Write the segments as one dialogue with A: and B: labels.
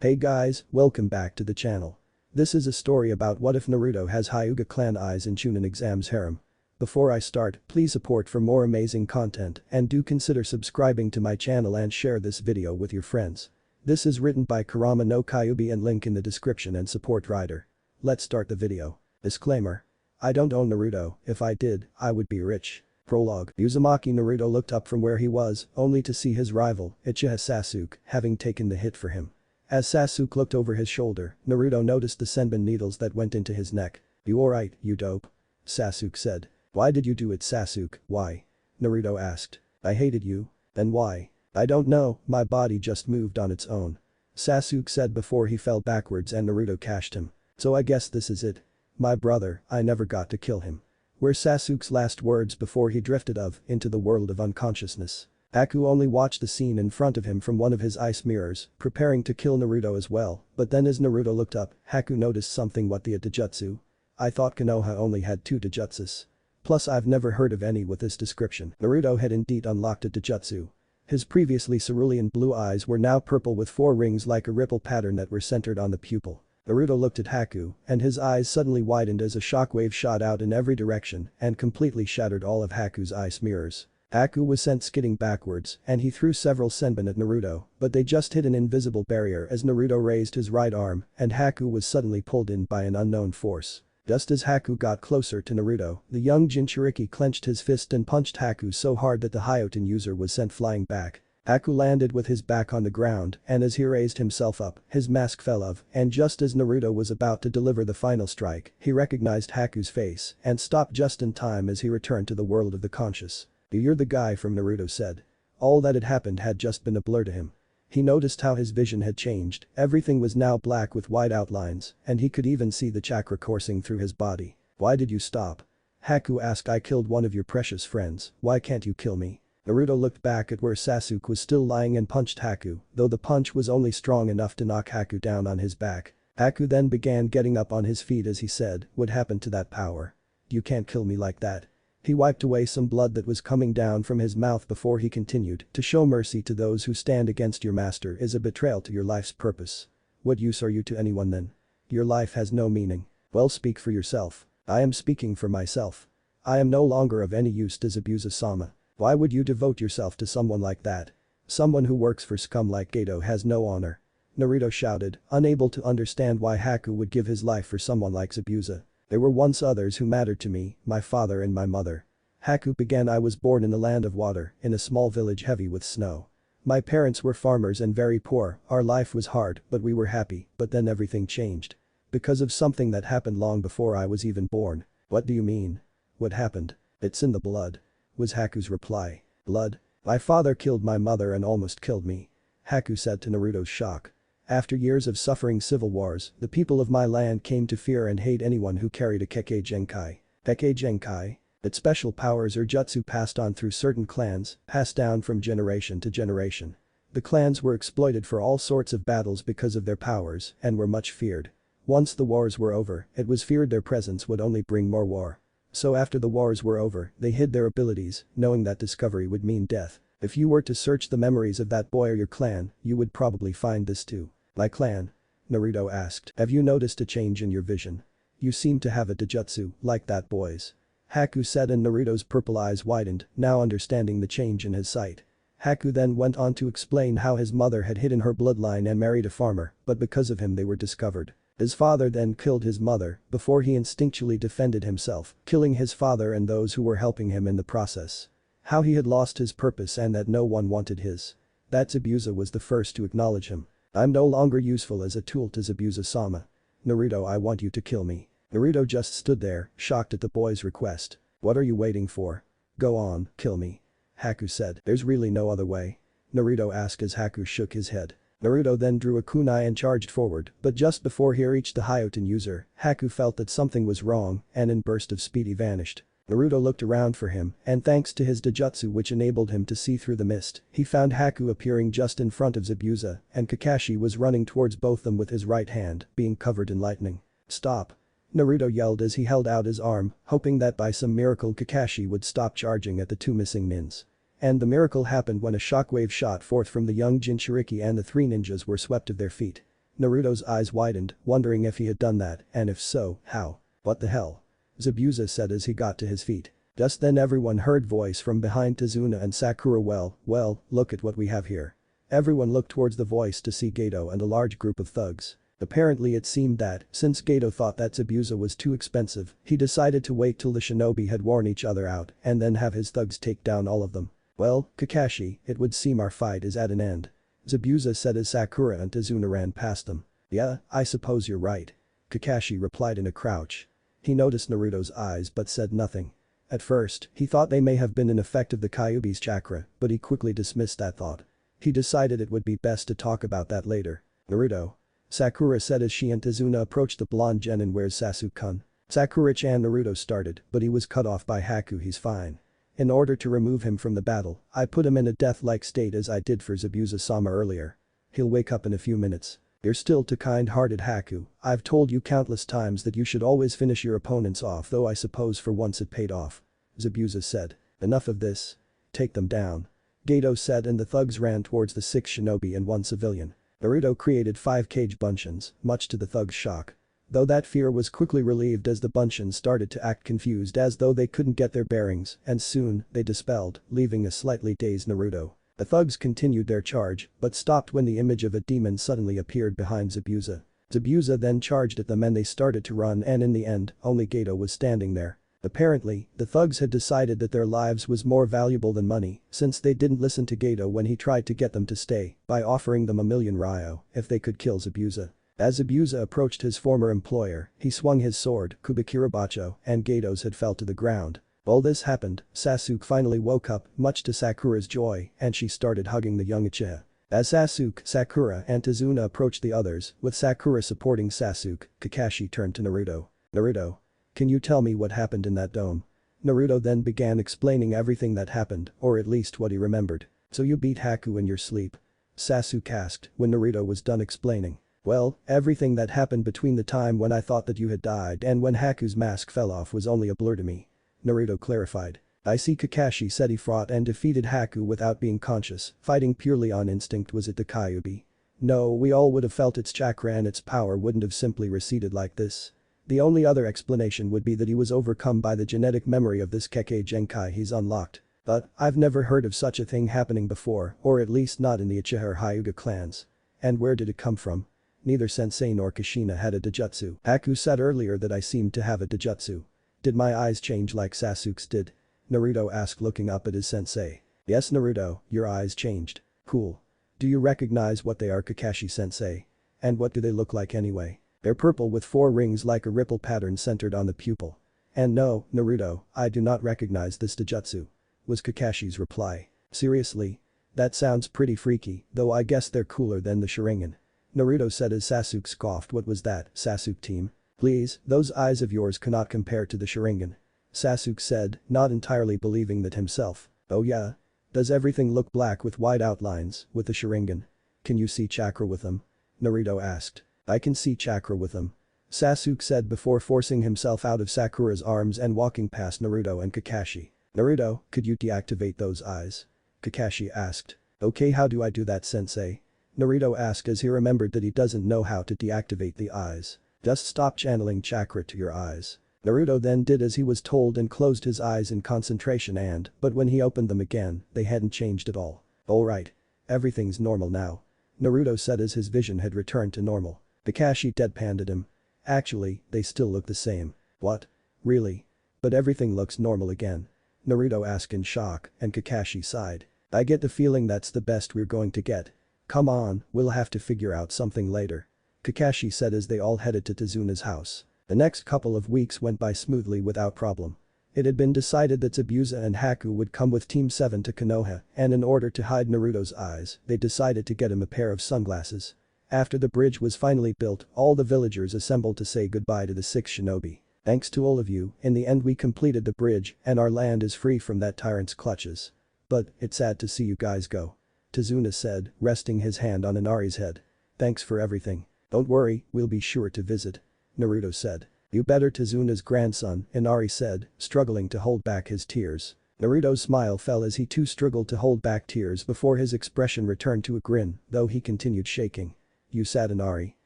A: Hey guys, welcome back to the channel. This is a story about what if Naruto has Hyuga clan eyes in Chunin exams harem. Before I start, please support for more amazing content and do consider subscribing to my channel and share this video with your friends. This is written by Kurama no Kyuubi and link in the description and support writer. Let's start the video. Disclaimer. I don't own Naruto, if I did, I would be rich. Prologue. Uzumaki Naruto looked up from where he was, only to see his rival, Uchiha Sasuke, having taken the hit for him. As Sasuke looked over his shoulder, Naruto noticed the senbon needles that went into his neck. "You alright, you dope?" Sasuke said. "Why did you do it, Sasuke, why?" Naruto asked. "I hated you." "Then why?" "I don't know, my body just moved on its own." Sasuke said before he fell backwards and Naruto cashed him. "So I guess this is it. My brother, I never got to kill him." Were Sasuke's last words before he drifted into the world of unconsciousness. Haku only watched the scene in front of him from one of his ice mirrors, preparing to kill Naruto as well, but then as Naruto looked up, Haku noticed something. "What, the Taijutsu? I thought Konoha only had 2 Taijutsus. Plus I've never heard of any with this description." Naruto had indeed unlocked a Taijutsu. His previously cerulean blue eyes were now purple with 4 rings like a ripple pattern that were centered on the pupil. Naruto looked at Haku, and his eyes suddenly widened as a shockwave shot out in every direction and completely shattered all of Haku's ice mirrors. Haku was sent skidding backwards, and he threw several senbon at Naruto, but they just hit an invisible barrier as Naruto raised his right arm, and Haku was suddenly pulled in by an unknown force. Just as Haku got closer to Naruto, the young Jinchuriki clenched his fist and punched Haku so hard that the Hyoten user was sent flying back. Haku landed with his back on the ground, and as he raised himself up, his mask fell off, and just as Naruto was about to deliver the final strike, he recognized Haku's face and stopped just in time as he returned to the world of the conscious. "You're the guy from," Naruto said. All that had happened had just been a blur to him. He noticed how his vision had changed, everything was now black with white outlines, and he could even see the chakra coursing through his body. "Why did you stop?" Haku asked. "I killed one of your precious friends, why can't you kill me?" Naruto looked back at where Sasuke was still lying and punched Haku, though the punch was only strong enough to knock Haku down on his back. Haku then began getting up on his feet as he said, "What happened to that power? You can't kill me like that." He wiped away some blood that was coming down from his mouth before he continued, "To show mercy to those who stand against your master is a betrayal to your life's purpose. What use are you to anyone then? Your life has no meaning." "Well, speak for yourself." "I am speaking for myself. I am no longer of any use to Zabuza-sama. Why would you devote yourself to someone like that? Someone who works for scum like Geto has no honor." Naruto shouted, unable to understand why Haku would give his life for someone like Zabuza. "There were once others who mattered to me, my father and my mother." Haku began. "I was born in the land of water, in a small village heavy with snow. My parents were farmers and very poor, our life was hard but we were happy, but then everything changed. Because of something that happened long before I was even born." "What do you mean? What happened?" "It's in the blood," was Haku's reply. "Blood? My father killed my mother and almost killed me," Haku said to Naruto's shock. "After years of suffering civil wars, the people of my land came to fear and hate anyone who carried a Kekkei Genkai." Kekkei Genkai? It's special powers or jutsu passed on through certain clans, passed down from generation to generation. The clans were exploited for all sorts of battles because of their powers and were much feared. Once the wars were over, it was feared their presence would only bring more war. So after the wars were over, they hid their abilities, knowing that discovery would mean death. If you were to search the memories of that boy or your clan, you would probably find this too." "My clan?" Naruto asked. "Have you noticed a change in your vision? You seem to have a taijutsu, like that boy's." Haku said, and Naruto's purple eyes widened, now understanding the change in his sight. Haku then went on to explain how his mother had hidden her bloodline and married a farmer, but because of him they were discovered. His father then killed his mother before he instinctually defended himself, killing his father and those who were helping him in the process. How he had lost his purpose and that no one wanted his. That Zabuza was the first to acknowledge him. "I'm no longer useful as a tool to Zabuza-sama. Naruto, I want you to kill me." Naruto just stood there, shocked at the boy's request. "What are you waiting for? Go on, kill me," Haku said. "There's really no other way?" Naruto asked as Haku shook his head. Naruto then drew a kunai and charged forward, but just before he reached the Hyoten user, Haku felt that something was wrong and in burst of speed he vanished. Naruto looked around for him, and thanks to his taijutsu which enabled him to see through the mist, he found Haku appearing just in front of Zabuza, and Kakashi was running towards both them with his right hand being covered in lightning. "Stop!" Naruto yelled as he held out his arm, hoping that by some miracle Kakashi would stop charging at the 2 missing nins. And the miracle happened when a shockwave shot forth from the young Jinchuriki and the 3 ninjas were swept off their feet. Naruto's eyes widened, wondering if he had done that, and if so, how. What the hell? Zabuza said as he got to his feet. Just then everyone heard voice from behind Tazuna and Sakura. Well, look at what we have here. Everyone looked towards the voice to see Gato and a large group of thugs. Apparently it seemed that, since Gato thought that Zabuza was too expensive, he decided to wait till the shinobi had worn each other out and then have his thugs take down all of them. Well, Kakashi, it would seem our fight is at an end. Zabuza said as Sakura and Tazuna ran past them. Yeah, I suppose you're right. Kakashi replied in a crouch. He noticed Naruto's eyes but said nothing. At first, he thought they may have been an effect of the Kyuubi's chakra, but he quickly dismissed that thought. He decided it would be best to talk about that later. Naruto. Sakura said as she and Tazuna approached the blonde genin. Where's Sasuke-kun? Sakura-chan. Naruto started, but he was cut off by Haku. He's fine. In order to remove him from the battle, I put him in a death-like state as I did for Zabuza-sama earlier. He'll wake up in a few minutes. You're still too kind-hearted, Haku. I've told you countless times that you should always finish your opponents off, though I suppose for once it paid off. Zabuza said. Enough of this. Take them down. Gato said, and the thugs ran towards the 6 shinobi and 1 civilian. Naruto created 5 cage bunshins, much to the thugs' shock. Though that fear was quickly relieved as the bunshins started to act confused as though they couldn't get their bearings, and soon, they dispelled, leaving a slightly dazed Naruto. The thugs continued their charge, but stopped when the image of a demon suddenly appeared behind Zabuza. Zabuza then charged at them and they started to run, and in the end, only Gato was standing there. Apparently, the thugs had decided that their lives was more valuable than money, since they didn't listen to Gato when he tried to get them to stay, by offering them 1,000,000 ryo if they could kill Zabuza. As Zabuza approached his former employer, he swung his sword, Kubikirabacho, and Gato's head fell to the ground. While this happened, Sasuke finally woke up, much to Sakura's joy, and she started hugging the young Uchiha. As Sasuke, Sakura, and Tazuna approached the others, with Sakura supporting Sasuke, Kakashi turned to Naruto. Naruto. Can you tell me what happened in that dome? Naruto then began explaining everything that happened, or at least what he remembered. So you beat Haku in your sleep? Sasuke asked, when Naruto was done explaining. Well, everything that happened between the time when I thought that you had died and when Haku's mask fell off was only a blur to me. Naruto clarified. I see. Kakashi said he fought and defeated Haku without being conscious, fighting purely on instinct. Was it the Kyuubi? No, we all would have felt its chakra and its power wouldn't have simply receded like this. The only other explanation would be that he was overcome by the genetic memory of this Kekkei Genkai he's unlocked. But, I've never heard of such a thing happening before, or at least not in the Uchiha or Hyuga clans. And where did it come from? Neither Sensei nor Kushina had a Dojutsu. Haku said earlier that I seemed to have a Dojutsu. Did my eyes change like Sasuke's did? Naruto asked, looking up at his sensei. Yes, Naruto, your eyes changed. Cool. Do you recognize what they are, Kakashi-sensei? And what do they look like anyway? They're purple with 4 rings like a ripple pattern centered on the pupil. And no, Naruto, I do not recognize this Dojutsu. Was Kakashi's reply. Seriously? That sounds pretty freaky, though I guess they're cooler than the Sharingan. Naruto said as Sasuke scoffed. What was that, Sasuke team? Please, those eyes of yours cannot compare to the Sharingan. Sasuke said, not entirely believing that himself. Oh yeah? Does everything look black with white outlines, with the Sharingan? Can you see chakra with them? Naruto asked. I can see chakra with them. Sasuke said before forcing himself out of Sakura's arms and walking past Naruto and Kakashi. Naruto, could you deactivate those eyes? Kakashi asked. Okay, how do I do that, sensei? Naruto asked as he remembered that he doesn't know how to deactivate the eyes. Just stop channeling chakra to your eyes. Naruto then did as he was told and closed his eyes in concentration but when he opened them again, they hadn't changed at all. Alright. Everything's normal now. Naruto said as his vision had returned to normal. Kakashi deadpanned at him. Actually, they still look the same. What? Really? But everything looks normal again. Naruto asked in shock, and Kakashi sighed. I get the feeling that's the best we're going to get. Come on, we'll have to figure out something later. Kakashi said as they all headed to Tazuna's house. The next couple of weeks went by smoothly without problem. It had been decided that Zabuza and Haku would come with Team 7 to Konoha, and in order to hide Naruto's eyes, they decided to get him a pair of sunglasses. After the bridge was finally built, all the villagers assembled to say goodbye to the 6 shinobi. Thanks to all of you, in the end we completed the bridge and our land is free from that tyrant's clutches. But, it's sad to see you guys go. Tazuna said, resting his hand on Inari's head. Thanks for everything. Don't worry, we'll be sure to visit. Naruto said. You better. Tazuna's grandson, Inari said, struggling to hold back his tears. Naruto's smile fell as he too struggled to hold back tears before his expression returned to a grin, though he continued shaking. You sad, Inari?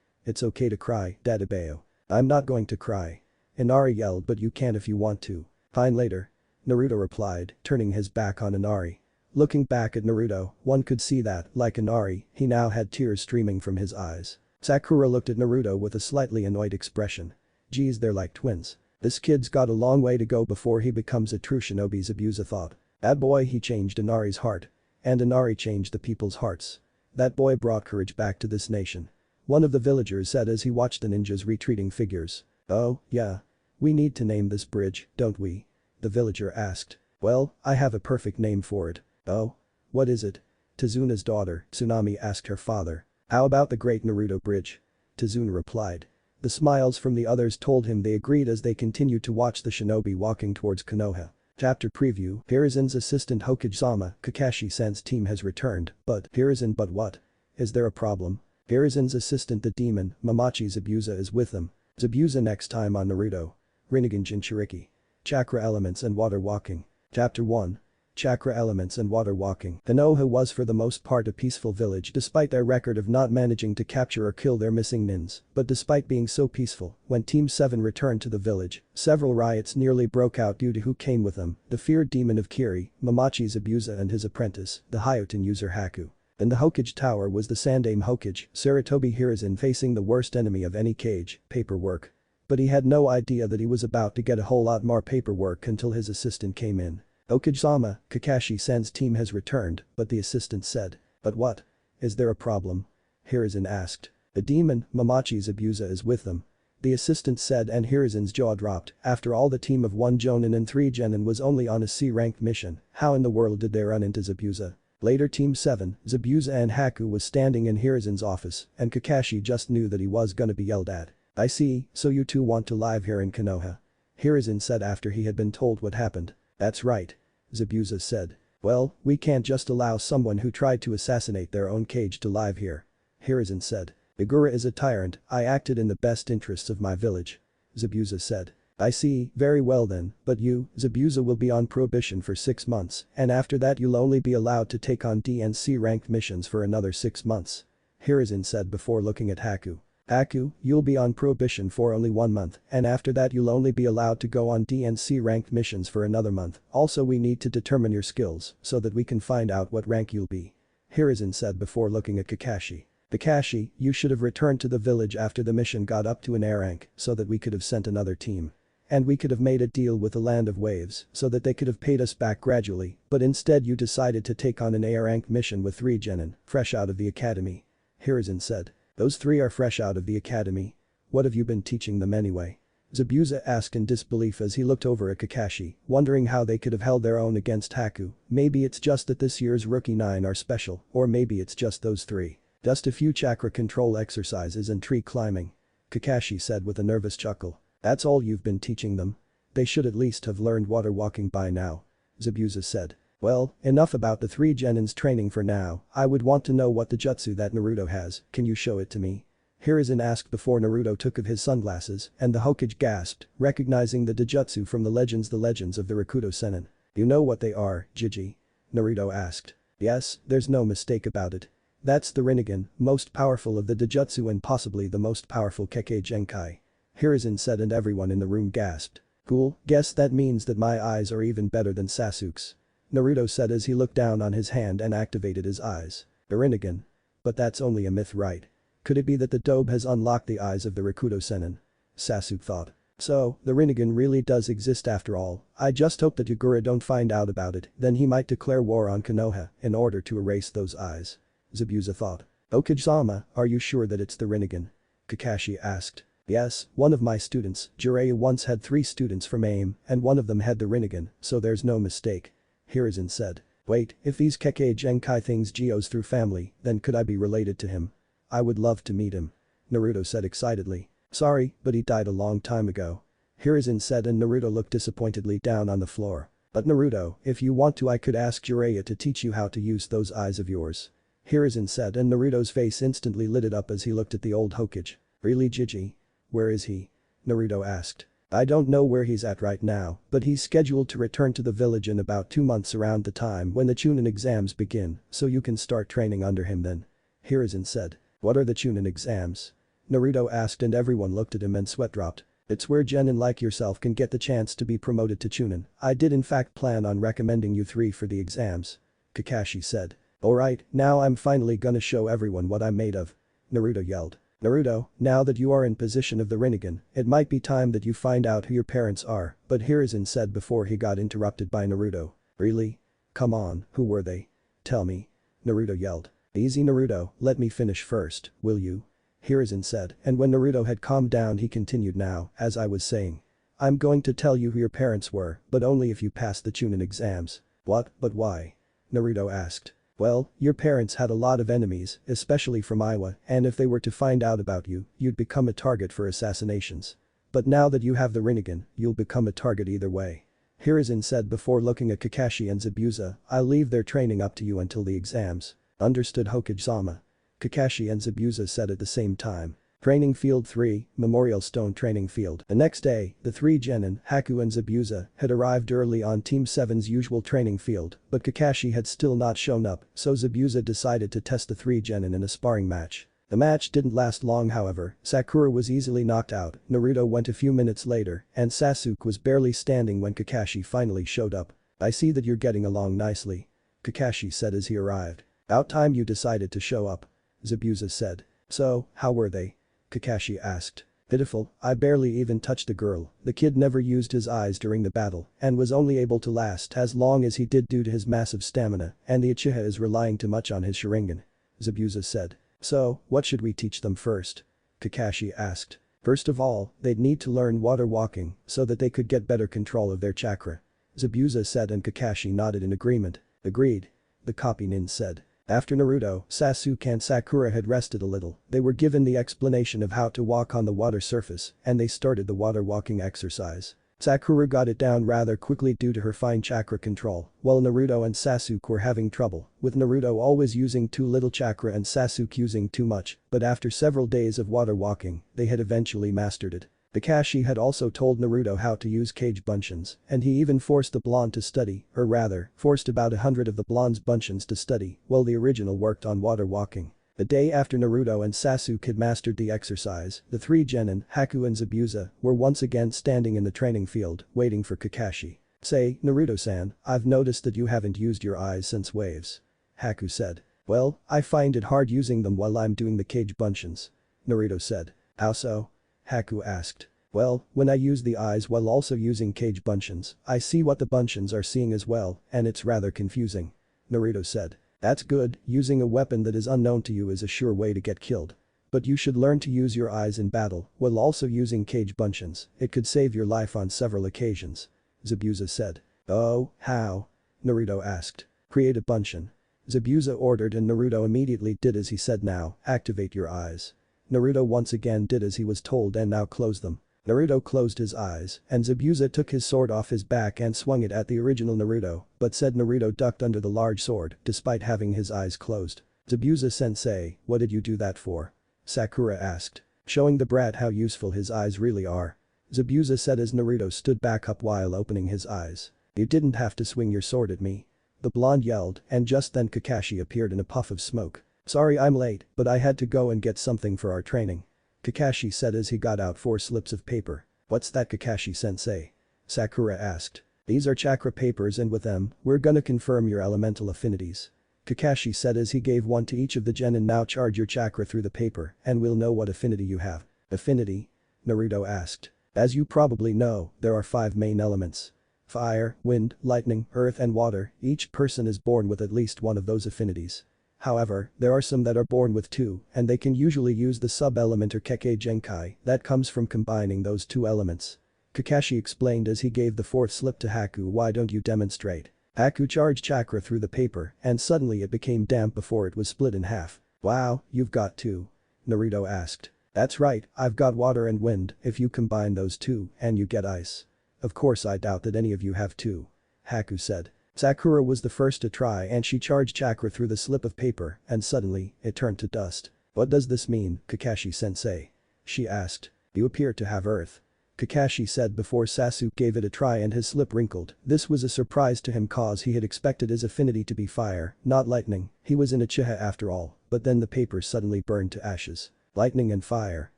A: It's okay to cry, Dadabeo. I'm not going to cry. Inari yelled, but you can if you want to. Fine later. Naruto replied, turning his back on Inari. Looking back at Naruto, one could see that, like Inari, he now had tears streaming from his eyes. Sakura looked at Naruto with a slightly annoyed expression. Geez, they're like twins. This kid's got a long way to go before he becomes a true shinobi, Zabuza thought. That boy, he changed Inari's heart. And Inari changed the people's hearts. That boy brought courage back to this nation. One of the villagers said as he watched the ninjas' retreating figures. Oh, yeah. We need to name this bridge, don't we? The villager asked. Well, I have a perfect name for it. Oh? What is it? Tazuna's daughter, Tsunami, asked her father. How about the Great Naruto Bridge? Tazuna replied. The smiles from the others told him they agreed as they continued to watch the shinobi walking towards Konoha. Chapter preview. Hirizen's assistant Hokage-sama, Kakashi-san's team has returned, but Hirizen, but what? Is there a problem? Hirizen's assistant the demon, Mamachi Zabuza, is with them. Zabuza next time on Naruto. Rinnegan Jinchuriki. Chakra elements and water walking. Chapter 1. Chakra elements and water walking. Konoha was for the most part a peaceful village despite their record of not managing to capture or kill their missing nins, but despite being so peaceful, when Team 7 returned to the village, several riots nearly broke out due to who came with them, the feared demon of Kiri, Mamachi Zabuza and his apprentice, the Hyoten user Haku. In the Hokage Tower was the Sandaime Hokage, Sarutobi Hiruzen, facing the worst enemy of any cage, paperwork. But he had no idea that he was about to get a whole lot more paperwork until his assistant came in. Hokage-sama, Kakashi-san's team has returned, but the assistant said. But what? Is there a problem? Hiruzen asked. The demon, Mamachi Zabuza, is with them. The assistant said, and Hiruzen's jaw dropped. After all, the team of 1 Jonin and 3 Genin was only on a C-ranked mission. How in the world did they run into Zabuza? Later, Team 7, Zabuza and Haku was standing in Hiruzen's office, and Kakashi just knew that he was gonna be yelled at. I see, so you two want to live here in Konoha. Hiruzen said after he had been told what happened. That's right. Zabuza said. Well, we can't just allow someone who tried to assassinate their own kage to live here. Hiruzen said. Igura is a tyrant, I acted in the best interests of my village. Zabuza said. I see, very well then, but you, Zabuza, will be on prohibition for 6 months, and after that you'll only be allowed to take on D and C ranked missions for another 6 months. Hiruzen said before looking at Haku. Haku, you'll be on prohibition for only 1 month, and after that you'll only be allowed to go on D and C ranked missions for another month. Also, we need to determine your skills so that we can find out what rank you'll be. Hiruzen said before looking at Kakashi. Kakashi, you should have returned to the village after the mission got up to an A rank so that we could have sent another team. And we could have made a deal with the Land of Waves so that they could have paid us back gradually, but instead you decided to take on an A rank mission with 3 Genin, fresh out of the academy. Hiruzen said. Those 3 are fresh out of the academy. What have you been teaching them anyway? Zabuza asked in disbelief as he looked over at Kakashi, wondering how they could have held their own against Haku. Maybe it's just that this year's rookie 9 are special, or maybe it's just those 3. Just a few chakra control exercises and tree climbing. Kakashi said with a nervous chuckle. That's all you've been teaching them? They should at least have learned water walking by now. Zabuza said. Well, enough about the 3 Genin's training for now, I would want to know what the jutsu that Naruto has, can you show it to me? Hiruzen asked before Naruto took off his sunglasses, and the Hokage gasped, recognizing the Dojutsu from the legends of the Rakuto Sennin. You know what they are, Jiji? Naruto asked. Yes, there's no mistake about it. That's the Rinnegan, most powerful of the Dojutsu and possibly the most powerful Kekkei Genkai. Hiruzen said and everyone in the room gasped. Cool, guess that means that my eyes are even better than Sasuke's. Naruto said as he looked down on his hand and activated his eyes. The Rinnegan. But that's only a myth, right? Could it be that the Dobe has unlocked the eyes of the Rakuto Sennin? Sasuke thought. So, the Rinnegan really does exist after all. I just hope that Yagura don't find out about it, then he might declare war on Konoha in order to erase those eyes. Zabuza thought. Hokage-sama, are you sure that it's the Rinnegan? Kakashi asked. Yes, one of my students, Jiraiya, once had 3 students from AIM, and one of them had the Rinnegan, so there's no mistake. Hiruzen said. Wait, if these Kekkei Genkai things Gio's through family, then could I be related to him? I would love to meet him. Naruto said excitedly. Sorry, but he died a long time ago. Hiruzen said and Naruto looked disappointedly down on the floor. But Naruto, if you want to I could ask Jiraiya to teach you how to use those eyes of yours. Hiruzen said and Naruto's face instantly lit up as he looked at the old Hokage. Really, Jiji? Where is he? Naruto asked. I don't know where he's at right now, but he's scheduled to return to the village in about 2 months around the time when the Chunin exams begin, so you can start training under him then. Hiruzen said. What are the Chunin exams? Naruto asked and everyone looked at him and sweat dropped. It's where genin like yourself can get the chance to be promoted to Chunin. I did in fact plan on recommending you three for the exams. Kakashi said. Alright, now I'm finally gonna show everyone what I'm made of. Naruto yelled. Naruto, now that you are in position of the Rinnegan, it might be time that you find out who your parents are, but Hiruzen said before he got interrupted by Naruto. Really? Come on, who were they? Tell me. Naruto yelled. Easy Naruto, let me finish first, will you? Hiruzen said, and when Naruto had calmed down he continued now, as I was saying. I'm going to tell you who your parents were, but only if you pass the Chunin exams. What, but why? Naruto asked. Well, your parents had a lot of enemies, especially from Iwa, and if they were to find out about you, you'd become a target for assassinations. But now that you have the Rinnegan, you'll become a target either way. Hiruzen said before looking at Kakashi and Zabuza, I'll leave their training up to you until the exams. Understood Hokage-sama. Kakashi and Zabuza said at the same time. Training Field 3, Memorial Stone Training Field. The next day, the three genin, Haku and Zabuza, had arrived early on Team 7's usual training field, but Kakashi had still not shown up, so Zabuza decided to test the three genin in a sparring match. The match didn't last long however, Sakura was easily knocked out, Naruto went a few minutes later, and Sasuke was barely standing when Kakashi finally showed up. I see that you're getting along nicely. Kakashi said as he arrived. About time you decided to show up. Zabuza said. So, how were they? Kakashi asked. Pitiful, I barely even touched the girl, the kid never used his eyes during the battle and was only able to last as long as he did due to his massive stamina and the Uchiha is relying too much on his Sharingan. Zabuza said. So, what should we teach them first? Kakashi asked. First of all, they'd need to learn water walking so that they could get better control of their chakra. Zabuza said and Kakashi nodded in agreement. Agreed. The copy nin said. After Naruto, Sasuke and Sakura had rested a little, they were given the explanation of how to walk on the water surface and they started the water walking exercise. Sakura got it down rather quickly due to her fine chakra control, while Naruto and Sasuke were having trouble, with Naruto always using too little chakra and Sasuke using too much, but after several days of water walking, they had eventually mastered it. Kakashi had also told Naruto how to use Kage Bunshin, and he even forced the blonde to study, or rather, forced about 100 of the blonde's Bunshins to study, while the original worked on water walking. The day after Naruto and Sasuke had mastered the exercise, the three genin, Haku and Zabuza, were once again standing in the training field, waiting for Kakashi. Say, Naruto-san, I've noticed that you haven't used your eyes since waves. Haku said. Well, I find it hard using them while I'm doing the Kage Bunshins. Naruto said. How so? Haku asked. Well, when I use the eyes while also using Kage Bunshins, I see what the Bunshins are seeing as well, and it's rather confusing. Naruto said. That's good, using a weapon that is unknown to you is a sure way to get killed. But you should learn to use your eyes in battle while also using Kage Bunshins, it could save your life on several occasions. Zabuza said. Oh, how? Naruto asked. Create a Bunshin. Zabuza ordered and Naruto immediately did as he said now, activate your eyes. Naruto once again did as he was told and now closed them. Naruto closed his eyes and Zabuza took his sword off his back and swung it at the original Naruto, but said Naruto ducked under the large sword despite having his eyes closed. Zabuza-sensei, what did you do that for? Sakura asked. Showing the brat how useful his eyes really are. Zabuza said as Naruto stood back up while opening his eyes. You didn't have to swing your sword at me. The blonde yelled and just then Kakashi appeared in a puff of smoke. Sorry I'm late, but I had to go and get something for our training. Kakashi said as he got out 4 slips of paper. What's that Kakashi-sensei? Sakura asked. These are chakra papers and with them, we're gonna confirm your elemental affinities. Kakashi said as he gave one to each of the genin now charge your chakra through the paper and we'll know what affinity you have. Affinity? Naruto asked. As you probably know, there are 5 main elements. Fire, wind, lightning, earth and water, each person is born with at least one of those affinities. However, there are some that are born with 2, and they can usually use the sub-element or Kekkei Genkai that comes from combining those 2 elements. Kakashi explained as he gave the 4th slip to Haku. Why don't you demonstrate? Haku charged chakra through the paper and suddenly it became damp before it was split in half. Wow, you've got 2. Naruto asked. That's right, I've got water and wind, if you combine those 2 and you get ice. Of course I doubt that any of you have 2. Haku said. Sakura was the first to try and she charged chakra through the slip of paper and suddenly, it turned to dust. What does this mean, Kakashi-sensei? She asked. You appear to have earth. Kakashi said before Sasuke gave it a try and his slip wrinkled. This was a surprise to him cause he had expected his affinity to be fire, not lightning, he was in Uchiha after all, but then the paper suddenly burned to ashes. Lightning and fire.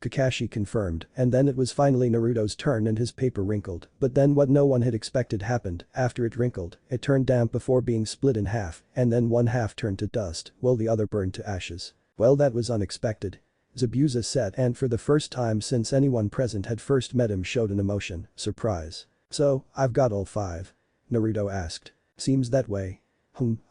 A: Kakashi confirmed, and then it was finally Naruto's turn and his paper wrinkled, but then what no one had expected happened. After it wrinkled, it turned damp before being split in half, and then one half turned to dust, while the other burned to ashes. Well, that was unexpected. Zabuza said, and for the first time since anyone present had first met him showed an emotion, surprise. So, I've got all 5? Naruto asked. Seems that way.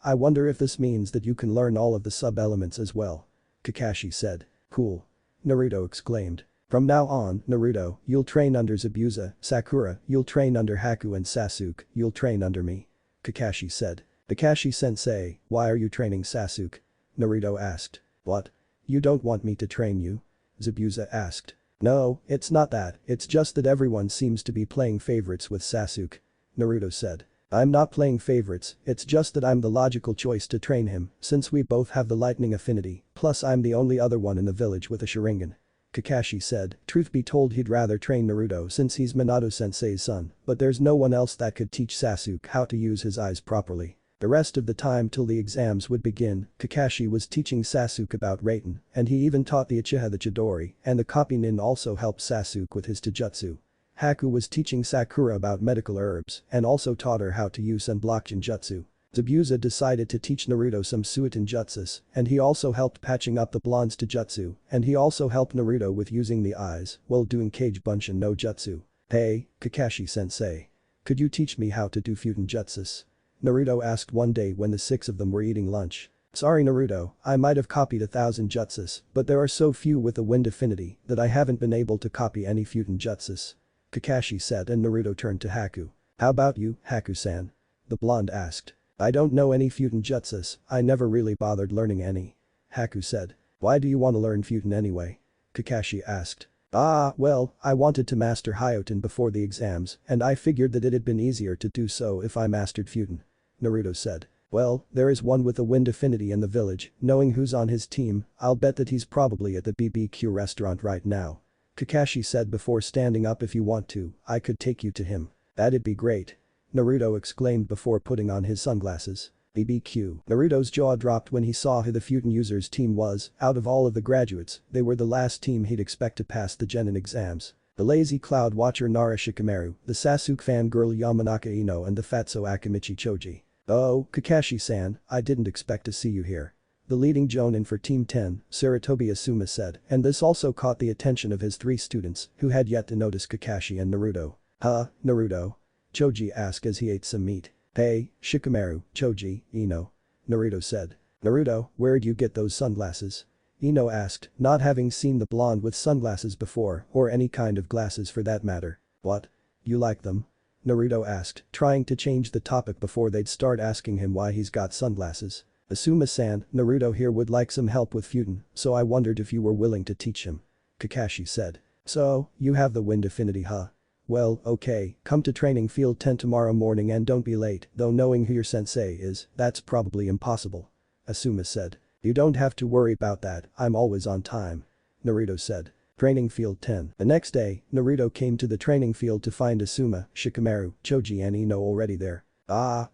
A: I wonder if this means that you can learn all of the sub-elements as well. Kakashi said. Cool. Naruto exclaimed. From now on, Naruto, you'll train under Zabuza, Sakura, you'll train under Haku and Sasuke, you'll train under me. Kakashi said. Kakashi-sensei, why are you training Sasuke? Naruto asked. What? You don't want me to train you? Zabuza asked. No, it's not that, it's just that everyone seems to be playing favorites with Sasuke. Naruto said. I'm not playing favorites, it's just that I'm the logical choice to train him, since we both have the lightning affinity, plus I'm the only other one in the village with a Sharingan. Kakashi said, truth be told he'd rather train Naruto since he's Minato-sensei's son, but there's no one else that could teach Sasuke how to use his eyes properly. The rest of the time till the exams would begin, Kakashi was teaching Sasuke about Raiten, and he even taught the Uchiha the Chidori, and the Copy Nin also helped Sasuke with his Taijutsu. Haku was teaching Sakura about medical herbs and also taught her how to use and block Genjutsu. Zabuza decided to teach Naruto some Suiton jutsus, and he also helped patching up the blonde's Taijutsu, and he also helped Naruto with using the eyes while doing Kage Bunshin no Jutsu. Hey, Kakashi-sensei. Could you teach me how to do Futon jutsus? Naruto asked one day when the 6 of them were eating lunch. Sorry Naruto, I might have copied 1,000 jutsus, but there are so few with the wind affinity that I haven't been able to copy any Futon jutsus. Kakashi said, and Naruto turned to Haku. How about you, Haku-san? The blonde asked. I don't know any Futon jutsus, I never really bothered learning any. Haku said. Why do you want to learn Futon anyway? Kakashi asked. Well, I wanted to master Hyoten before the exams, and I figured that it had been easier to do so if I mastered Futon. Naruto said. Well, there is one with a wind affinity in the village, knowing who's on his team, I'll bet that he's probably at the BBQ restaurant right now. Kakashi said before standing up. If you want to, I could take you to him. That'd be great. Naruto exclaimed before putting on his sunglasses. BBQ. Naruto's jaw dropped when he saw who the Futon users team was. Out of all of the graduates, they were the last team he'd expect to pass the Genin exams. The lazy cloud watcher Nara Shikamaru, the Sasuke fangirl Yamanaka Ino and the fatso Akimichi Choji. Oh, Kakashi-san, I didn't expect to see you here. The leading jonin for Team 10, Sarutobi Asuma said, and this also caught the attention of his 3 students, who had yet to notice Kakashi and Naruto. Huh, Naruto? Choji asked as he ate some meat. Hey, Shikamaru, Choji, Ino. Naruto said. Naruto, where'd you get those sunglasses? Ino asked, not having seen the blonde with sunglasses before, or any kind of glasses for that matter. What? You like them? Naruto asked, trying to change the topic before they'd start asking him why he's got sunglasses. Asuma-san, Naruto here would like some help with Futon, so I wondered if you were willing to teach him. Kakashi said. So, you have the wind affinity huh? Well, okay, come to training field 10 tomorrow morning and don't be late, though knowing who your sensei is, that's probably impossible. Asuma said. You don't have to worry about that, I'm always on time. Naruto said. Training field 10. The next day, Naruto came to the training field to find Asuma, Shikamaru, Choji and Ino already there.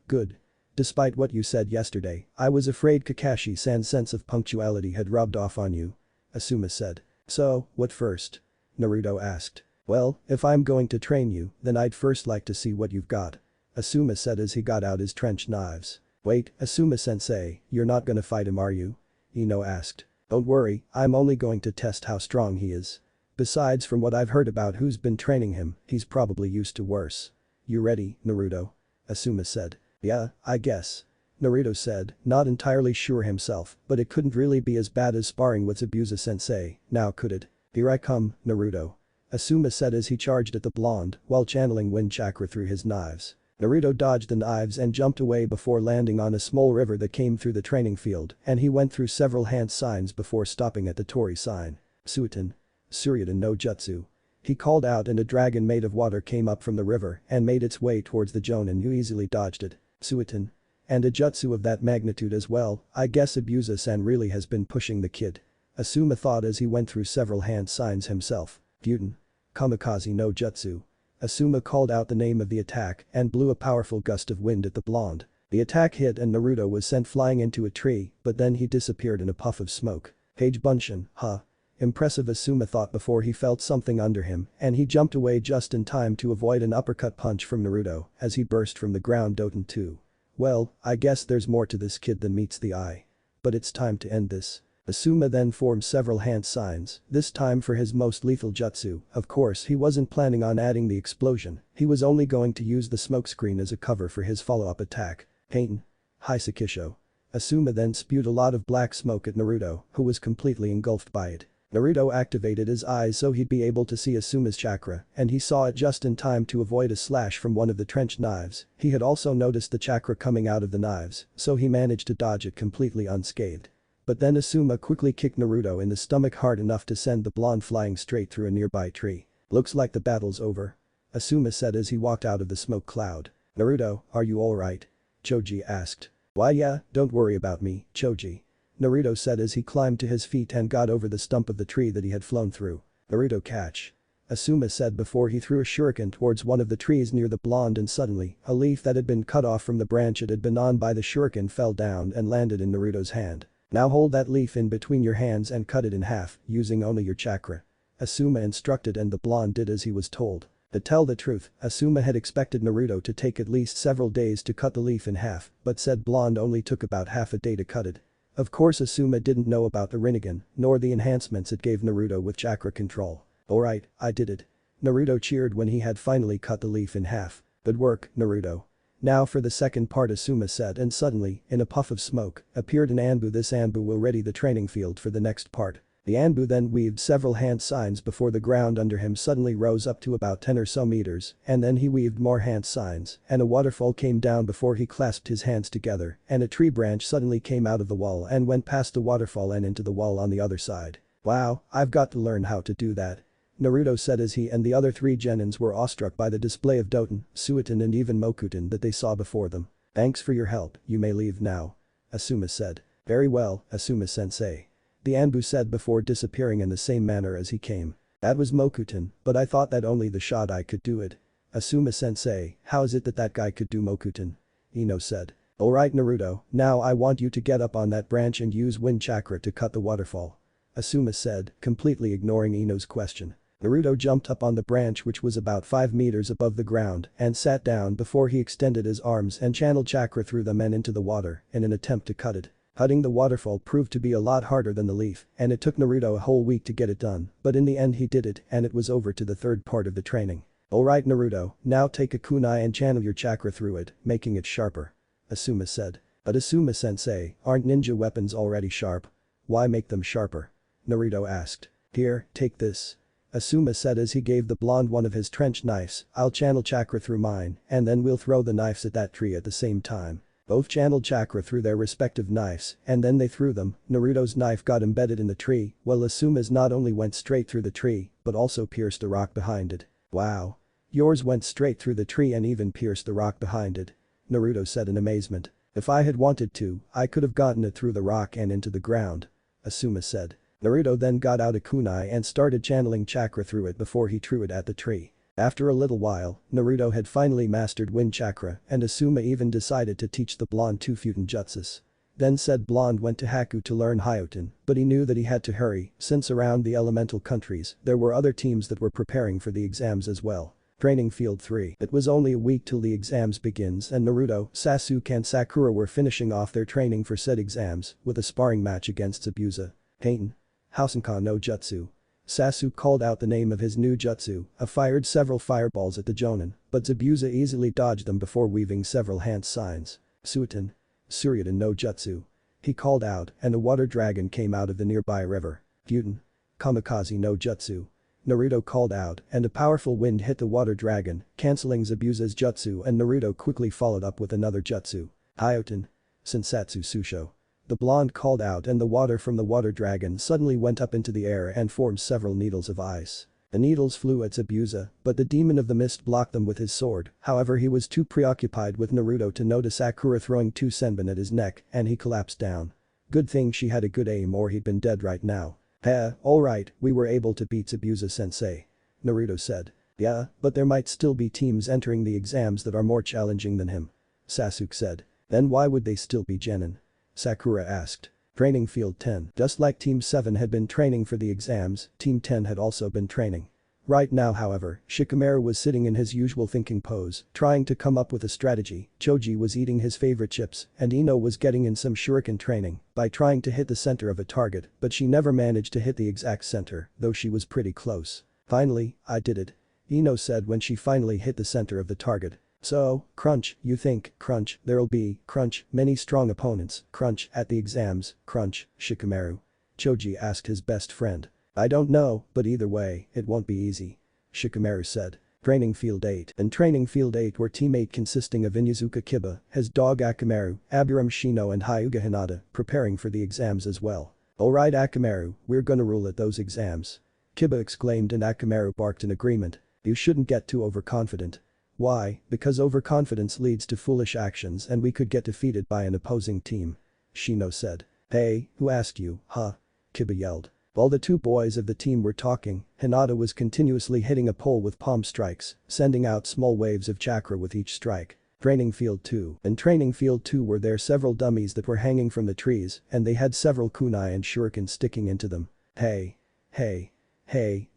A: Good. Despite what you said yesterday, I was afraid Kakashi-san's sense of punctuality had rubbed off on you. Asuma said. So, what first? Naruto asked. Well, if I'm going to train you, then I'd first like to see what you've got. Asuma said as he got out his trench knives. Wait, Asuma-sensei, you're not gonna fight him are you? Ino asked. Don't worry, I'm only going to test how strong he is. Besides from what I've heard about who's been training him, he's probably used to worse. You ready, Naruto? Asuma said. Yeah, I guess. Naruto said, not entirely sure himself, but it couldn't really be as bad as sparring with Zabuza-sensei, now could it? Here I come, Naruto. Asuma said as he charged at the blonde while channeling wind chakra through his knives. Naruto dodged the knives and jumped away before landing on a small river that came through the training field, and he went through several hand signs before stopping at the Tori sign. Suiton. Suryudan no Jutsu. He called out and a dragon made of water came up from the river and made its way towards the Jonin who easily dodged it. Suiton. And a jutsu of that magnitude as well, I guess Abusa-san really has been pushing the kid. Asuma thought as he went through several hand signs himself. Futon. Kamikaze no Jutsu. Asuma called out the name of the attack and blew a powerful gust of wind at the blonde. The attack hit and Naruto was sent flying into a tree, but then he disappeared in a puff of smoke. Kage Bunshin, huh? Impressive, Asuma thought before he felt something under him and he jumped away just in time to avoid an uppercut punch from Naruto as he burst from the ground. Doton 2. Well, I guess there's more to this kid than meets the eye. But it's time to end this. Asuma then formed several hand signs, this time for his most lethal jutsu. Of course he wasn't planning on adding the explosion, he was only going to use the smokescreen as a cover for his follow-up attack. Pain. Hisakisho. Asuma then spewed a lot of black smoke at Naruto, who was completely engulfed by it. Naruto activated his eyes so he'd be able to see Asuma's chakra, and he saw it just in time to avoid a slash from one of the trenched knives. He had also noticed the chakra coming out of the knives, so he managed to dodge it completely unscathed. But then Asuma quickly kicked Naruto in the stomach hard enough to send the blonde flying straight through a nearby tree. Looks like the battle's over. Asuma said as he walked out of the smoke cloud. Naruto, are you alright? Choji asked. Why yeah, don't worry about me, Choji. Naruto said as he climbed to his feet and got over the stump of the tree that he had flown through. Naruto catch. Asuma said before he threw a shuriken towards one of the trees near the blonde and suddenly, a leaf that had been cut off from the branch it had been on by the shuriken fell down and landed in Naruto's hand. Now hold that leaf in between your hands and cut it in half, using only your chakra. Asuma instructed and the blonde did as he was told. To tell the truth, Asuma had expected Naruto to take at least several days to cut the leaf in half, but said blonde only took about half a day to cut it. Of course Asuma didn't know about the Rinnegan, nor the enhancements it gave Naruto with chakra control. Alright, I did it. Naruto cheered when he had finally cut the leaf in half. Good work, Naruto. Now for the second part, Asuma said, and suddenly, in a puff of smoke, appeared an Anbu. This Anbu will ready the training field for the next part. The Anbu then weaved several hand signs before the ground under him suddenly rose up to about 10 or so meters, and then he weaved more hand signs, and a waterfall came down before he clasped his hands together, and a tree branch suddenly came out of the wall and went past the waterfall and into the wall on the other side. Wow, I've got to learn how to do that. Naruto said as he and the other three genins were awestruck by the display of Doton, Suiton and even Mokuton that they saw before them. Thanks for your help, you may leave now. Asuma said. Very well, Asuma-sensei. The Anbu said before disappearing in the same manner as he came. That was Mokuton, but I thought that only the Shodai could do it. Asuma-sensei, how is it that that guy could do Mokuton? Ino said. Alright Naruto, now I want you to get up on that branch and use wind chakra to cut the waterfall. Asuma said, completely ignoring Ino's question. Naruto jumped up on the branch which was about 5 meters above the ground and sat down before he extended his arms and channeled chakra through them and into the water in an attempt to cut it. Cutting the waterfall proved to be a lot harder than the leaf, and it took Naruto a whole week to get it done, but in the end he did it and it was over to the third part of the training. Alright Naruto, now take a kunai and channel your chakra through it, making it sharper. Asuma said. But Asuma-sensei, aren't ninja weapons already sharp? Why make them sharper? Naruto asked. Here, take this. Asuma said as he gave the blonde one of his trenched knives. I'll channel chakra through mine, and then we'll throw the knives at that tree at the same time. Both channeled chakra through their respective knives, and then they threw them. Naruto's knife got embedded in the tree, while Asuma's not only went straight through the tree, but also pierced the rock behind it. Wow. Yours went straight through the tree and even pierced the rock behind it. Naruto said in amazement. If I had wanted to, I could have gotten it through the rock and into the ground. Asuma said. Naruto then got out a kunai and started channeling chakra through it before he threw it at the tree. After a little while, Naruto had finally mastered wind chakra and Asuma even decided to teach the blonde 2 Futon jutsus. Then said blonde went to Haku to learn Hyoten, but he knew that he had to hurry since around the elemental countries there were other teams that were preparing for the exams as well. Training Field 3. It was only a week till the exams begins and Naruto, Sasuke and Sakura were finishing off their training for said exams with a sparring match against Zabuza. Pain. Hausenkan no Jutsu. Sasuke called out the name of his new jutsu, fired several fireballs at the Jonin, but Zabuza easily dodged them before weaving several hand signs. Suiton. Suryudan no Jutsu. He called out and a water dragon came out of the nearby river. Futon. Kamikaze no Jutsu. Naruto called out and a powerful wind hit the water dragon, cancelling Zabuza's jutsu and Naruto quickly followed up with another jutsu. Hyoten. Sensatsu Susho. The blonde called out and the water from the water dragon suddenly went up into the air and formed several needles of ice. The needles flew at Zabuza, but the demon of the mist blocked them with his sword, however he was too preoccupied with Naruto to notice Sakura throwing 2 senbon at his neck and he collapsed down. Good thing she had a good aim or he'd been dead right now. Alright, we were able to beat Zabuza-sensei. Naruto said. Yeah, but there might still be teams entering the exams that are more challenging than him. Sasuke said. Then why would they still be genin? Sakura asked. Training Field 10. Just like Team 7 had been training for the exams, Team 10 had also been training. Right now however, Shikamaru was sitting in his usual thinking pose, trying to come up with a strategy. Choji was eating his favorite chips, and Ino was getting in some shuriken training by trying to hit the center of a target, but she never managed to hit the exact center, though she was pretty close. "Finally, I did it," Ino said when she finally hit the center of the target. "So, Crunch, you think, Crunch, there'll be, Crunch, many strong opponents, Crunch, at the exams, Crunch, Shikamaru?" Choji asked his best friend. "I don't know, but either way, it won't be easy," Shikamaru said. Training Field 8. In Training Field 8 were teammate consisting of Inuzuka Kiba, his dog Akamaru, Abiram Shino and Hyuga Hinata, preparing for the exams as well. "Alright Akamaru, we're gonna rule at those exams," Kiba exclaimed and Akamaru barked in agreement. "You shouldn't get too overconfident." "Why? Because overconfidence leads to foolish actions and we could get defeated by an opposing team," Shino said. "Hey, who asked you, huh?" Kiba yelled. While the two boys of the team were talking, Hinata was continuously hitting a pole with palm strikes, sending out small waves of chakra with each strike. Training Field 2. In Training Field 2 were there several dummies that were hanging from the trees and they had several kunai and shuriken sticking into them. Hey,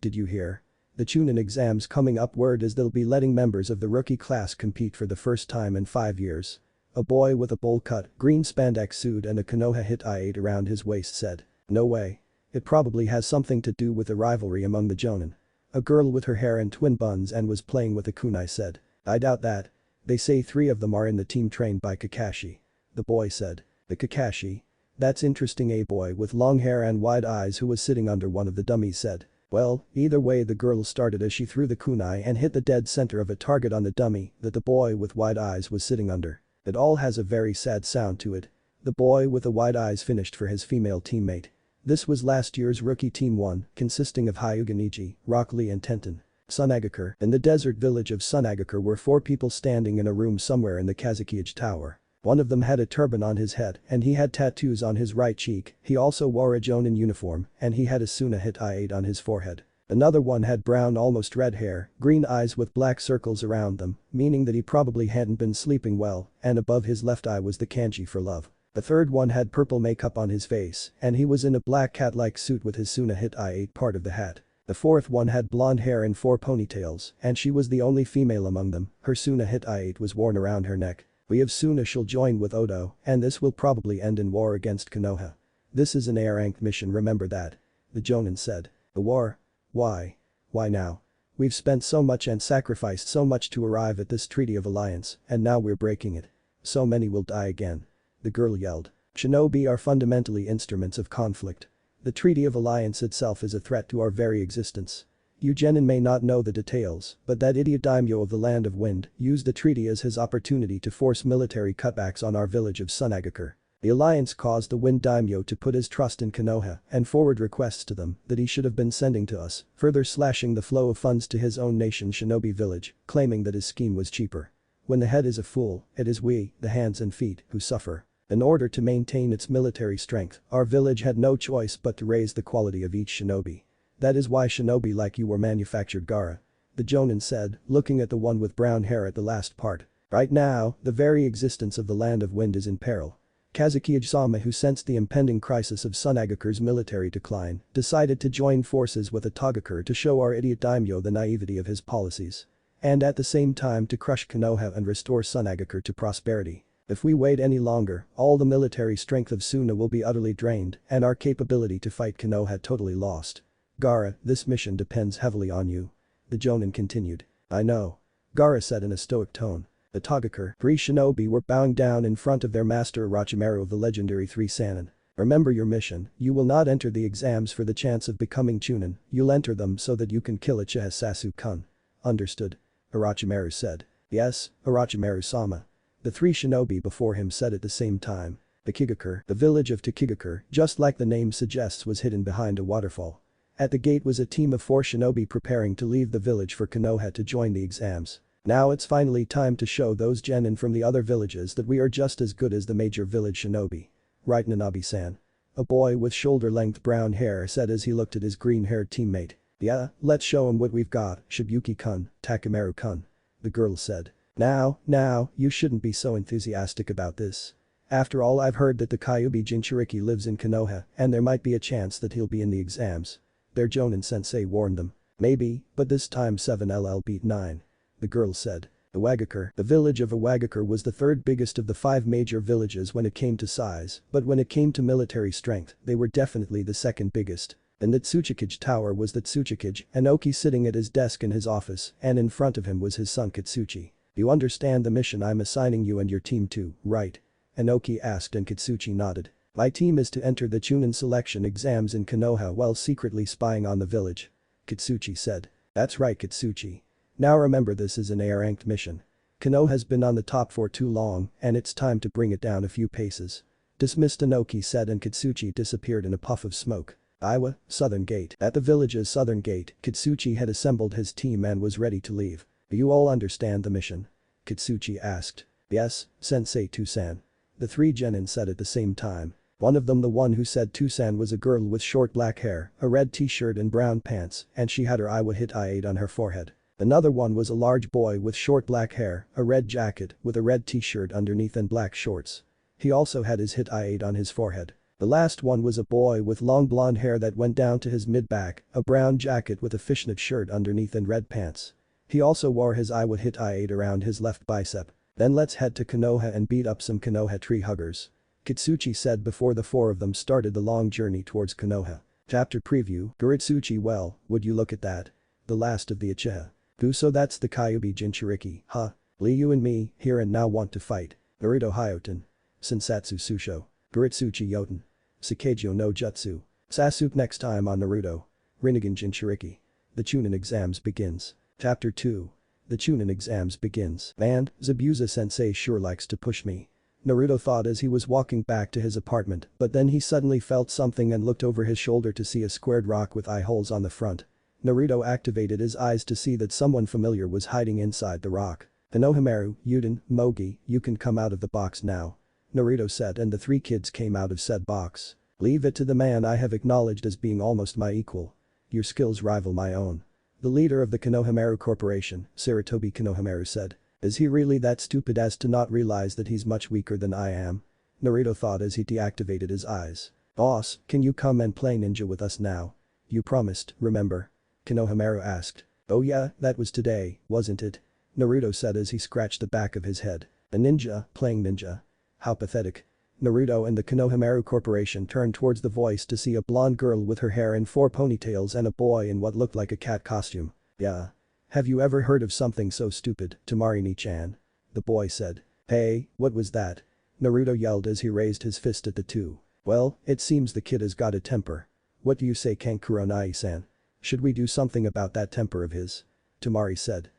A: did you hear? The Chunin exams coming up, word is they'll be letting members of the rookie class compete for the first time in 5 years. A boy with a bowl cut, green spandex suit and a Konoha hit I-8 around his waist said. "No way. It probably has something to do with the rivalry among the Jonin." A girl with her hair in twin buns and was playing with a kunai said. "I doubt that. They say 3 of them are in the team trained by Kakashi." The boy said. "The Kakashi? That's interesting." A boy with long hair and wide eyes who was sitting under one of the dummies said. Well, either way the girl started as she threw the kunai and hit the dead center of a target on the dummy that the boy with wide eyes was sitting under. It all has a very sad sound to it. The boy with the wide eyes finished for his female teammate. This was last year's rookie Team 1, consisting of Hyuga Niji, Rock Lee and Tenten. Sunagakure. In the desert village of Sunagakure were 4 people standing in a room somewhere in the Kazukiage Tower. One of them had a turban on his head and he had tattoos on his right cheek. He also wore a Jonin uniform and he had a Suna hit I-8 on his forehead. Another one had brown almost red hair, green eyes with black circles around them, meaning that he probably hadn't been sleeping well, and above his left eye was the kanji for love. The third one had purple makeup on his face and he was in a black cat-like suit with his Suna hit I-8 part of the hat. The fourth one had blonde hair and 4 ponytails and she was the only female among them. Her Suna hit I-8 was worn around her neck. "We have Suna shall join with Odo and this will probably end in war against Konoha. This is an A-ranked mission, remember that," the Jonin said. "The war? Why? Why now? We've spent so much and sacrificed so much to arrive at this treaty of alliance and now we're breaking it. So many will die again," the girl yelled. "Shinobi are fundamentally instruments of conflict. The Treaty of Alliance itself is a threat to our very existence. You genin may not know the details, but that idiot daimyo of the Land of Wind used the treaty as his opportunity to force military cutbacks on our village of Sunagakure. The alliance caused the Wind daimyo to put his trust in Konoha and forward requests to them that he should have been sending to us, further slashing the flow of funds to his own nation Shinobi Village, claiming that his scheme was cheaper. When the head is a fool, it is we, the hands and feet, who suffer. In order to maintain its military strength, our village had no choice but to raise the quality of each shinobi. That is why shinobi like you were manufactured, Gaara," the Jonin said, looking at the one with brown hair at the last part. "Right now, the very existence of the Land of Wind is in peril." Kazukiage-sama, who sensed the impending crisis of Sunagakure's military decline, decided to join forces with Otagakure to show our idiot daimyo the naivety of his policies. And at the same time to crush Konoha and restore Sunagakure to prosperity. "If we wait any longer, all the military strength of Suna will be utterly drained and our capability to fight Konoha totally lost. Gaara, this mission depends heavily on you," the Jonin continued. "I know," Gaara said in a stoic tone. The Otagakure, 3 shinobi were bowing down in front of their master Orochimaru of the legendary 3 Sannin. "Remember your mission, you will not enter the exams for the chance of becoming Chunin, you'll enter them so that you can kill Uchiha Sasuke-kun. Understood?" Orochimaru said. "Yes, Orochimaru-sama." The 3 shinobi before him said at the same time. Takigakure, the village of Takigakure, just like the name suggests, was hidden behind a waterfall. At the gate was a team of 4 shinobi preparing to leave the village for Konoha to join the exams. "Now it's finally time to show those genin from the other villages that we are just as good as the major village shinobi. Right, Nanabe-san?" A boy with shoulder-length brown hair said as he looked at his green-haired teammate. "Yeah, let's show 'em what we've got, Shibuki-kun, Takemaru-kun," the girl said. Now, you shouldn't be so enthusiastic about this," After all, I've heard that the Kyuubi Jinchuriki lives in Konoha and there might be a chance that he'll be in the exams. Their Jonin-sensei warned them. Maybe, but this time 7LL beat 9. The girl said. Iwagakure. The village of Iwagakure was the third biggest of the 5 major villages when it came to size, but when it came to military strength, they were definitely the second biggest. In the Tsuchikage Tower was the Tsuchikage, Enoki sitting at his desk in his office, and in front of him was his son Kitsuchi. You understand the mission I'm assigning you and your team to, right? Enoki asked and Kitsuchi nodded. My team is to enter the Chunin selection exams in Konoha while secretly spying on the village. Kitsuchi said. That's right, Kitsuchi. Now remember, this is an A-ranked mission. Konoha has been on the top for too long and it's time to bring it down a few paces. Dismissed, Enoki said, and Kitsuchi disappeared in a puff of smoke. Iwa, Southern Gate. At the village's southern gate, Kitsuchi had assembled his team and was ready to leave. Do you all understand the mission? Kitsuchi asked. Yes, Sensei Tusan. The 3 genin said at the same time. One of them, the one who said Tusan, was a girl with short black hair, a red t-shirt and brown pants, and she had her Iwa hit I8 on her forehead. Another one was a large boy with short black hair, a red jacket with a red t-shirt underneath and black shorts. He also had his hit I8 on his forehead. The last one was a boy with long blonde hair that went down to his mid-back, a brown jacket with a fishnet shirt underneath and red pants. He also wore his Iwa hit I8 around his left bicep. Then let's head to Konoha and beat up some Konoha tree huggers. Kitsuchi said before the 4 of them started the long journey towards Konoha. Chapter preview. Guritsuchi. Well, would you look at that? The last of the Uchiha. So that's the Kyuubi Jinchuriki, huh? Lee, you and me, here and now, want to fight. Naruto Hyoten. Sensatsu Susho. Guritsuchi Yoten. Sakageyo no Jutsu. Sasuke next time on Naruto. Rinnegan Jinchuriki. The Chunin exams begins. Chapter 2. The Chunin exams begins. Man, Zabuza sensei sure likes to push me. Naruto thought as he was walking back to his apartment, but then he suddenly felt something and looked over his shoulder to see a squared rock with eye holes on the front. Naruto activated his eyes to see that someone familiar was hiding inside the rock. Konohamaru, Yuden, Mogi, you can come out of the box now. Naruto said, and the 3 kids came out of said box. Leave it to the man I have acknowledged as being almost my equal. Your skills rival my own. The leader of the Konohamaru Corporation, Sarutobi Konohamaru, said. Is he really that stupid as to not realize that he's much weaker than I am? Naruto thought as he deactivated his eyes. Boss, can you come and play ninja with us now? You promised, remember? Konohamaru asked. Oh yeah, that was today, wasn't it? Naruto said as he scratched the back of his head. A ninja, playing ninja. How pathetic. Naruto and the Konohamaru Corporation turned towards the voice to see a blonde girl with her hair in 4 ponytails and a boy in what looked like a cat costume. Yeah. Have you ever heard of something so stupid, Tamarini-chan? The boy said. Hey, what was that? Naruto yelled as he raised his fist at the 2. Well, it seems the kid has got a temper. What do you say, Kankuro Nai-san? Should we do something about that temper of his? Tamari said.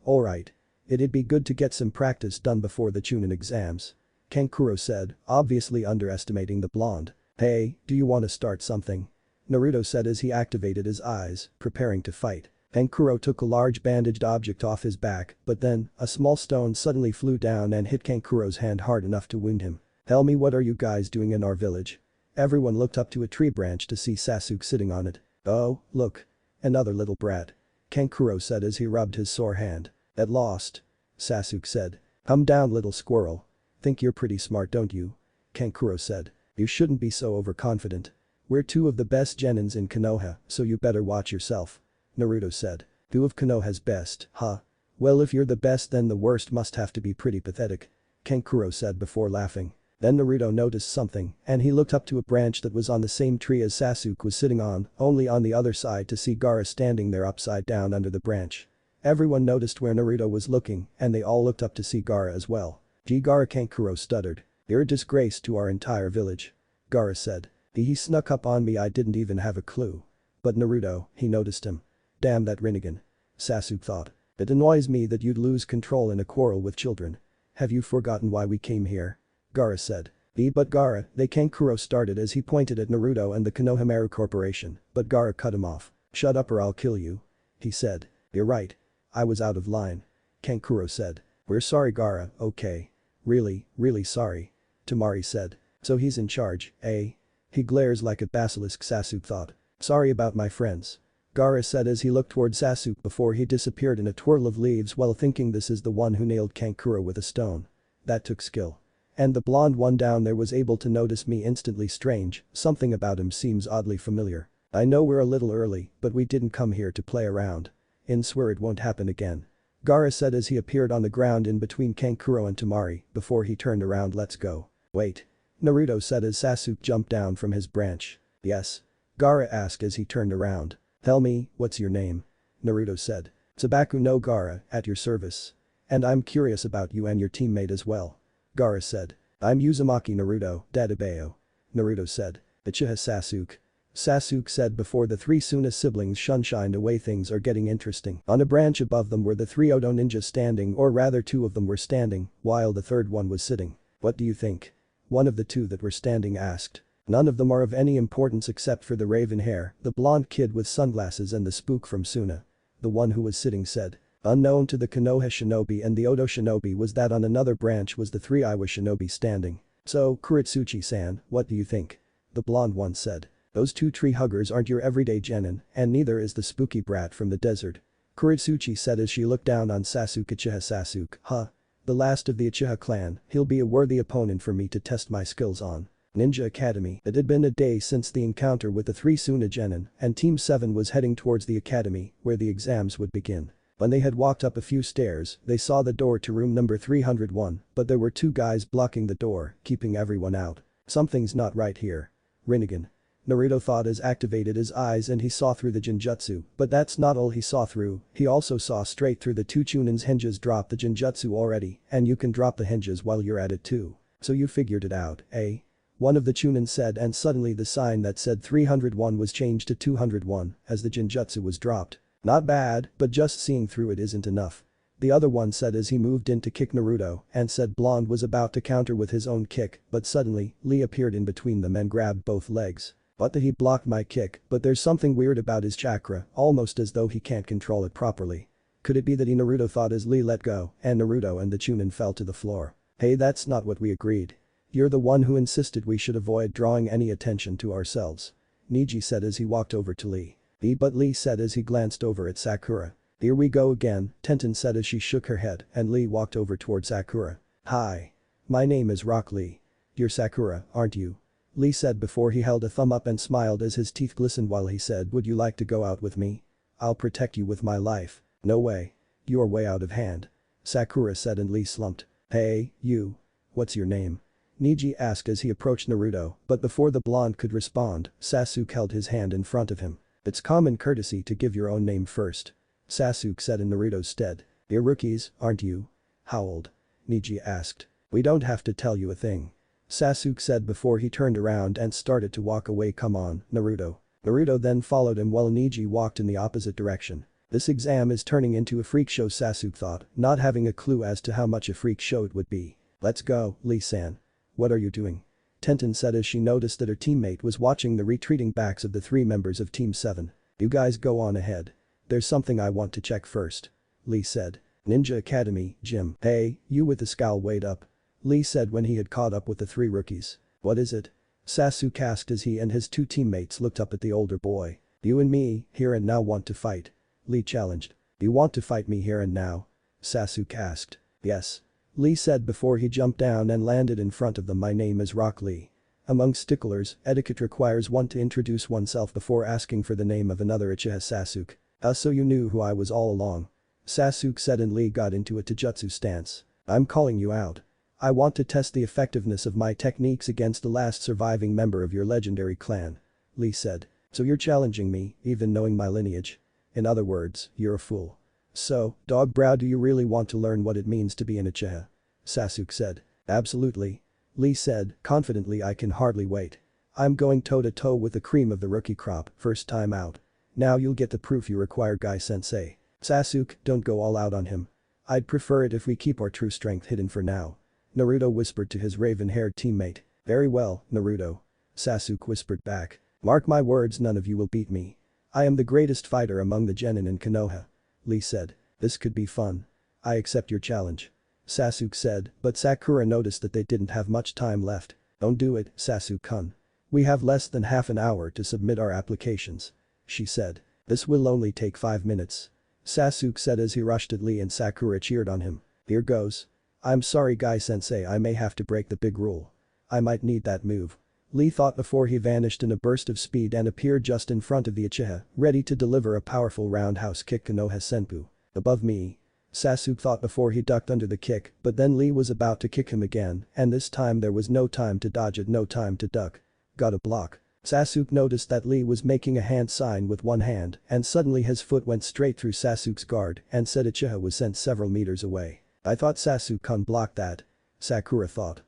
A: Alright. It'd be good to get some practice done before the Chunin exams. Kankuro said, obviously underestimating the blonde. Hey, do you want to start something? Naruto said as he activated his eyes, preparing to fight. Kankuro took a large bandaged object off his back, but then, a small stone suddenly flew down and hit Kankuro's hand hard enough to wound him. Tell me, what are you guys doing in our village? Everyone looked up to a tree branch to see Sasuke sitting on it. Oh, look. Another little brat. Kankuro said as he rubbed his sore hand. At lost. Sasuke said. Come down, little squirrel. Think you're pretty smart, don't you? Kankuro said. You shouldn't be so overconfident. We're 2 of the best genins in Konoha, so you better watch yourself. Naruto said. 2 of Konoha's best, huh? Well, if you're the best, then the worst must have to be pretty pathetic. Kankuro said before laughing. Then Naruto noticed something, and he looked up to a branch that was on the same tree as Sasuke was sitting on, only on the other side, to see Gaara standing there upside down under the branch. Everyone noticed where Naruto was looking, and they all looked up to see Gaara as well. Gee, Gaara, Kankuro stuttered. You're a disgrace to our entire village. Gaara said. He snuck up on me, I didn't even have a clue. But Naruto, he noticed him. Damn that Rinnegan. Sasuke thought. It annoys me that you'd lose control in a quarrel with children. Have you forgotten why we came here? Gaara said. But Gaara, they Kankuro started as he pointed at Naruto and the Konohamaru Corporation, but Gaara cut him off. Shut up or I'll kill you. He said. You're right. I was out of line. Kankuro said. We're sorry, Gaara, okay. Really sorry. Tamari said. So he's in charge, eh? He glares like a basilisk, Sasuke thought. Sorry about my friends. Gaara said as he looked toward Sasuke before he disappeared in a twirl of leaves while thinking this is the one who nailed Kankuro with a stone. That took skill. And the blonde one down there was able to notice me instantly strange, something about him seems oddly familiar. I know we're a little early, but we didn't come here to play around. I swear it won't happen again. Gaara said as he appeared on the ground in between Kankuro and Temari before he turned around. Let's go. Wait. Naruto said as Sasuke jumped down from his branch. Yes. Gaara asked as he turned around. Tell me, what's your name? Naruto said. Sabaku no Gaara, at your service. And I'm curious about you and your teammate as well. Gaara said. I'm Uzumaki Naruto, Dadabeo. Naruto said. Uchiha Sasuke. Sasuke said before the three Suna siblings shunshined away. Things are getting interesting. On a branch above them were the three Odo ninjas standing, or rather two of them were standing, while the third one was sitting. What do you think? One of the two that were standing asked. None of them are of any importance except for the raven hair, the blonde kid with sunglasses and the spook from Suna. The one who was sitting said. Unknown to the Konoha shinobi and the Odo shinobi was that on another branch was the three Iwa shinobi standing. So, Kuretsuchi-san, what do you think? The blonde one said. Those two tree huggers aren't your everyday genin, and neither is the spooky brat from the desert. Kuretsuchi said as she looked down on Sasuke. Uchiha Sasuke, huh? The last of the Uchiha clan, he'll be a worthy opponent for me to test my skills on. Ninja Academy. It had been a day since the encounter with the three Suna genin, and Team 7 was heading towards the academy, where the exams would begin. When they had walked up a few stairs, they saw the door to room number 301, but there were two guys blocking the door, keeping everyone out. Something's not right here. Rinnegan. Naruto thought as activated his eyes and he saw through the Genjutsu, but that's not all he saw through, he also saw straight through the two Chunin's hinges. Drop the Genjutsu already, and you can drop the hinges while you're at it too. So you figured it out, eh? One of the Chunin said, and suddenly the sign that said 301 was changed to 201 as the Genjutsu was dropped. Not bad, but just seeing through it isn't enough. The other one said as he moved in to kick Naruto and said Blonde was about to counter with his own kick, but suddenly, Lee appeared in between them and grabbed both legs. But he blocked my kick, but there's something weird about his chakra, almost as though he can't control it properly. Could it be that Naruto thought as Lee let go and Naruto and the Chunin fell to the floor? Hey, that's not what we agreed. You're the one who insisted we should avoid drawing any attention to ourselves. Neji said as he walked over to Lee. But Lee said as he glanced over at Sakura. Here we go again, Tenten said as she shook her head and Lee walked over toward Sakura. Hi. My name is Rock Lee. You're Sakura, aren't you? Lee said before he held a thumb up and smiled as his teeth glistened while he said, would you like to go out with me? I'll protect you with my life. No way. You're way out of hand. Sakura said and Lee slumped. Hey, you. What's your name? Neji asked as he approached Naruto, but before the blonde could respond, Sasuke held his hand in front of him. It's common courtesy to give your own name first. Sasuke said in Naruto's stead. You're rookies, aren't you? How old? Neji asked. We don't have to tell you a thing. Sasuke said before he turned around and started to walk away. Come on, Naruto. Naruto then followed him while Neji walked in the opposite direction. This exam is turning into a freak show, Sasuke thought, not having a clue as to how much a freak show it would be. Let's go, Lee-san. What are you doing? Tenten said as she noticed that her teammate was watching the retreating backs of the three members of Team 7. You guys go on ahead. There's something I want to check first. Lee said. Ninja Academy, gym. Hey, you with the scowl, wait up. Lee said when he had caught up with the three rookies. What is it? Sasuke asked as he and his two teammates looked up at the older boy. You and me, here and now, want to fight? Lee challenged. You want to fight me here and now? Sasuke asked. Yes. Lee said before he jumped down and landed in front of them. My name is Rock Lee. Among sticklers, etiquette requires one to introduce oneself before asking for the name of another. Uchiha Sasuke. So you knew who I was all along. Sasuke said and Lee got into a taijutsu stance. I'm calling you out. I want to test the effectiveness of my techniques against the last surviving member of your legendary clan. Lee said. So you're challenging me, even knowing my lineage? In other words, you're a fool. So, Dog Brow, do you really want to learn what it means to be an Uchiha? Sasuke said. Absolutely. Lee said, confidently. I can hardly wait. I'm going toe-to-toe with the cream of the rookie crop, first time out. Now you'll get the proof you require, Guy-sensei. Sasuke, don't go all out on him. I'd prefer it if we keep our true strength hidden for now. Naruto whispered to his raven-haired teammate. Very well, Naruto. Sasuke whispered back. Mark my words, none of you will beat me. I am the greatest fighter among the genin in Konoha. Lee said. This could be fun. I accept your challenge. Sasuke said, but Sakura noticed that they didn't have much time left. Don't do it, Sasuke-kun. We have less than half an hour to submit our applications. She said. This will only take 5 minutes. Sasuke said as he rushed at Lee and Sakura cheered on him. Here goes. I'm sorry Guy-sensei, I may have to break the big rule. I might need that move. Lee thought before he vanished in a burst of speed and appeared just in front of the Uchiha, ready to deliver a powerful roundhouse kick Konoha Senpu. Above me. Sasuke thought before he ducked under the kick, but then Lee was about to kick him again, and this time there was no time to dodge it, no time to duck. Gotta block. Sasuke noticed that Lee was making a hand sign with one hand, and suddenly his foot went straight through Sasuke's guard, and said Uchiha was sent several meters away. I thought Sasuke-kun blocked that. Sakura thought.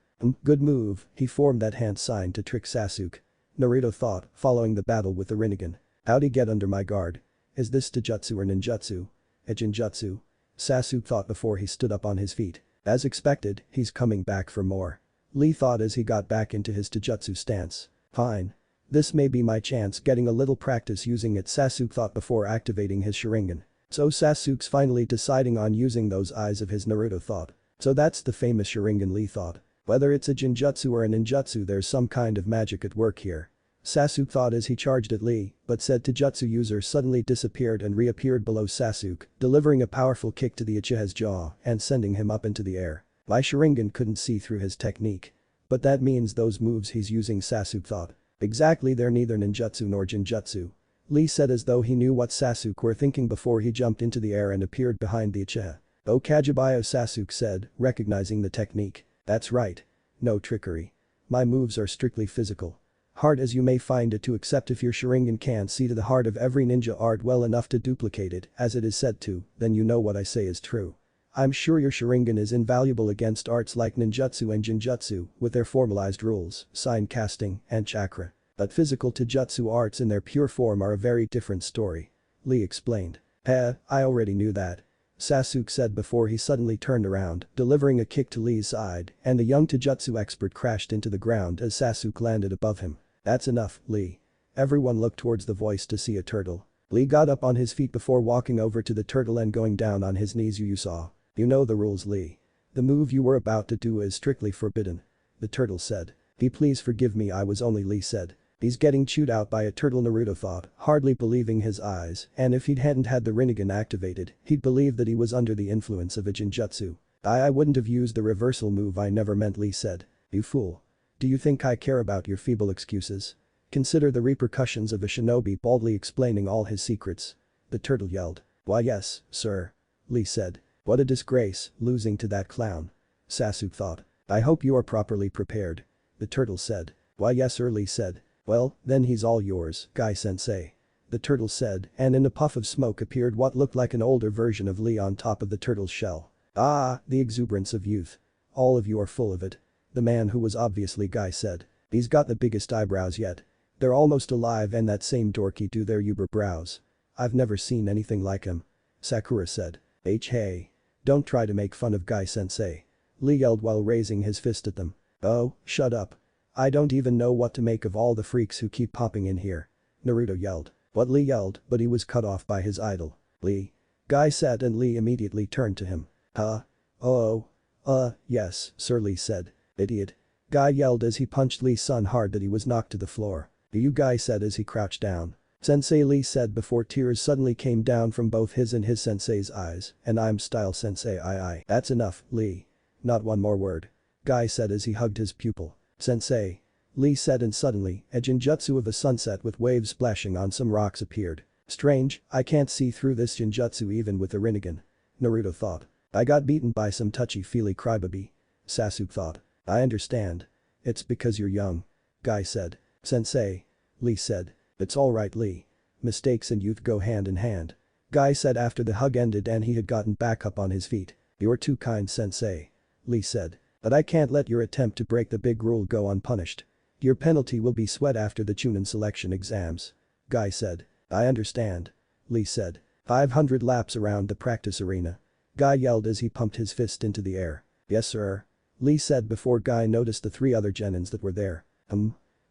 A: Good move, he formed that hand sign to trick Sasuke. Naruto thought, following the battle with the Rinnegan. How'd he get under my guard? Is this Taijutsu or ninjutsu? A Jinjutsu? Sasuke thought before he stood up on his feet. As expected, he's coming back for more. Lee thought as he got back into his Taijutsu stance. Fine. This may be my chance getting a little practice using it, Sasuke thought before activating his Sharingan. So Sasuke's finally deciding on using those eyes of his, Naruto thought. So that's the famous Sharingan, Lee thought. Whether it's a Jinjutsu or a ninjutsu, there's some kind of magic at work here. Sasuke thought as he charged at Lee, but said Taijutsu user suddenly disappeared and reappeared below Sasuke, delivering a powerful kick to the Uchiha's jaw and sending him up into the air. My Sharingan couldn't see through his technique. But that means those moves he's using, Sasuke thought. Exactly, they're neither ninjutsu nor Jinjutsu. Lee said as though he knew what Sasuke were thinking before he jumped into the air and appeared behind the Uchiha. Oh Kagebuyo, Sasuke said, recognizing the technique. That's right. No trickery. My moves are strictly physical. Hard as you may find it to accept, if your Sharingan can't see to the heart of every ninja art well enough to duplicate it as it is said to, then you know what I say is true. I'm sure your Sharingan is invaluable against arts like ninjutsu and Jinjutsu with their formalized rules, sign casting, and chakra. But physical Taijutsu arts in their pure form are a very different story. Lee explained. I already knew that. Sasuke said before he suddenly turned around, delivering a kick to Lee's side, and the young Taijutsu expert crashed into the ground as Sasuke landed above him. That's enough, Lee. Everyone looked towards the voice to see a turtle. Lee got up on his feet before walking over to the turtle and going down on his knees. You saw. You know the rules, Lee. The move you were about to do is strictly forbidden. The turtle said. Please forgive me, I was only, Lee said. He's getting chewed out by a turtle, Naruto thought, hardly believing his eyes, and if he hadn't had the Rinnegan activated, he'd believe that he was under the influence of a Jinjutsu. I wouldn't have used the reversal move, I never meant, Lee said. You fool. Do you think I care about your feeble excuses? Consider the repercussions of a shinobi baldly explaining all his secrets. The turtle yelled. Why yes, sir. Lee said. What a disgrace, losing to that clown. Sasuke thought. I hope you are properly prepared. The turtle said. Why yes sir, Lee said. Well, then he's all yours, Guy-sensei. The turtle said, and in a puff of smoke appeared what looked like an older version of Lee on top of the turtle's shell. Ah, the exuberance of youth. All of you are full of it. The man who was obviously Guy said. He's got the biggest eyebrows yet. They're almost alive, and that same dorky do their Uber brows. I've never seen anything like him. Sakura said. Hey. Don't try to make fun of Guy-sensei. Lee yelled while raising his fist at them. Oh, shut up. I don't even know what to make of all the freaks who keep popping in here. Naruto yelled. What? Lee yelled, but he was cut off by his idol. Lee. Guy said, and Lee immediately turned to him. Huh? Oh. Yes, sir, Lee said. Idiot. Guy yelled as he punched Lee's son hard that he was knocked to the floor. You, Guy said as he crouched down. Sensei, Lee said before tears suddenly came down from both his and his sensei's eyes, and I'm style sensei I. That's enough, Lee. Not one more word. Guy said as he hugged his pupil. Sensei. Lee said, and suddenly, a Jinjutsu of a sunset with waves splashing on some rocks appeared. Strange, I can't see through this Jinjutsu even with the Rinnegan. Naruto thought. I got beaten by some touchy-feely crybaby. Sasuke thought. I understand. It's because you're young. Guy said. Sensei. Lee said. It's alright, Lee. Mistakes and youth go hand in hand. Guy said after the hug ended and he had gotten back up on his feet. You're too kind, Sensei. Lee said. But I can't let your attempt to break the big rule go unpunished. Your penalty will be sweat after the Chunin selection exams. Guy said. I understand. Lee said. 500 laps around the practice arena. Guy yelled as he pumped his fist into the air. Yes sir. Lee said before Guy noticed the 3 other genins that were there.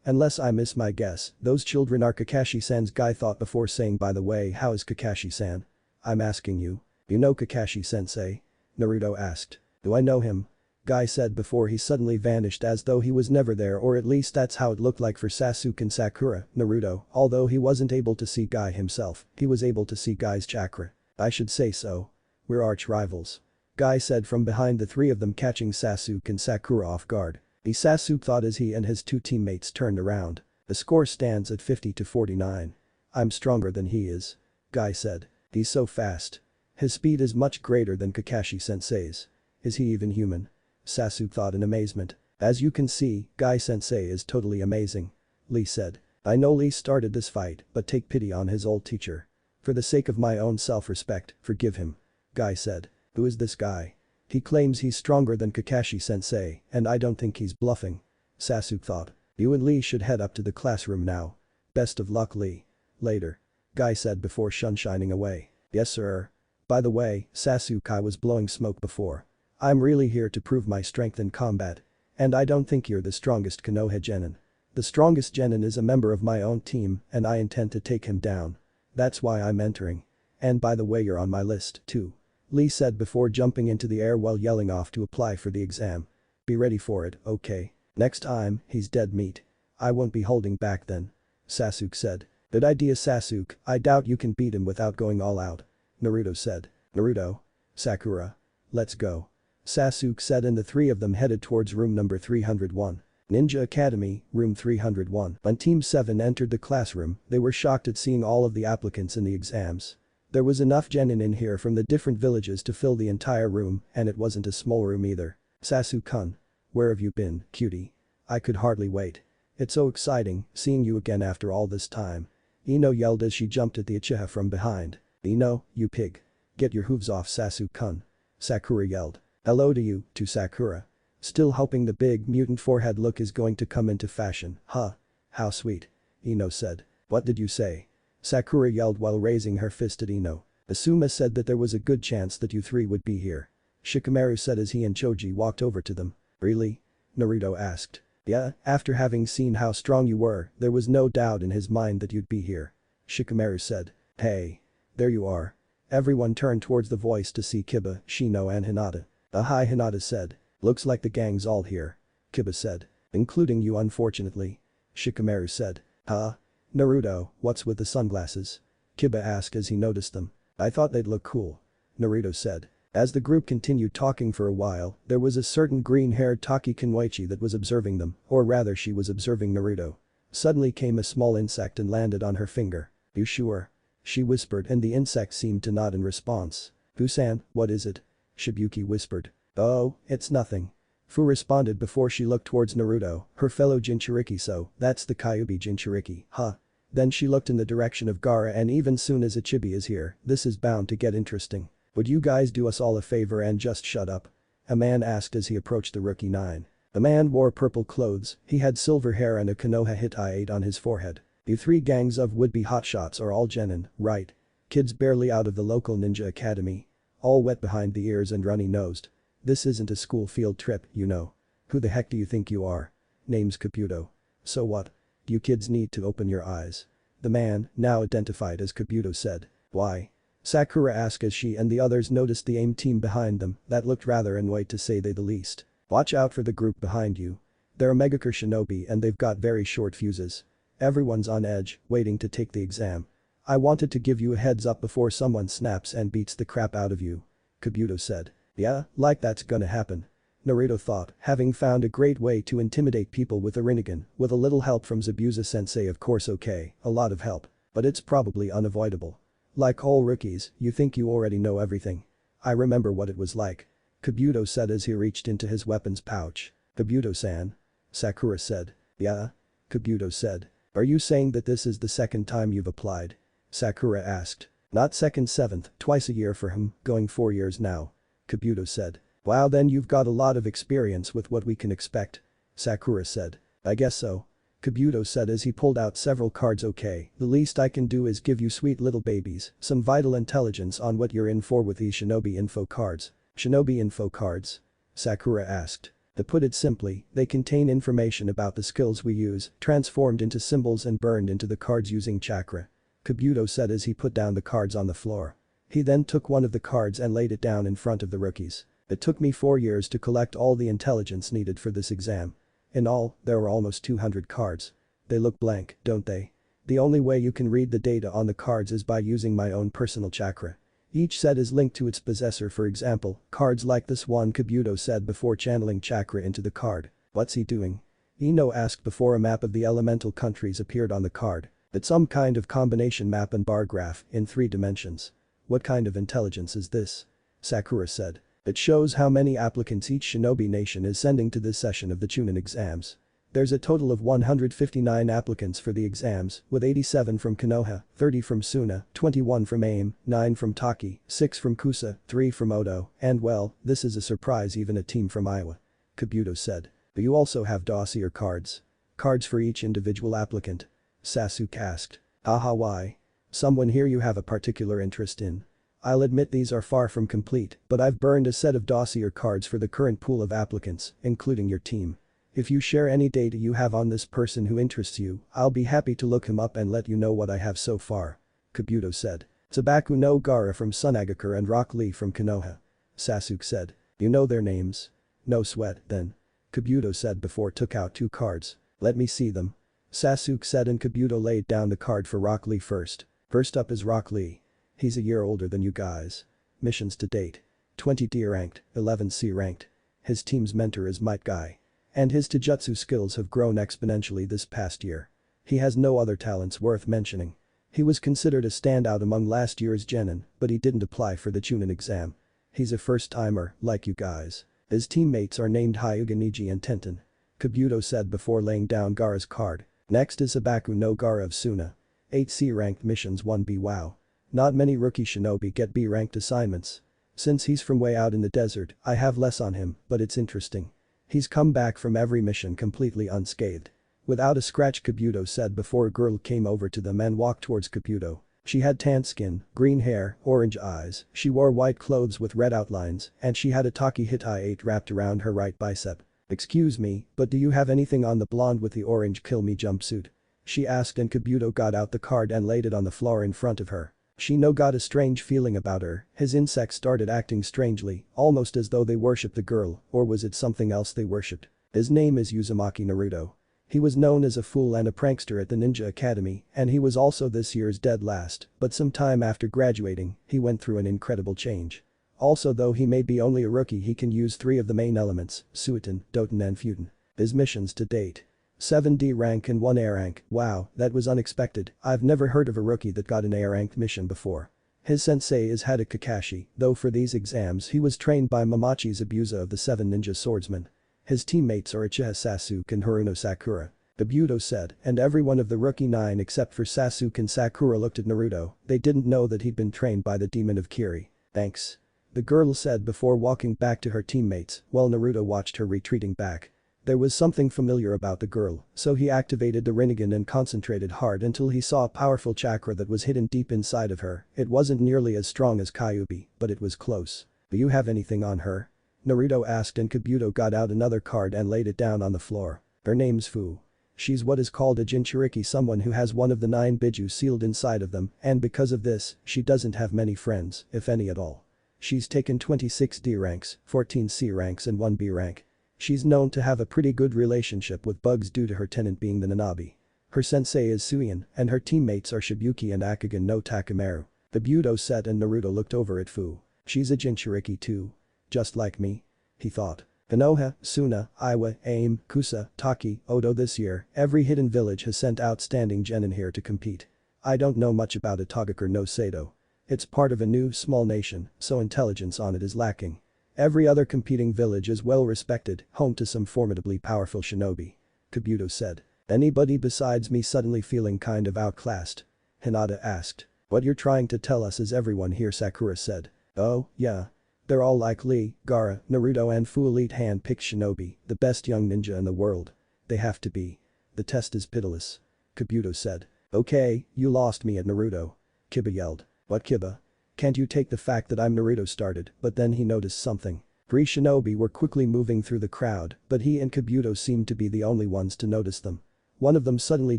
A: Unless I miss my guess, those children are Kakashi-san's, Guy thought before saying, by the way, how is Kakashi-san? I'm asking you. You know Kakashi-sensei? Naruto asked. Do I know him? Guy said before he suddenly vanished as though he was never there, or at least that's how it looked like for Sasuke and Sakura. Naruto, although he wasn't able to see Guy himself, he was able to see Guy's chakra. I should say so. We're arch rivals. Guy said from behind the three of them, catching Sasuke and Sakura off guard. Sasuke thought as he and his two teammates turned around. The score stands at 50-49. I'm stronger than he is. Guy said. He's so fast. His speed is much greater than Kakashi-sensei's. Is he even human? Sasuke thought in amazement. As you can see, Guy-sensei is totally amazing. Lee said. I know Lee started this fight, but take pity on his old teacher. For the sake of my own self-respect, forgive him. Guy said. Who is this guy? He claims he's stronger than Kakashi-sensei, and I don't think he's bluffing. Sasuke thought. You and Lee should head up to the classroom now. Best of luck, Lee. Later. Guy said before shining away. Yes sir. By the way, Sasuke, I was blowing smoke before. I'm really here to prove my strength in combat. And I don't think you're the strongest Konoha Genin. The strongest Genin is a member of my own team and I intend to take him down. That's why I'm entering. And by the way, you're on my list, too. Lee said before jumping into the air while yelling off to apply for the exam. Be ready for it, okay? Next time, he's dead meat. I won't be holding back then. Sasuke said. Good idea, Sasuke. I doubt you can beat him without going all out. Naruto said. Naruto. Sakura. Let's go. Sasuke said and the three of them headed towards room number 301. Ninja Academy, room 301. When Team 7 entered the classroom, they were shocked at seeing all of the applicants in the exams. There was enough genin in here from the different villages to fill the entire room, and it wasn't a small room either. Sasuke-kun. Where have you been, cutie? I could hardly wait. It's so exciting, seeing you again after all this time. Ino yelled as she jumped at the Uchiha from behind. Ino, you pig. Get your hooves off, Sasuke-kun. Sakura yelled. Hello to you, to Sakura. Still hoping the big mutant forehead look is going to come into fashion, huh? How sweet. Ino said. What did you say? Sakura yelled while raising her fist at Ino. Asuma said that there was a good chance that you three would be here. Shikamaru said as he and Choji walked over to them. Really? Naruto asked. Yeah, after having seen how strong you were, there was no doubt in his mind that you'd be here. Shikamaru said. Hey. There you are. Everyone turned towards the voice to see Kiba, Shino and Hinata. Hi, Hinata said. Looks like the gang's all here. Kiba said. Including you, unfortunately. Shikamaru said. Huh? Naruto, what's with the sunglasses? Kiba asked as he noticed them. I thought they'd look cool. Naruto said. As the group continued talking for a while, there was a certain green-haired Taki Kenwaichi that was observing them, or rather she was observing Naruto. Suddenly came a small insect and landed on her finger. You sure? She whispered and the insect seemed to nod in response. Fu-san, what is it? Shibuki whispered. Oh, it's nothing. Fu responded before she looked towards Naruto, her fellow Jinchuriki. So, that's the Kyuubi Jinchuriki, huh? Then she looked in the direction of Gaara and even soon as Ichibi is here, this is bound to get interesting. Would you guys do us all a favor and just shut up? A man asked as he approached the rookie 9. The man wore purple clothes, he had silver hair and a Konoha Hittite on his forehead. You three gangs of would-be hotshots are all genin, right? Kids barely out of the local ninja academy. All wet behind the ears and runny-nosed. This isn't a school field trip, you know. Who the heck do you think you are? Name's Kabuto. So what? You kids need to open your eyes. The man, now identified as Kabuto said. Why? Sakura asked as she and the others noticed the AIM team behind them that looked rather annoyed to say the least. Watch out for the group behind you. They're a Megakure shinobi and they've got very short fuses. Everyone's on edge, waiting to take the exam. I wanted to give you a heads up before someone snaps and beats the crap out of you. Kabuto said. Yeah, like that's gonna happen. Naruto thought, having found a great way to intimidate people with a Rinnegan, with a little help from Zabuza-sensei of course okay, a lot of help. But it's probably unavoidable. Like all rookies, you think you already know everything. I remember what it was like. Kabuto said as he reached into his weapons pouch. Kabuto-san. Sakura said. Yeah? Kabuto said. Are you saying that this is the second time you've applied? Sakura asked. Not second, seventh, twice a year for him, going 4 years now. Kabuto said. Wow, then you've got a lot of experience with what we can expect. Sakura said. I guess so. Kabuto said as he pulled out several cards. Okay, the least I can do is give you sweet little babies some vital intelligence on what you're in for with these shinobi info cards. Shinobi info cards? Sakura asked. To put it simply, they contain information about the skills we use, transformed into symbols and burned into the cards using chakra. Kabuto said as he put down the cards on the floor. He then took one of the cards and laid it down in front of the rookies. It took me 4 years to collect all the intelligence needed for this exam. In all, there were almost 200 cards. They look blank, don't they? The only way you can read the data on the cards is by using my own personal chakra. Each set is linked to its possessor, for example, cards like this one, Kabuto said before channeling chakra into the card. What's he doing? Ino asked before a map of the elemental countries appeared on the card. It's some kind of combination map and bar graph in 3 dimensions. What kind of intelligence is this? Sakura said. It shows how many applicants each shinobi nation is sending to this session of the Chunin exams. There's a total of 159 applicants for the exams, with 87 from Konoha, 30 from Suna, 21 from AIM, 9 from Taki, 6 from Kusa, 3 from Odo, and well, this is a surprise, even a team from Iowa. Kabuto said. Do you also have dossier cards? Cards for each individual applicant? Sasuke asked. Aha, why? Someone here you have a particular interest in? I'll admit these are far from complete, but I've burned a set of dossier cards for the current pool of applicants, including your team. If you share any data you have on this person who interests you, I'll be happy to look him up and let you know what I have so far. Kabuto said. Tsubaku no Gaara from Sunagakure and Rock Lee from Konoha. Sasuke said. You know their names? No sweat, then. Kabuto said before took out 2 cards. Let me see them. Sasuke said, and Kabuto laid down the card for Rock Lee first. First up is Rock Lee. He's a year older than you guys. Missions to date. 20 D ranked, 11 C ranked. His team's mentor is Might Guy. And his taijutsu skills have grown exponentially this past year. He has no other talents worth mentioning. He was considered a standout among last year's Genin, but he didn't apply for the Chunin exam. He's a first-timer, like you guys. His teammates are named Hyuga, Niji and Tenten. Kabuto said before laying down Gaara's card. Next is Sabaku no Gaara of Suna. 8 C ranked missions, 1 B. Wow. Not many rookie shinobi get B ranked assignments. Since he's from way out in the desert, I have less on him, but it's interesting. He's come back from every mission completely unscathed. Without a scratch, Kabuto said before a girl came over to them and walked towards Kabuto. She had tan skin, green hair, orange eyes, she wore white clothes with red outlines, and she had a Taki Hitai 8 wrapped around her right bicep. Excuse me, but do you have anything on the blonde with the orange kill me jumpsuit? She asked, and Kabuto got out the card and laid it on the floor in front of her. Shino got a strange feeling about her, his insects started acting strangely, almost as though they worshipped the girl, or was it something else they worshipped? His name is Uzumaki Naruto. He was known as a fool and a prankster at the Ninja Academy, and he was also this year's dead last, but some time after graduating, he went through an incredible change. Also, though he may be only a rookie, he can use 3 of the main elements, Suiton, Doten and Futen. His missions to date. 7 D rank and 1 A rank. Wow, that was unexpected. I've never heard of a rookie that got an A ranked mission before. His sensei is Hada Kakashi, though for these exams he was trained by Mamachi Zabuza of the 7 Ninja Swordsmen. His teammates are Uchiha Sasuke and Haruno Sakura. Kabuto said, and every one of the rookie 9 except for Sasuke and Sakura looked at Naruto. They didn't know that he'd been trained by the demon of Kiri. Thanks. The girl said before walking back to her teammates, while Naruto watched her retreating back. There was something familiar about the girl, so he activated the Rinnegan and concentrated hard until he saw a powerful chakra that was hidden deep inside of her. It wasn't nearly as strong as Kyuubi, but it was close. Do you have anything on her? Naruto asked, and Kabuto got out another card and laid it down on the floor. Her name's Fu. She's what is called a Jinchuriki, someone who has one of the 9 Biju sealed inside of them, and because of this, she doesn't have many friends, if any at all. She's taken 26 D ranks, 14 C ranks and 1 B rank. She's known to have a pretty good relationship with bugs due to her tenant being the Nanabi. Her sensei is Suion, and her teammates are Shibuki and Akugan no Takemeru. Kabuto said, and Naruto looked over at Fu. She's a Jinchuriki too. Just like me? He thought. Konoha, Suna, Aiwa, AIM, Kusa, Taki, Odo. This year, every hidden village has sent outstanding genin here to compete. I don't know much about Itagakure no Sado. It's part of a new, small nation, so intelligence on it is lacking. Every other competing village is well respected, home to some formidably powerful shinobi. Kabuto said. Anybody besides me suddenly feeling kind of outclassed? Hinata asked. What you're trying to tell us is everyone here, Sakura said. Oh, yeah. They're all like Lee, Gaara, Naruto and Fu, elite hand-picked shinobi, the best young ninja in the world. They have to be. The test is pitiless. Kabuto said. Okay, you lost me at Naruto. Kiba yelled. What Kiba? Can't you take the fact that I'm Naruto started, but then he noticed something. 3 shinobi were quickly moving through the crowd, but he and Kabuto seemed to be the only ones to notice them. One of them suddenly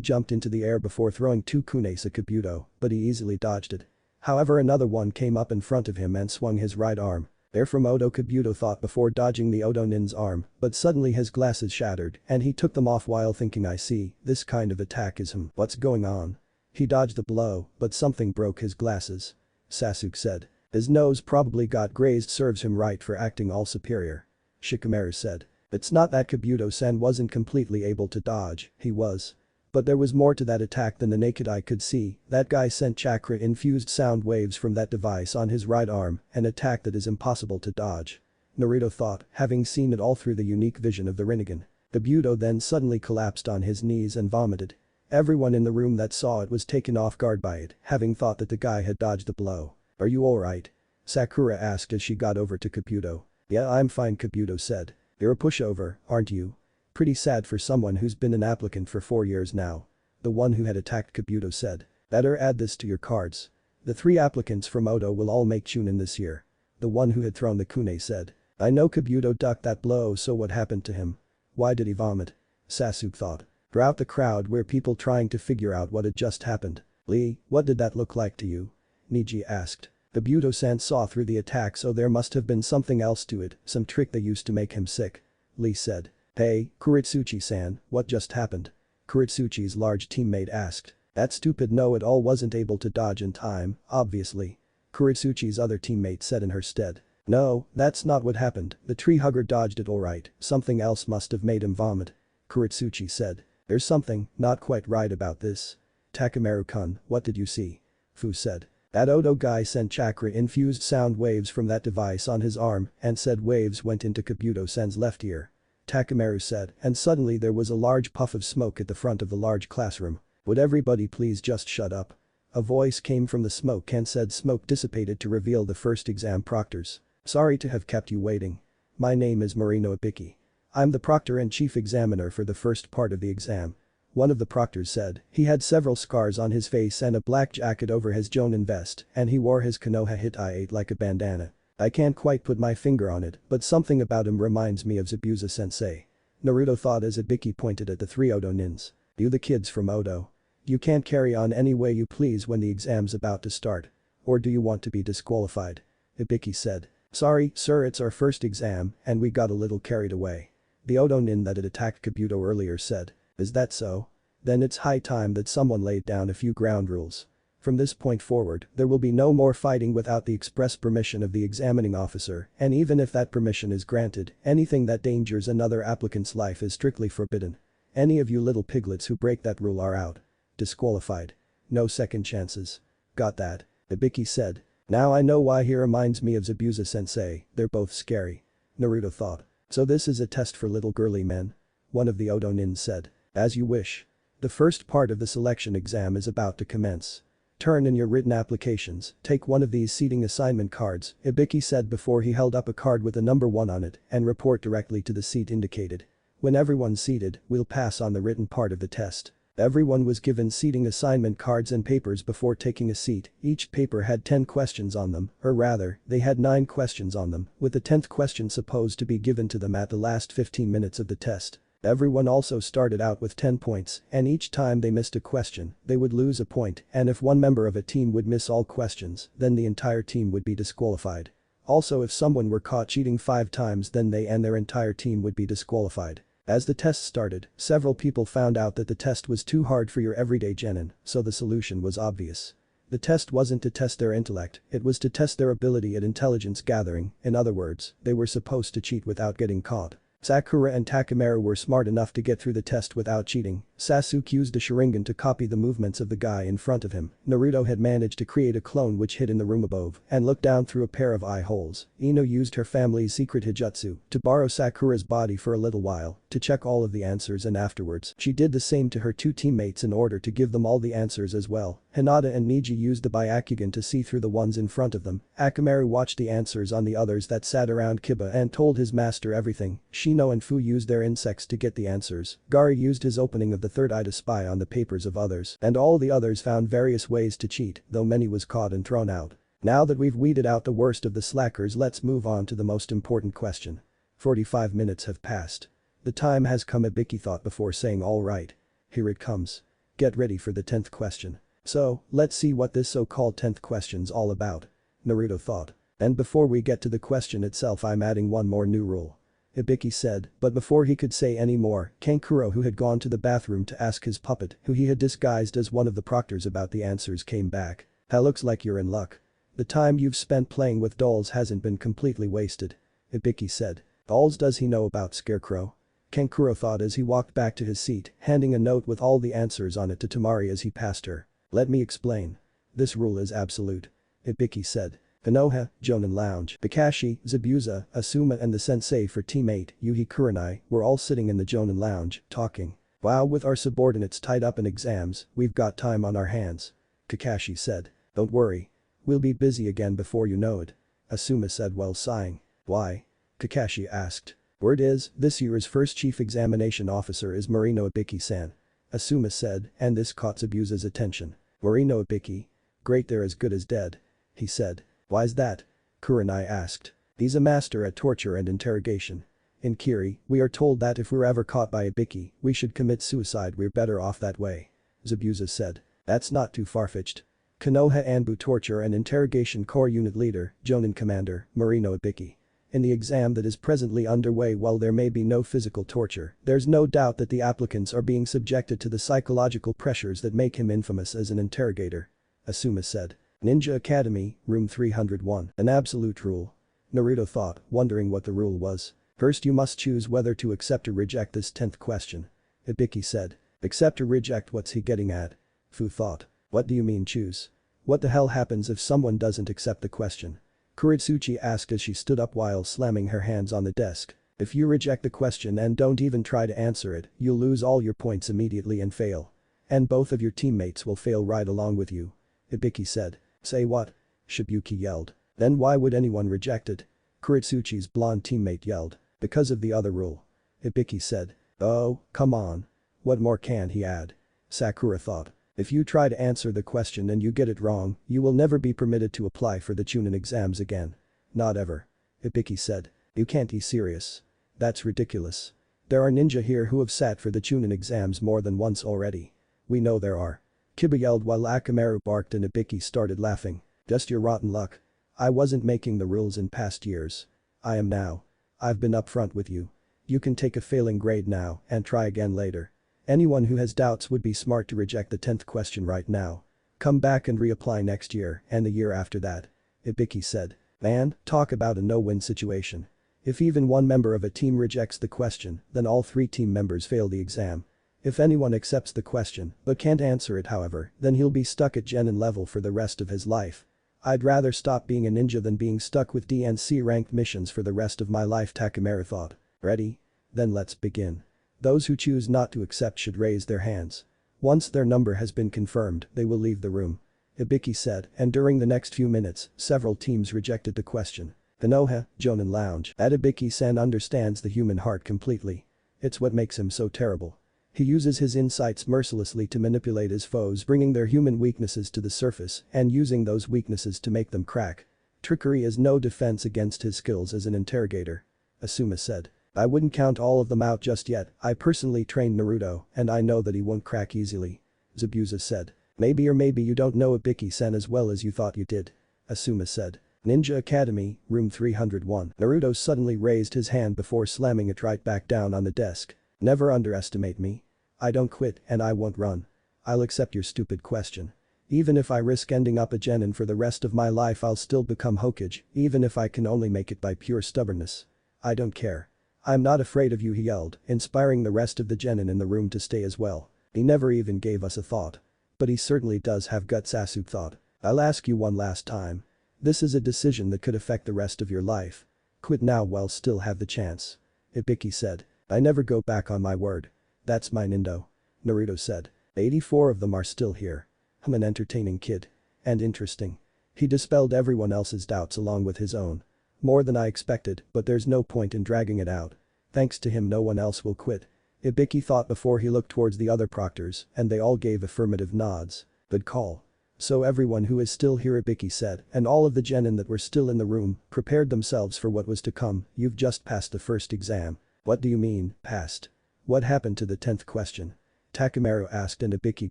A: jumped into the air before throwing 2 kunes at Kabuto, but he easily dodged it. However, another one came up in front of him and swung his right arm. They're from Odo, Kabuto thought before dodging the Odo nin's arm, but suddenly his glasses shattered and he took them off while thinking, I see, this kind of attack is him. What's going on? He dodged the blow, but something broke his glasses. Sasuke said. His nose probably got grazed, serves him right for acting all superior. Shikamaru said. It's not that Kabuto-san wasn't completely able to dodge, he was. But there was more to that attack than the naked eye could see. That guy sent chakra-infused sound waves from that device on his right arm, an attack that is impossible to dodge. Naruto thought, having seen it all through the unique vision of the Rinnegan. Kabuto then suddenly collapsed on his knees and vomited. Everyone in the room that saw it was taken off guard by it, having thought that the guy had dodged the blow. "Are you alright?" Sakura asked as she got over to Kabuto. "Yeah, I'm fine," Kabuto said. "You're a pushover, aren't you? Pretty sad for someone who's been an applicant for 4 years now." The one who had attacked Kabuto said. "Better add this to your cards. The 3 applicants from Oto will all make Chunin this year." The one who had thrown the kunai said. "I know Kabuto ducked that blow, so what happened to him? Why did he vomit?" Sasuke thought. Throughout the crowd were people trying to figure out what had just happened. "Lee, what did that look like to you?" Niji asked. Kabuto-san saw through the attack, so there must have been something else to it, some trick they used to make him sick. Lee said. "Hey, Kuritsuchi-san, what just happened?" Kuritsuchi's large teammate asked. "That stupid know-it-all wasn't able to dodge in time, obviously." Kuritsuchi's other teammate said in her stead. "No, that's not what happened, the tree hugger dodged it alright, something else must have made him vomit." Kuritsuchi said. "There's something not quite right about this." "Takemaru-kun, what did you see?" Fu said. "That Oto guy sent chakra-infused sound waves from that device on his arm and said waves went into Kabuto-san's left ear." Takemaru said, and suddenly there was a large puff of smoke at the front of the large classroom. "Would everybody please just shut up?" A voice came from the smoke and said smoke dissipated to reveal the first exam proctors. "Sorry to have kept you waiting. My name is Marino Ibiki. I'm the proctor and chief examiner for the first part of the exam." One of the proctors said. He had several scars on his face and a black jacket over his jonin vest, and he wore his Konoha Hitai like a bandana. "I can't quite put my finger on it, but something about him reminds me of Zabuza-sensei." Naruto thought as Ibiki pointed at the 3 Oto nins. "You the kids from Oto. You can't carry on any way you please when the exam's about to start. Or do you want to be disqualified?" Ibiki said. "Sorry, sir, it's our first exam and we got a little carried away." The Oto nin that had attacked Kabuto earlier said. "Is that so? Then it's high time that someone laid down a few ground rules. From this point forward, there will be no more fighting without the express permission of the examining officer, and even if that permission is granted, anything that dangers another applicant's life is strictly forbidden. Any of you little piglets who break that rule are out. Disqualified. No second chances. Got that?" Ibiki said. "Now I know why he reminds me of Zabuza-sensei, they're both scary." Naruto thought. "So this is a test for little girly men?" One of the Oto nins said. "As you wish. The first part of the selection exam is about to commence. Turn in your written applications, take one of these seating assignment cards," Ibiki said before he held up a card with a number 1 on it, "and report directly to the seat indicated. When everyone's seated, we'll pass on the written part of the test." Everyone was given seating assignment cards and papers before taking a seat. Each paper had 10 questions on them, or rather, they had 9 questions on them, with the 10th question supposed to be given to them at the last 15 minutes of the test. Everyone also started out with 10 points, and each time they missed a question, they would lose a point, and if one member of a team would miss all questions, then the entire team would be disqualified. Also, if someone were caught cheating 5 times, then they and their entire team would be disqualified. As the test started, several people found out that the test was too hard for your everyday genin, so the solution was obvious. The test wasn't to test their intellect, it was to test their ability at intelligence gathering. In other words, they were supposed to cheat without getting caught. Sakura and Takemaru were smart enough to get through the test without cheating. Sasuke used a Sharingan to copy the movements of the guy in front of him. Naruto had managed to create a clone which hid in the room above and looked down through a pair of eye holes. Ino used her family's secret Hijutsu to borrow Sakura's body for a little while to check all of the answers, and afterwards she did the same to her 2 teammates in order to give them all the answers as well. Hinata and Niji used the Byakugan to see through the ones in front of them. Akamaru watched the answers on the others that sat around Kiba and told his master everything. Shino and Fu used their insects to get the answers. Gari used his opening of the third eye to spy on the papers of others, and all the others found various ways to cheat, though many was caught and thrown out. Now that we've weeded out the worst of the slackers, let's move on to the most important question. 45 minutes have passed. The time has come, Ibiki thought before saying, "Alright. Here it comes. Get ready for the 10th question. So, let's see what this so-called 10th question's all about." Naruto thought. "And before we get to the question itself, I'm adding one more new rule," Ibiki said, but before he could say any more, Kankuro, who had gone to the bathroom to ask his puppet, who he had disguised as one of the proctors, about the answers, came back. "That looks like you're in luck." The time you've spent playing with dolls hasn't been completely wasted. Ibiki said. Alls does he know about Scarecrow? Kankuro thought as he walked back to his seat, handing a note with all the answers on it to Temari as he passed her. Let me explain. This rule is absolute. Ibiki said. Konoha, Jonin Lounge, Bakashi, Zabuza, Asuma and the sensei for teammate Yuhi Kurenai were all sitting in the Jonin Lounge, talking. Wow, with our subordinates tied up in exams, we've got time on our hands. Kakashi said. Don't worry. We'll be busy again before you know it. Asuma said while sighing. Why? Kakashi asked. Word is, this year's first chief examination officer is Marino Ibiki-san. Asuma said, and this caught Zabuza's attention. Marino Ibiki? Great, they're as good as dead. He said. Why's that? Kurenai asked. He's a master at torture and interrogation. In Kiri, we are told that if we're ever caught by Ibiki, we should commit suicide. We're better off that way. Zabuza said. That's not too far-fetched. Konoha Anbu Torture and Interrogation Corps Unit Leader, Jonin Commander, Marino Ibiki. In the exam that is presently underway, while there may be no physical torture, there's no doubt that the applicants are being subjected to the psychological pressures that make him infamous as an interrogator. Asuma said. Ninja Academy, Room 301. An absolute rule. Naruto thought, wondering what the rule was. First you must choose whether to accept or reject this 10th question. Ibiki said. Accept or reject, what's he getting at? Fu thought. What do you mean choose? What the hell happens if someone doesn't accept the question? Kuritsuchi asked as she stood up while slamming her hands on the desk. If you reject the question and don't even try to answer it, you'll lose all your points immediately and fail. And both of your teammates will fail right along with you. Ibiki said. Say what? Shibuki yelled. Then why would anyone reject it? Kuritsuchi's blonde teammate yelled. Because of the other rule. Ibiki said. Oh, come on. What more can he add? Sakura thought. If you try to answer the question and you get it wrong, you will never be permitted to apply for the Chunin exams again. Not ever. Ibiki said. You can't be serious. That's ridiculous. There are ninja here who have sat for the Chunin exams more than once already. We know there are. Kiba yelled while Akamaru barked and Ibiki started laughing. Just your rotten luck. I wasn't making the rules in past years. I am now. I've been upfront with you. You can take a failing grade now and try again later. Anyone who has doubts would be smart to reject the 10th question right now. Come back and reapply next year and the year after that. Ibiki said. Man, talk about a no-win situation. If even one member of a team rejects the question, then all 3 team members fail the exam. If anyone accepts the question but can't answer it, however, then he'll be stuck at Genin level for the rest of his life. I'd rather stop being a ninja than being stuck with DNC ranked missions for the rest of my life, Takamaru thought. Ready? Then let's begin. Those who choose not to accept should raise their hands. Once their number has been confirmed, they will leave the room. Ibiki said, and during the next few minutes, several teams rejected the question. Konoha, Jonin Lounge. That Ibiki-san understands the human heart completely. It's what makes him so terrible. He uses his insights mercilessly to manipulate his foes, bringing their human weaknesses to the surface and using those weaknesses to make them crack. Trickery is no defense against his skills as an interrogator. Asuma said. I wouldn't count all of them out just yet. I personally trained Naruto and I know that he won't crack easily. Zabuza said. Maybe or maybe you don't know Ibiki-san as well as you thought you did. Asuma said. Ninja Academy, Room 301. Naruto suddenly raised his hand before slamming it right back down on the desk. Never underestimate me. I don't quit and I won't run. I'll accept your stupid question. Even if I risk ending up a genin for the rest of my life, I'll still become Hokage, even if I can only make it by pure stubbornness. I don't care. I'm not afraid of you, he yelled, inspiring the rest of the genin in the room to stay as well. He never even gave us a thought. But he certainly does have guts, Sasuke thought. I'll ask you one last time. This is a decision that could affect the rest of your life. Quit now while still have the chance. Ibiki said. I never go back on my word. That's my Nindo. Naruto said. 84 of them are still here. I'm an entertaining kid. And interesting. He dispelled everyone else's doubts along with his own. More than I expected, but there's no point in dragging it out. Thanks to him no one else will quit. Ibiki thought before he looked towards the other proctors and they all gave affirmative nods. Good call. So everyone who is still here, Ibiki said, and all of the genin that were still in the room prepared themselves for what was to come. You've just passed the first exam. What do you mean, passed? What happened to the 10th question? Takamaru asked and Ibiki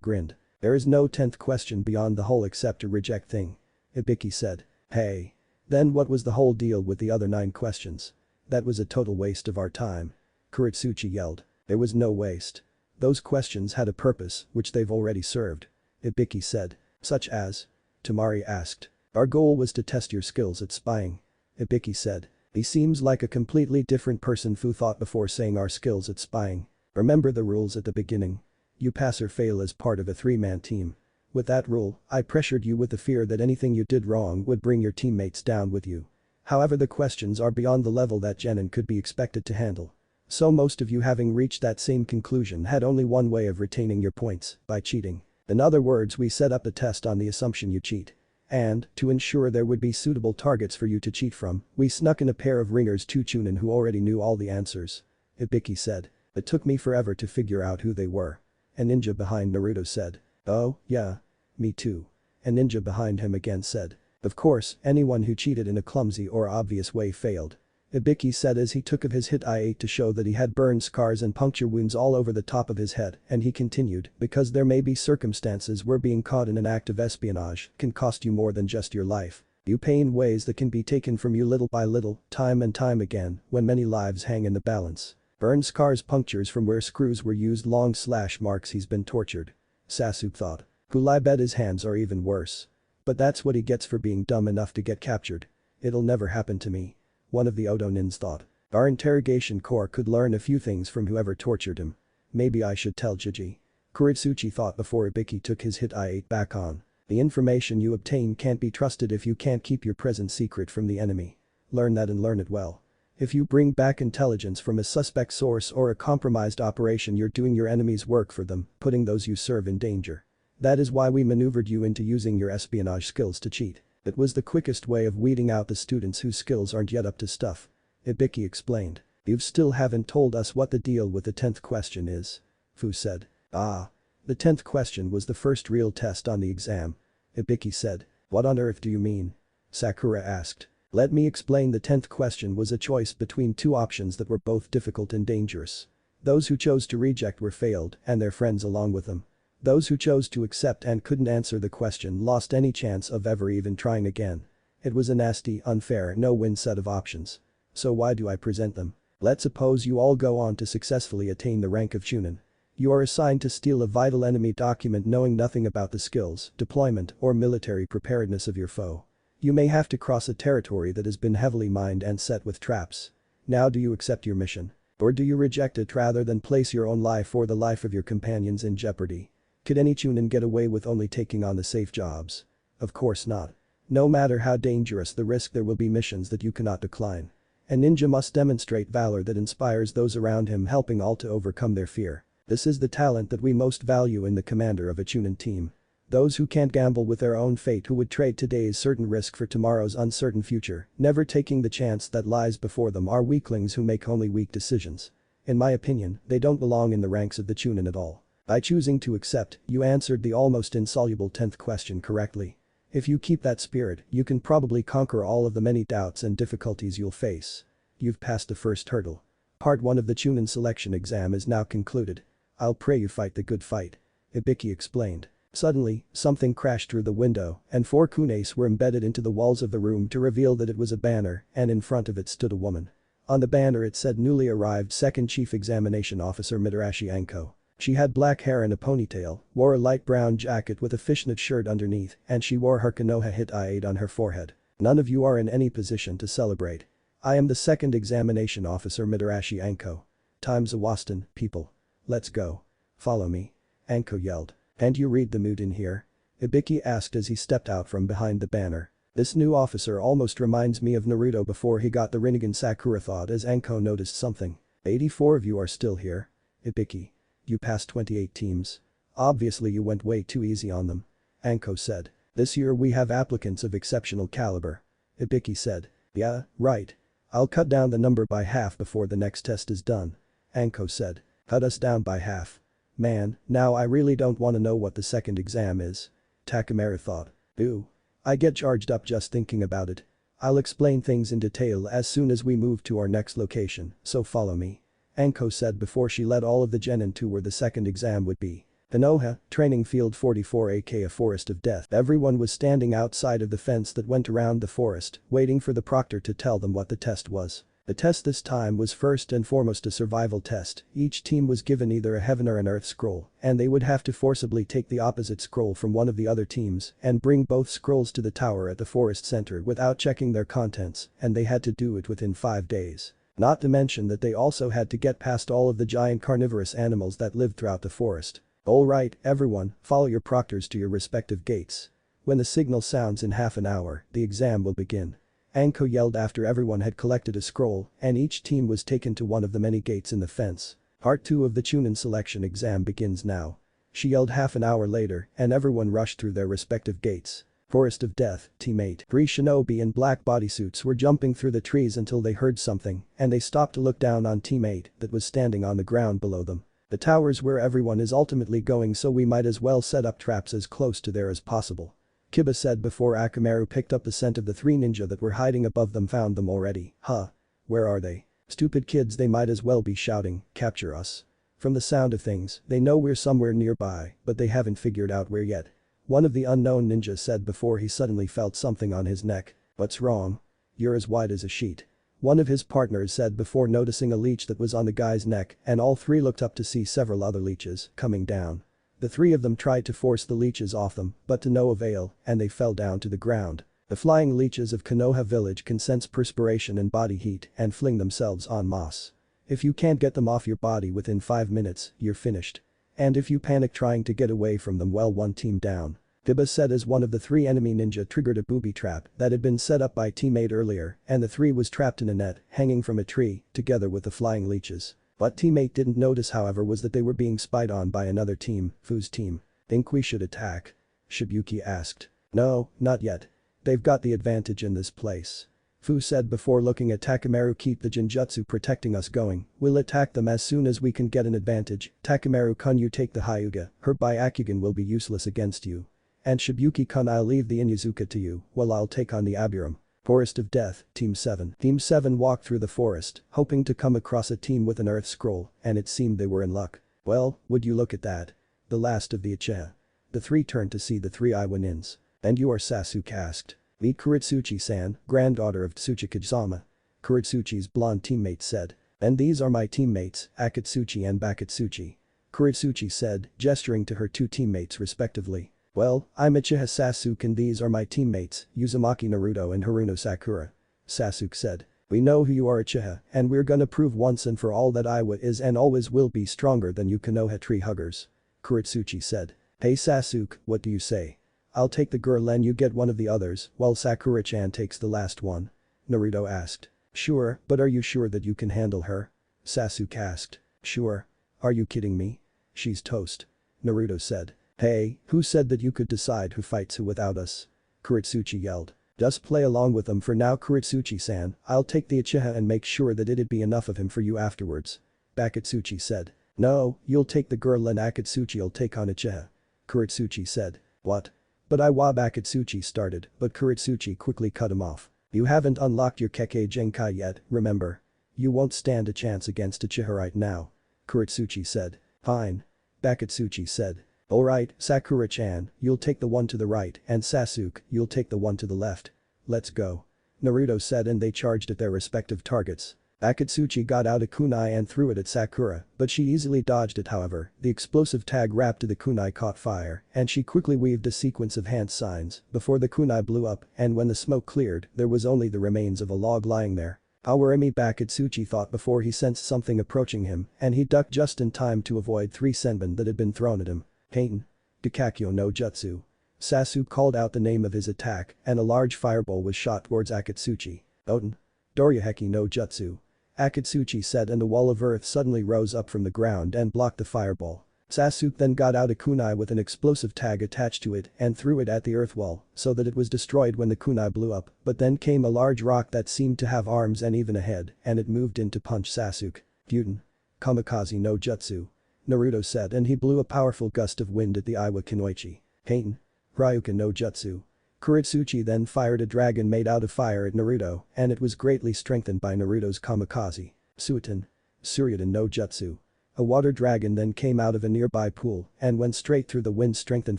A: grinned. There is no 10th question beyond the whole accept or reject thing. Ibiki said. Hey. Then what was the whole deal with the other 9 questions? That was a total waste of our time. Kuritsuchi yelled. There was no waste. Those questions had a purpose, which they've already served. Ibiki said. Such as? Temari asked. Our goal was to test your skills at spying. Ibiki said. He seems like a completely different person, Fu thought before saying our skills at spying. Remember the rules at the beginning. You pass or fail as part of a three-man team. With that rule, I pressured you with the fear that anything you did wrong would bring your teammates down with you. However, the questions are beyond the level that genin could be expected to handle. So most of you, having reached that same conclusion, had only one way of retaining your points: by cheating. In other words, we set up the test on the assumption you cheat. And, to ensure there would be suitable targets for you to cheat from, we snuck in a pair of ringers to Chunin who already knew all the answers. Ibiki said. It took me forever to figure out who they were. A ninja behind Naruto said. Oh, yeah. Me too. A ninja behind him again said. Of course, anyone who cheated in a clumsy or obvious way failed. Ibiki said as he took of his hit I-8 to show that he had burn scars and puncture wounds all over the top of his head, and he continued, because there may be circumstances where being caught in an act of espionage can cost you more than just your life. You pay in ways that can be taken from you little by little, time and time again, when many lives hang in the balance. Burn scars, punctures from where screws were used, long slash marks. He's been tortured. Sasuke thought. Cool, I bet his hands are even worse. But that's what he gets for being dumb enough to get captured. It'll never happen to me. One of the Odo nins thought. Our interrogation corps could learn a few things from whoever tortured him. Maybe I should tell Jiji. Kuritsuchi thought before Ibiki took his hit I-8 back on. The information you obtain can't be trusted if you can't keep your present secret from the enemy. Learn that and learn it well. If you bring back intelligence from a suspect source or a compromised operation, you're doing your enemy's work for them, putting those you serve in danger. That is why we maneuvered you into using your espionage skills to cheat. It was the quickest way of weeding out the students whose skills aren't yet up to stuff. Ibiki explained. You still haven't told us what the deal with the 10th question is. Fu said. Ah. The 10th question was the first real test on the exam. Ibiki said. What on earth do you mean? Sakura asked. Let me explain. The 10th question was a choice between two options that were both difficult and dangerous. Those who chose to reject were failed, and their friends along with them. Those who chose to accept and couldn't answer the question lost any chance of ever even trying again. It was a nasty, unfair, no-win set of options. So why do I present them? Let's suppose you all go on to successfully attain the rank of Chunin. You are assigned to steal a vital enemy document knowing nothing about the skills, deployment, or military preparedness of your foe. You may have to cross a territory that has been heavily mined and set with traps. Now, do you accept your mission? Or do you reject it rather than place your own life or the life of your companions in jeopardy? Could any Chunin get away with only taking on the safe jobs? Of course not. No matter how dangerous the risk, there will be missions that you cannot decline. A ninja must demonstrate valor that inspires those around him, helping all to overcome their fear. This is the talent that we most value in the commander of a Chunin team. Those who can't gamble with their own fate, who would trade today's certain risk for tomorrow's uncertain future, never taking the chance that lies before them, are weaklings who make only weak decisions. In my opinion, they don't belong in the ranks of the Chunin at all. By choosing to accept, you answered the almost insoluble 10th question correctly. If you keep that spirit, you can probably conquer all of the many doubts and difficulties you'll face. You've passed the first hurdle. Part 1 of the Chunin selection exam is now concluded. I'll pray you fight the good fight. Ibiki explained. Suddenly, something crashed through the window, and 4 kunais were embedded into the walls of the room to reveal that it was a banner, and in front of it stood a woman. On the banner it said newly arrived 2nd Chief Examination Officer Mitarashi Anko. She had black hair and a ponytail, wore a light brown jacket with a fishnet shirt underneath, and she wore her Konoha hit I-8 on her forehead. None of you are in any position to celebrate. I am the 2nd Examination Officer Mitarashi Anko. Time's a wastin', people. Let's go. Follow me. Anko yelled. And you read the mood in here? Ibiki asked as he stepped out from behind the banner. This new officer almost reminds me of Naruto before he got the Rinnegan, Sakura thought as Anko noticed something. 84 of you are still here. Ibiki. You passed 28 teams. Obviously you went way too easy on them. Anko said. This year we have applicants of exceptional caliber. Ibiki said. Yeah, right. I'll cut down the number by half before the next test is done. Anko said. Cut us down by half. Man, now I really don't want to know what the second exam is. Takamaru thought. Ooh. I get charged up just thinking about it. I'll explain things in detail as soon as we move to our next location, so follow me. Anko said before she led all of the genin to where the second exam would be. Konoha, Training Field 44 aka Forest of Death. Everyone was standing outside of the fence that went around the forest, waiting for the proctor to tell them what the test was. The test this time was first and foremost a survival test. Each team was given either a heaven or an earth scroll, and they would have to forcibly take the opposite scroll from one of the other teams and bring both scrolls to the tower at the forest center without checking their contents, and they had to do it within 5 days. Not to mention that they also had to get past all of the giant carnivorous animals that lived throughout the forest. Alright, everyone, follow your proctors to your respective gates. When the signal sounds in half an hour, the exam will begin. Anko yelled after everyone had collected a scroll, and each team was taken to one of the many gates in the fence. Part 2 of the Chunin selection exam begins now. She yelled half an hour later, and everyone rushed through their respective gates. Forest of Death, Team 8. 3 shinobi in black bodysuits were jumping through the trees until they heard something, and they stopped to look down on Team 8 that was standing on the ground below them. The tower's where everyone is ultimately going, so we might as well set up traps as close to there as possible. Kiba said before Akamaru picked up the scent of the 3 ninja that were hiding above them. Found them already, huh? Where are they? Stupid kids, they might as well be shouting, capture us. From the sound of things, they know we're somewhere nearby, but they haven't figured out where yet. One of the unknown ninjas said before he suddenly felt something on his neck. What's wrong? You're as white as a sheet. One of his partners said before noticing a leech that was on the guy's neck, and all 3 looked up to see several other leeches coming down. The 3 of them tried to force the leeches off them, but to no avail, and they fell down to the ground. The flying leeches of Konoha village can sense perspiration and body heat and fling themselves en masse. If you can't get them off your body within 5 minutes, you're finished. And if you panic trying to get away from them, well, one team down. Kiba said as one of the 3 enemy ninja triggered a booby trap that had been set up by Team 8 earlier, and the 3 was trapped in a net hanging from a tree together with the flying leeches. What Team 8 didn't notice, however, was that they were being spied on by another team, Fu's team. Think we should attack? Shibuki asked. No, not yet. They've got the advantage in this place. Fu said before looking at Takemaru. Keep the Genjutsu protecting us going, we'll attack them as soon as we can get an advantage. Takemaru-kun, you take the Hyuga, her Byakugan will be useless against you. And Shibuki-kun, I'll leave the Inuzuka to you, while I'll take on the Abiram. Forest of Death, Team 7. Team 7 walked through the forest, hoping to come across a team with an earth scroll, and it seemed they were in luck. Well, would you look at that? The last of the Uchiha. The 3 turned to see the 3 Iwanins. And you are? Sasuke asked. Meet Kuretsuchi-san, granddaughter of Tsuchikage-sama. Kuretsuchi's blonde teammate said. And these are my teammates, Akatsuchi and Bakatsuchi. Kuretsuchi said, gesturing to her 2 teammates respectively. Well, I'm Uchiha Sasuke and these are my teammates, Uzumaki Naruto and Haruno Sakura. Sasuke said. We know who you are, Uchiha, and we're gonna prove once and for all that Iwa is and always will be stronger than you Konoha tree huggers. Kuretsuchi said. Hey Sasuke, what do you say? I'll take the girl and you get one of the others, while Sakura-chan takes the last one. Naruto asked. Sure, but are you sure that you can handle her? Sasuke asked. Sure. Are you kidding me? She's toast. Naruto said. Hey, who said that you could decide who fights who without us? Kuretsuchi yelled. Just play along with them for now, Kuretsuchi-san, I'll take the Uchiha and make sure that it'd be enough of him for you afterwards. Bakatsuchi said. No, you'll take the girl and Akatsuchi'll take on Uchiha. Kuretsuchi said. What? But Bakatsuchi started, but Kuretsuchi quickly cut him off. You haven't unlocked your Kekkei Genkai yet, remember? You won't stand a chance against Uchiha right now. Kuretsuchi said. Fine. Bakatsuchi said. Alright, Sakura-chan, you'll take the one to the right, and Sasuke, you'll take the one to the left. Let's go. Naruto said, and they charged at their respective targets. Akatsuchi got out a kunai and threw it at Sakura, but she easily dodged it. However, the explosive tag wrapped to the kunai caught fire, and she quickly weaved a sequence of hand signs before the kunai blew up, and when the smoke cleared, there was only the remains of a log lying there. Awaremi, Bakatsuchi thought before he sensed something approaching him, and he ducked just in time to avoid 3 senbon that had been thrown at him. Pain. Gakakyo no Jutsu. Sasuke called out the name of his attack, and a large fireball was shot towards Akatsuchi. Oten. Doryuheki no Jutsu. Akatsuchi said, and the wall of earth suddenly rose up from the ground and blocked the fireball. Sasuke then got out a kunai with an explosive tag attached to it and threw it at the earth wall so that it was destroyed when the kunai blew up, but then came a large rock that seemed to have arms and even a head, and it moved in to punch Sasuke. Gyuden. Kamikaze no Jutsu. Naruto said, and he blew a powerful gust of wind at the Iwa Kunoichi. Kaiten. Ryuken no Jutsu. Kuretsuchi then fired a dragon made out of fire at Naruto, and it was greatly strengthened by Naruto's kamikaze. Suiten. Suryuden no Jutsu. A water dragon then came out of a nearby pool and went straight through the wind-strengthened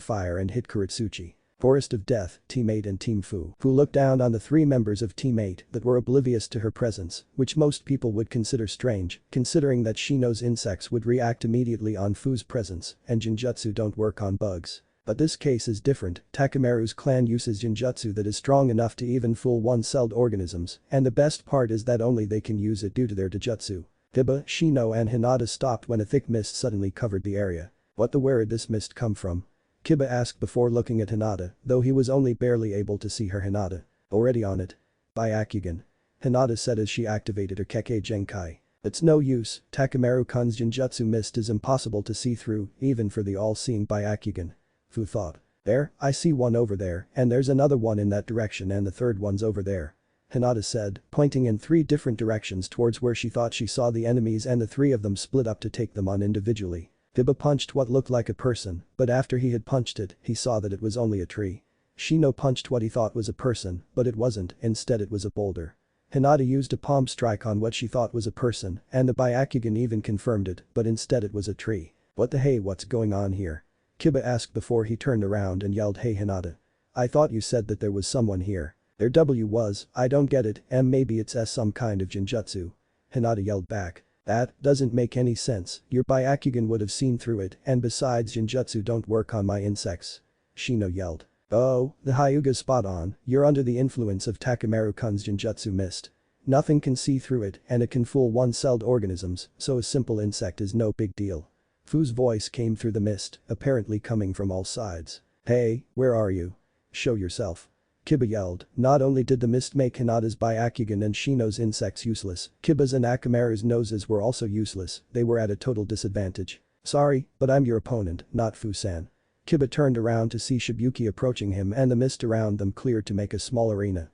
A: fire and hit Kuretsuchi. Forest of Death, Team 8 and Team Fu. Fu looked down on the three members of Team 8 that were oblivious to her presence, which most people would consider strange, considering that Shino's insects would react immediately on Fu's presence and Genjutsu don't work on bugs. But this case is different, Takemaru's clan uses Genjutsu that is strong enough to even fool one-celled organisms, and the best part is that only they can use it due to their Dojutsu. Hiba, Shino and Hinata stopped when a thick mist suddenly covered the area. What the where did this mist come from? Kiba asked before looking at Hinata, though he was only barely able to see her. Hinata. Already on it. Byakugan. Hinata said as she activated her Kekkei Genkai. It's no use, Takemaru-kun's Genjutsu mist is impossible to see through, even for the all-seeing Byakugan. Fu thought. There, I see one over there, and there's another one in that direction and the third one's over there. Hinata said, pointing in three different directions towards where she thought she saw the enemies and the three of them split up to take them on individually. Hiba punched what looked like a person, but after he had punched it, he saw that it was only a tree. Shino punched what he thought was a person, but it wasn't, instead it was a boulder. Hinata used a palm strike on what she thought was a person, and the Byakugan even confirmed it, but instead it was a tree. What the hey, what's going on here? Kiba asked before he turned around and yelled, hey Hinata. I thought you said that there was someone here. There was, I don't get it, maybe it's some kind of Genjutsu. Hinata yelled back. That doesn't make any sense, your Byakugan would have seen through it and besides Genjutsu don't work on my insects. Shino yelled. Oh, the Hyuga's spot on, you're under the influence of Takemaru-kun's Genjutsu mist. Nothing can see through it and it can fool one-celled organisms, so a simple insect is no big deal. Fu's voice came through the mist, apparently coming from all sides. Hey, where are you? Show yourself. Kiba yelled. Not only did the mist make Hinata's Byakugan and Shino's insects useless, Kiba's and Akamaru's noses were also useless, they were at a total disadvantage. Sorry, but I'm your opponent, not Fu-san. Kiba turned around to see Shibuki approaching him and the mist around them cleared to make a small arena.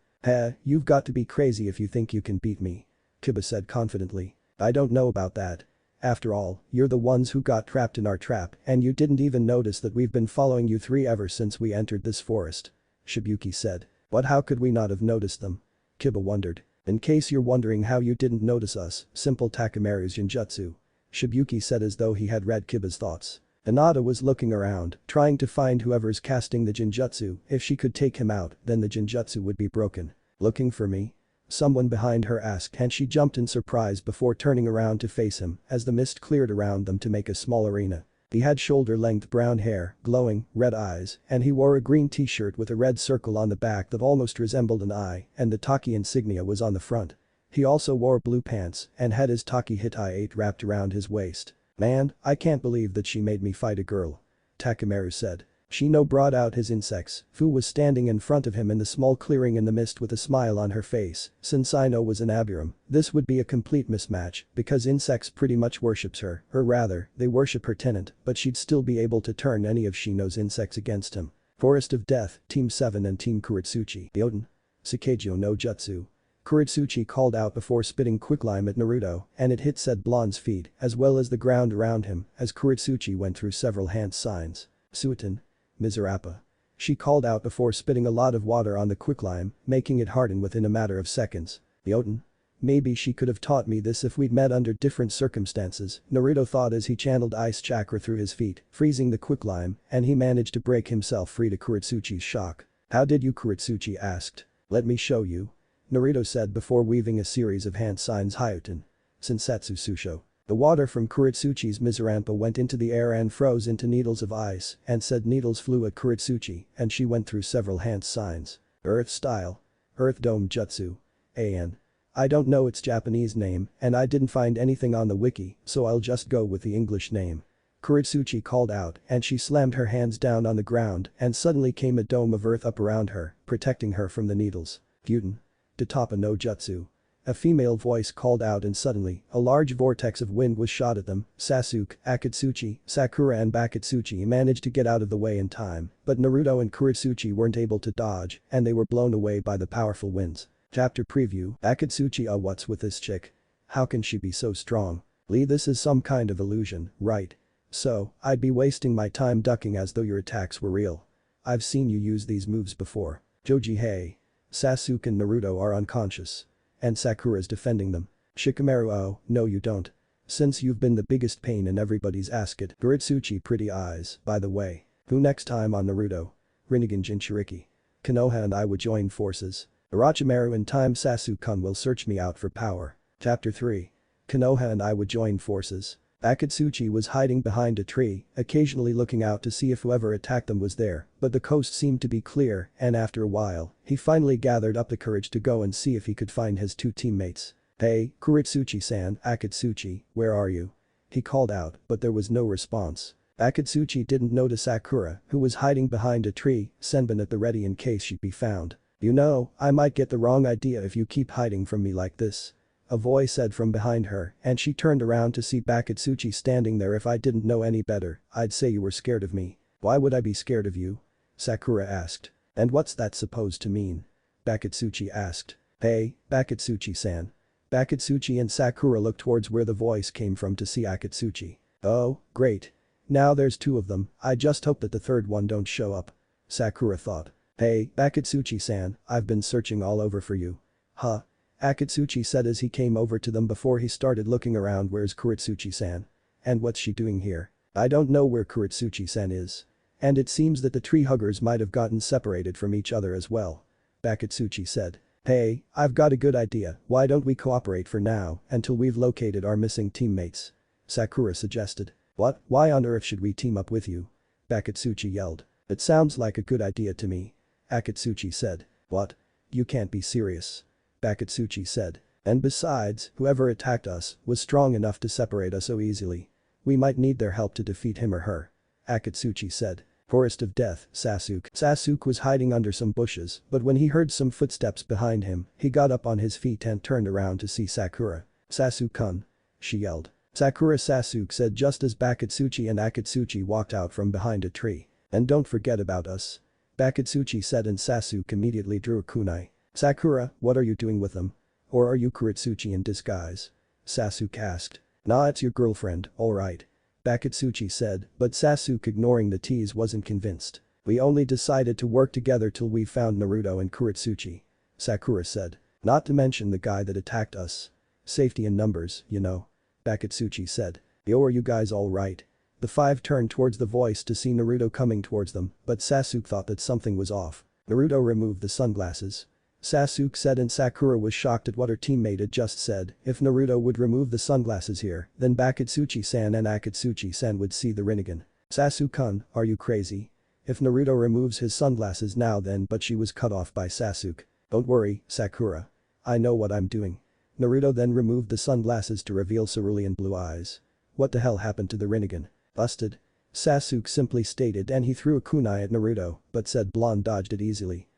A: You've got to be crazy if you think you can beat me. Kiba said confidently. I don't know about that. After all, you're the ones who got trapped in our trap and you didn't even notice that we've been following you three ever since we entered this forest. Shibuki said. But how could we not have noticed them? Kiba wondered. In case you're wondering how you didn't notice us, simple Takemaru's Genjutsu. Shibuki said as though he had read Kiba's thoughts. Hinata was looking around, trying to find whoever's casting the Genjutsu, if she could take him out, then the Genjutsu would be broken. Looking for me? Someone behind her asked and she jumped in surprise before turning around to face him as the mist cleared around them to make a small arena. He had shoulder-length brown hair, glowing, red eyes, and he wore a green t-shirt with a red circle on the back that almost resembled an eye, and the Taki insignia was on the front. He also wore blue pants and had his Taki Hitai 8 wrapped around his waist. Man, I can't believe that she made me fight a girl. Takemaru said. Shino brought out his insects. Fu was standing in front of him in the small clearing in the mist with a smile on her face. Since Ino was an Abiram, this would be a complete mismatch because insects pretty much worships her, or rather, they worship her tenant, but she'd still be able to turn any of Shino's insects against him. Forest of Death, Team 7 and Team Kuretsuchi. Yoden. Sakejo no Jutsu. Kuretsuchi called out before spitting quicklime at Naruto and it hit said blonde's feet as well as the ground around him as Kuretsuchi went through several hand signs. Suiton. Mizurappa. She called out before spitting a lot of water on the quicklime, making it harden within a matter of seconds. Yoten. Maybe she could have taught me this if we'd met under different circumstances, Naruto thought as he channeled ice chakra through his feet, freezing the quicklime, and he managed to break himself free to Kuretsuchi's shock. How did you? Kuretsuchi asked. Let me show you. Naruto said before weaving a series of hand signs. Hyuten. Sensetsu Susho. The water from Kuretsuchi's Mizurappa went into the air and froze into needles of ice and said needles flew at Kuretsuchi and she went through several hand signs. Earth style. Earth Dome Jutsu. An. I don't know its Japanese name and I didn't find anything on the wiki so I'll just go with the English name. Kuretsuchi called out and she slammed her hands down on the ground and suddenly came a dome of earth up around her, protecting her from the needles. Gyuten. Tatapa no Jutsu. A female voice called out and suddenly, a large vortex of wind was shot at them. Sasuke, Akatsuchi, Sakura and Bakatsuchi managed to get out of the way in time, but Naruto and Kuretsuchi weren't able to dodge and they were blown away by the powerful winds. Chapter preview. Akatsuchi. What's with this chick? How can she be so strong? Lee, this is some kind of illusion, right? So, I'd be wasting my time ducking as though your attacks were real. I've seen you use these moves before. Joji. Hey. Sasuke and Naruto are unconscious. And Sakura's defending them. Shikamaru. Oh, no you don't. Since you've been the biggest pain in everybody's ass. Kuretsuchi. Pretty eyes, by the way. Who next time on Naruto? Rinnegan Jinchuriki. Konoha and I would join forces. Orochimaru in time Sasuke-kun will search me out for power. Chapter 3. Konoha and I would join forces. Akatsuchi was hiding behind a tree, occasionally looking out to see if whoever attacked them was there, but the coast seemed to be clear and after a while, he finally gathered up the courage to go and see if he could find his two teammates. "Hey, Kuritsuchi-san, Akatsuchi, where are you?" He called out, but there was no response. Akatsuchi didn't notice Sakura, who was hiding behind a tree, Senbon at the ready in case she'd be found. "You know, I might get the wrong idea if you keep hiding from me like this," a voice said from behind her, and she turned around to see Akatsuchi standing there. "If I didn't know any better, I'd say you were scared of me." "Why would I be scared of you?" Sakura asked. "And what's that supposed to mean?" Akatsuchi asked. "Hey, Akatsuchi-san." Akatsuchi and Sakura looked towards where the voice came from to see Akatsuchi. "Oh, great. Now there's two of them, I just hope that the third one don't show up." Sakura thought. "Hey, Akatsuchi-san, I've been searching all over for you." "Huh?" Akatsuchi said as he came over to them before he started looking around. "Where's Kuritsuchi-san? And what's she doing here?" "I don't know where Kuritsuchi-san is. And it seems that the tree huggers might have gotten separated from each other as well." Akatsuchi said. "Hey, I've got a good idea, why don't we cooperate for now until we've located our missing teammates?" Sakura suggested. "What? Why on earth should we team up with you?" Akatsuchi yelled. "It sounds like a good idea to me." Akatsuchi said. "What? You can't be serious." Akatsuchi said. "And besides, whoever attacked us was strong enough to separate us so easily. We might need their help to defeat him or her." Akatsuchi said. "Forest of Death, Sasuke." Sasuke was hiding under some bushes, but when he heard some footsteps behind him, he got up on his feet and turned around to see Sakura. "Sasuke-kun," she yelled. "Sakura," Sasuke said just as Akatsuchi and Akatsuchi walked out from behind a tree. "And don't forget about us." Akatsuchi said and Sasuke immediately drew a kunai. "Sakura, what are you doing with them? Or are you Kuritsuchi in disguise?" Sasuke asked. "Nah, it's your girlfriend, alright." Akatsuchi said, but Sasuke ignoring the tease wasn't convinced. "We only decided to work together till we found Naruto and Kuritsuchi." Sakura said. "Not to mention the guy that attacked us. Safety in numbers, you know." Akatsuchi said. "Yo, are you guys alright?" The five turned towards the voice to see Naruto coming towards them, but Sasuke thought that something was off. Naruto removed the sunglasses. Sasuke said and Sakura was shocked at what her teammate had just said. If Naruto would remove the sunglasses here, then Akatsuchi-san and Akatsuchi-san would see the Rinnegan. "Sasuke-kun, are you crazy? If Naruto removes his sunglasses now then," but she was cut off by Sasuke. "Don't worry, Sakura. I know what I'm doing." Naruto then removed the sunglasses to reveal cerulean blue eyes. "What the hell happened to the Rinnegan? Busted?" Sasuke simply stated and he threw a kunai at Naruto, but said blonde dodged it easily.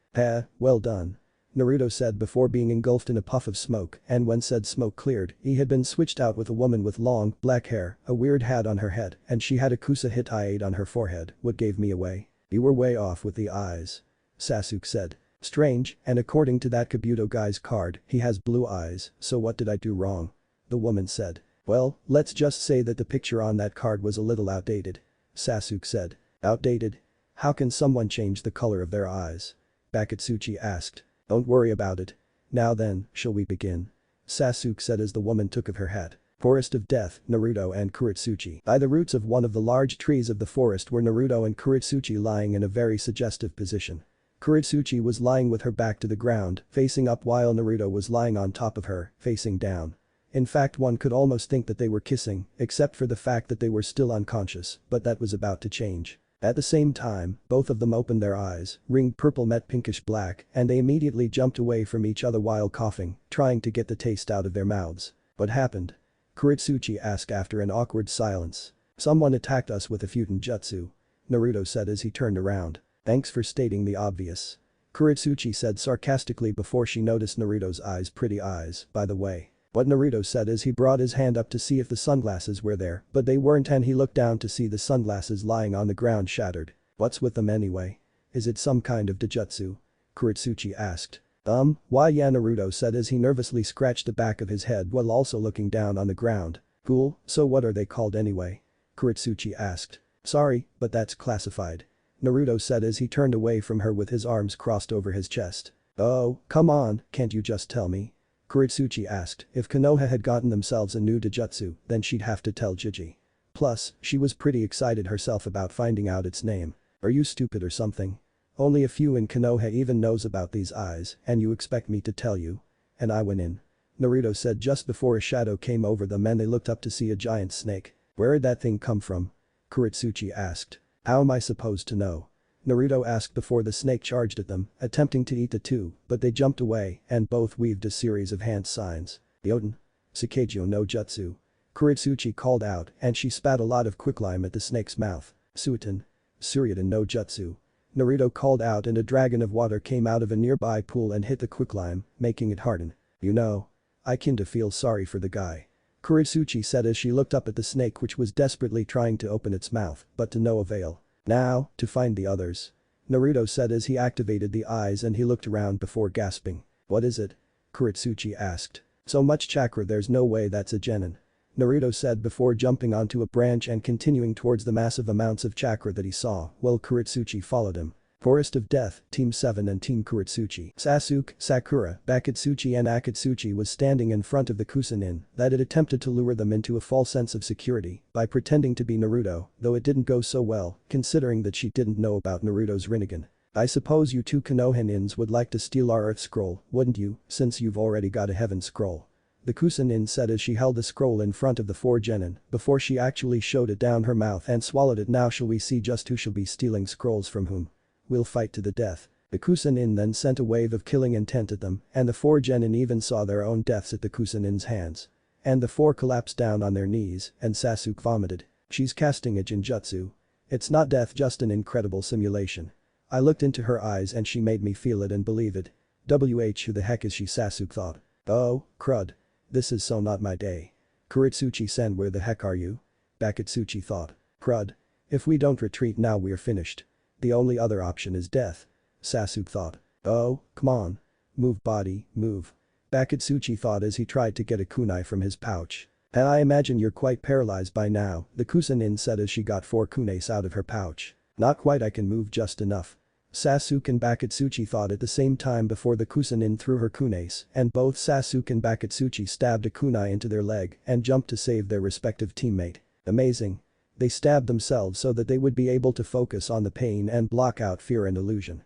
A: Well done." Naruto said before being engulfed in a puff of smoke, and when said smoke cleared, he had been switched out with a woman with long, black hair, a weird hat on her head, and she had a Kusa-Hitai on her forehead. "What gave me away?" "You were way off with the eyes." Sasuke said. "Strange, and according to that Kabuto guy's card, he has blue eyes, so what did I do wrong?" The woman said. "Well, let's just say that the picture on that card was a little outdated." Sasuke said. "Outdated? How can someone change the color of their eyes?" Akatsuchi asked. "Don't worry about it. Now then, shall we begin?" Sasuke said as the woman took of her hat. Forest of Death, Naruto and Kuritsuchi. By the roots of one of the large trees of the forest were Naruto and Kuritsuchi lying in a very suggestive position. Kuritsuchi was lying with her back to the ground, facing up while Naruto was lying on top of her, facing down. In fact, one could almost think that they were kissing, except for the fact that they were still unconscious, but that was about to change. At the same time, both of them opened their eyes, ringed purple met pinkish black, and they immediately jumped away from each other while coughing, trying to get the taste out of their mouths. "What happened?" Kuritsuchi asked after an awkward silence. "Someone attacked us with a Futonjutsu," Naruto said as he turned around. "Thanks for stating the obvious." Kuritsuchi said sarcastically before she noticed Naruto's eyes. "Pretty eyes, by the way." What Naruto said as he brought his hand up to see if the sunglasses were there, but they weren't and he looked down to see the sunglasses lying on the ground shattered. "What's with them anyway? Is it some kind of Dojutsu?" Kuritsuchi asked. Why yeah, Naruto said as he nervously scratched the back of his head while also looking down on the ground. "Cool, so what are they called anyway?" Kuritsuchi asked. "Sorry, but that's classified," Naruto said as he turned away from her with his arms crossed over his chest. "Oh, come on, can't you just tell me?" Kuritsuchi asked. If Konoha had gotten themselves a new Dojutsu, then she'd have to tell Jiji. Plus, she was pretty excited herself about finding out its name. "Are you stupid or something?" Only a few in Konoha even knows about these eyes, and you expect me to tell you? And I went in. Naruto said just before a shadow came over them and they looked up to see a giant snake. Where'd that thing come from? Kuretsuchi asked. How am I supposed to know? Naruto asked before the snake charged at them, attempting to eat the two, but they jumped away and both weaved a series of hand signs. Yoden. Sakejo no Jutsu. Kuretsuchi called out and she spat a lot of quicklime at the snake's mouth. Suiton. Suryudan no Jutsu. Naruto called out and a dragon of water came out of a nearby pool and hit the quicklime, making it harden. You know. I kinda feel sorry for the guy. Kuretsuchi said as she looked up at the snake which was desperately trying to open its mouth, but to no avail. Now, to find the others. Naruto said as he activated the eyes and he looked around before gasping. What is it? Kuretsuchi asked. So much chakra there's no way that's a genin. Naruto said before jumping onto a branch and continuing towards the massive amounts of chakra that he saw, while Kuretsuchi followed him. Forest of Death, Team 7 and Team Kuretsuchi. Sasuke, Sakura, Bakatsuchi and Akatsuchi was standing in front of the Kusanin that had attempted to lure them into a false sense of security by pretending to be Naruto, though it didn't go so well, considering that she didn't know about Naruto's Rinnegan. I suppose you two Konohanins would like to steal our Earth Scroll, wouldn't you, since you've already got a Heaven Scroll? The Kusanin said as she held the scroll in front of the four genin before she actually shoved it down her mouth and swallowed it. Now shall we see just who shall be stealing scrolls from whom. We'll fight to the death. The Kusanin then sent a wave of killing intent at them and the four genin even saw their own deaths at the Kusanin's hands. And the four collapsed down on their knees and Sasuke vomited. She's casting a Jinjutsu. It's not death, just an incredible simulation. I looked into her eyes and she made me feel it and believe it. Who the heck is she? Sasuke thought. Oh, crud. This is so not my day. Kuretsuchi-sen, where the heck are you? Bakatsuchi thought. Crud. If we don't retreat now we're finished. The only other option is death. Sasuke thought. Oh, come on. Move body, move. Bakatsuchi thought as he tried to get a kunai from his pouch. I imagine you're quite paralyzed by now, the Kusanin said as she got 4 kunais out of her pouch. Not quite, I can move just enough. Sasuke and Bakatsuchi thought at the same time before the Kusanin threw her kunais and both Sasuke and Bakatsuchi stabbed a kunai into their leg and jumped to save their respective teammate. Amazing. They stabbed themselves so that they would be able to focus on the pain and block out fear and illusion.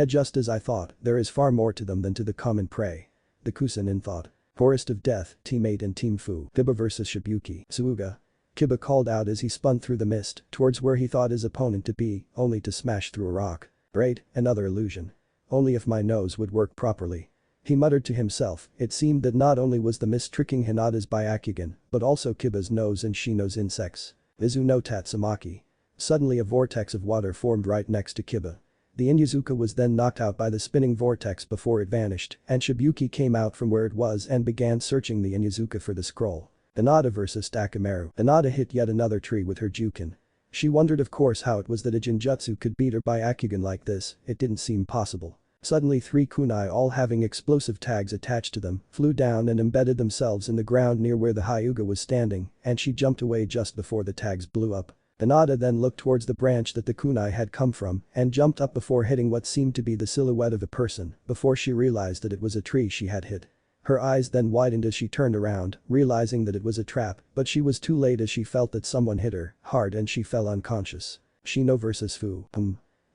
A: Just as I thought, there is far more to them than to the common prey. The Kusanin thought. Forest of Death, Team 8 and Team Fu. Kiba vs Shibuki. Suuga. Kiba called out as he spun through the mist towards where he thought his opponent to be, only to smash through a rock. Great, another illusion. Only if my nose would work properly. He muttered to himself. It seemed that not only was the mist tricking Hinata's Byakugan, but also Kiba's nose and Shino's insects. Izu no Tatsumaki. Suddenly a vortex of water formed right next to Kiba. The Inyazuka was then knocked out by the spinning vortex before it vanished, and Shibuki came out from where it was and began searching the Inyazuka for the scroll. Hinata vs Takamaru. Hinata hit yet another tree with her Jukin. She wondered of course how it was that a Jinjutsu could beat her Byakugan like this, it didn't seem possible. Suddenly 3 kunai all having explosive tags attached to them flew down and embedded themselves in the ground near where the Hyuga was standing and she jumped away just before the tags blew up. Hinata then looked towards the branch that the kunai had come from and jumped up before hitting what seemed to be the silhouette of a person before she realized that it was a tree she had hit. Her eyes then widened as she turned around, realizing that it was a trap, but she was too late as she felt that someone hit her hard and she fell unconscious. Shino vs Fu.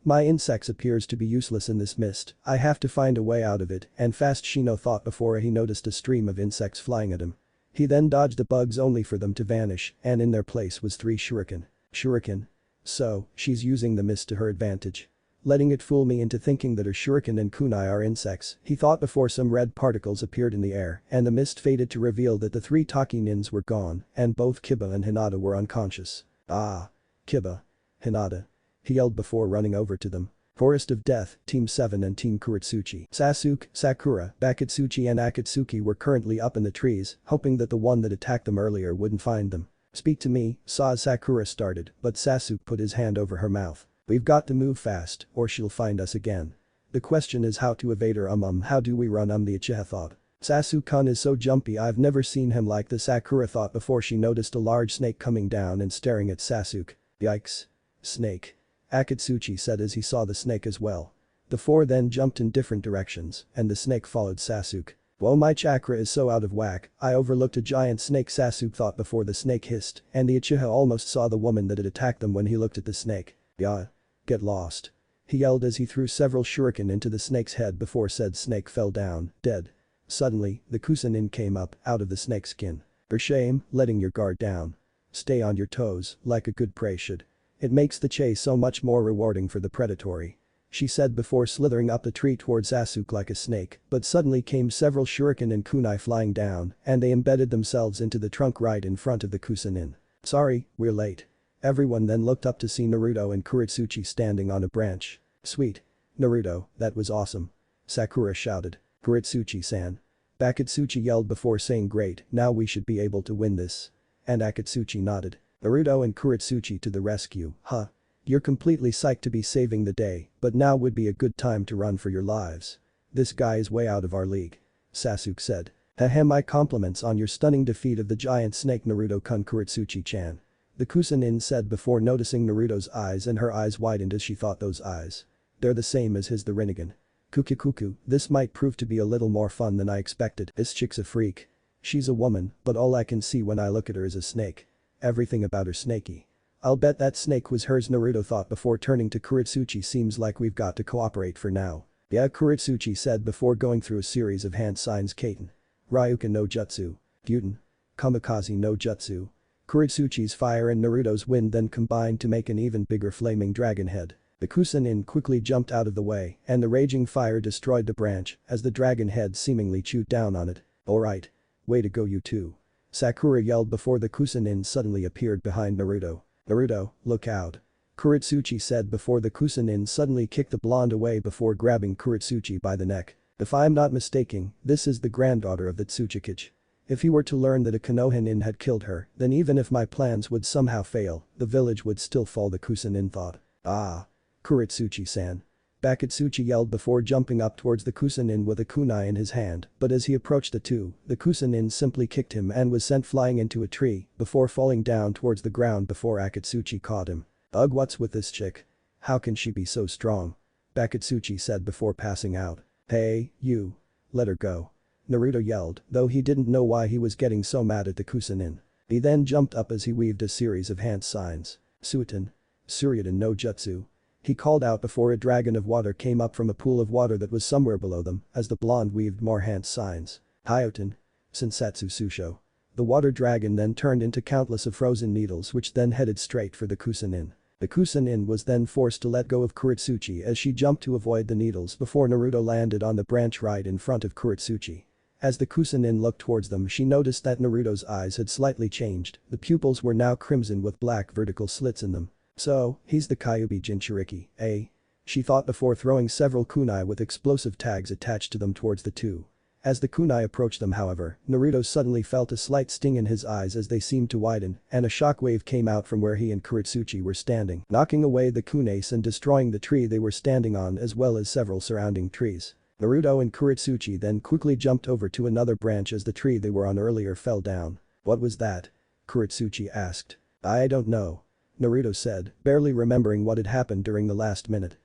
A: My insects appears to be useless in this mist, I have to find a way out of it, and fast Shino thought before he noticed a stream of insects flying at him. He then dodged the bugs only for them to vanish, and in their place was 3 shuriken. Shuriken. So, she's using the mist to her advantage. Letting it fool me into thinking that her shuriken and kunai are insects, he thought before some red particles appeared in the air and the mist faded to reveal that the 3 Taki nins were gone and both Kiba and Hinata were unconscious. Ah. Kiba. Hinata. He yelled before running over to them. Forest of Death, Team 7 and Team Kuretsuchi. Sasuke, Sakura, Bakatsuchi and Akatsuki were currently up in the trees, hoping that the one that attacked them earlier wouldn't find them. Speak to me, Sakura started, but Sasuke put his hand over her mouth. We've got to move fast, or she'll find us again. The question is how to evade her. How do we run? The Uchiha thought. Sasuke-kun is so jumpy, I've never seen him like this, Sakura thought before she noticed a large snake coming down and staring at Sasuke. Yikes. Snake. Akatsuchi said as he saw the snake as well. The 4 then jumped in different directions, and the snake followed Sasuke. Whoa, my chakra is so out of whack, I overlooked a giant snake, Sasuke thought before the snake hissed, and the Uchiha almost saw the woman that had attacked them when he looked at the snake. Yeah. Get lost. He yelled as he threw several shuriken into the snake's head before said snake fell down, dead. Suddenly, the Kusanin came up out of the snake's skin. For shame, letting your guard down. Stay on your toes, like a good prey should. It makes the chase so much more rewarding for the predatory. She said before slithering up the tree towards Sasuke like a snake, but suddenly came several shuriken and kunai flying down, and they embedded themselves into the trunk right in front of the Kusanin. Sorry, we're late. Everyone then looked up to see Naruto and Kuretsuchi standing on a branch. Sweet. Naruto, that was awesome. Sakura shouted. Kuretsuchi-san. Akatsuchi yelled before saying great, now we should be able to win this. And Akatsuchi nodded. Naruto and Kuretsuchi to the rescue, huh? You're completely psyched to be saving the day, but now would be a good time to run for your lives. This guy is way out of our league. Sasuke said. My compliments on your stunning defeat of the giant snake Naruto-kun Kuretsuchi-chan. The Kusanin said before noticing Naruto's eyes, and her eyes widened as she thought those eyes. They're the same as his the Rinnegan. Kukikuku, this might prove to be a little more fun than I expected. This chick's a freak. She's a woman, but all I can see when I look at her is a snake. Everything about her snaky. I'll bet that snake was hers, Naruto thought before turning to Kuretsuchi. Seems like we've got to cooperate for now. Yeah, Kuretsuchi said before going through a series of hand signs. Kaiten. Ryuka no Jutsu. Gyuten. Kamikaze no Jutsu. Kuretsuchi's fire and Naruto's wind then combined to make an even bigger flaming dragon head. The Kusanin quickly jumped out of the way, and the raging fire destroyed the branch as the dragon head seemingly chewed down on it. Alright. Way to go you two. Sakura yelled before the Kusanin suddenly appeared behind Naruto. Naruto, look out. Kuretsuchi said before the Kusanin suddenly kicked the blonde away before grabbing Kuretsuchi by the neck. If I'm not mistaken, this is the granddaughter of the Tsuchikage. If he were to learn that a Konohinin had killed her, then even if my plans would somehow fail, the village would still fall, the Kusanin thought. Ah. Kuretsuchi-san. Akatsuchi yelled before jumping up towards the Kusanin with a kunai in his hand, but as he approached the two, the Kusanin simply kicked him and was sent flying into a tree before falling down towards the ground before Akatsuchi caught him. Ugh, what's with this chick? How can she be so strong? Akatsuchi said before passing out. Hey, you. Let her go. Naruto yelled, though he didn't know why he was getting so mad at the Kusanin. He then jumped up as he weaved a series of hand signs. Suiten. Suryudan no Jutsu. He called out before a dragon of water came up from a pool of water that was somewhere below them as the blonde weaved more hand signs. Hyoten. Sensatsu Susho. The water dragon then turned into countless of frozen needles which then headed straight for the Kusanin. The Kusanin was then forced to let go of Kuretsuchi as she jumped to avoid the needles before Naruto landed on the branch right in front of Kuretsuchi. As the Kusanin looked towards them, she noticed that Naruto's eyes had slightly changed, the pupils were now crimson with black vertical slits in them. So, he's the Kyuubi Jinchuriki, eh? She thought before throwing several kunai with explosive tags attached to them towards the two. As the kunai approached them, however, Naruto suddenly felt a slight sting in his eyes as they seemed to widen, and a shockwave came out from where he and Kuretsuchi were standing, knocking away the kunace and destroying the tree they were standing on as well as several surrounding trees. Naruto and Kuretsuchi then quickly jumped over to another branch as the tree they were on earlier fell down. What was that? Kuretsuchi asked. I don't know. Naruto said, barely remembering what had happened during the last minute.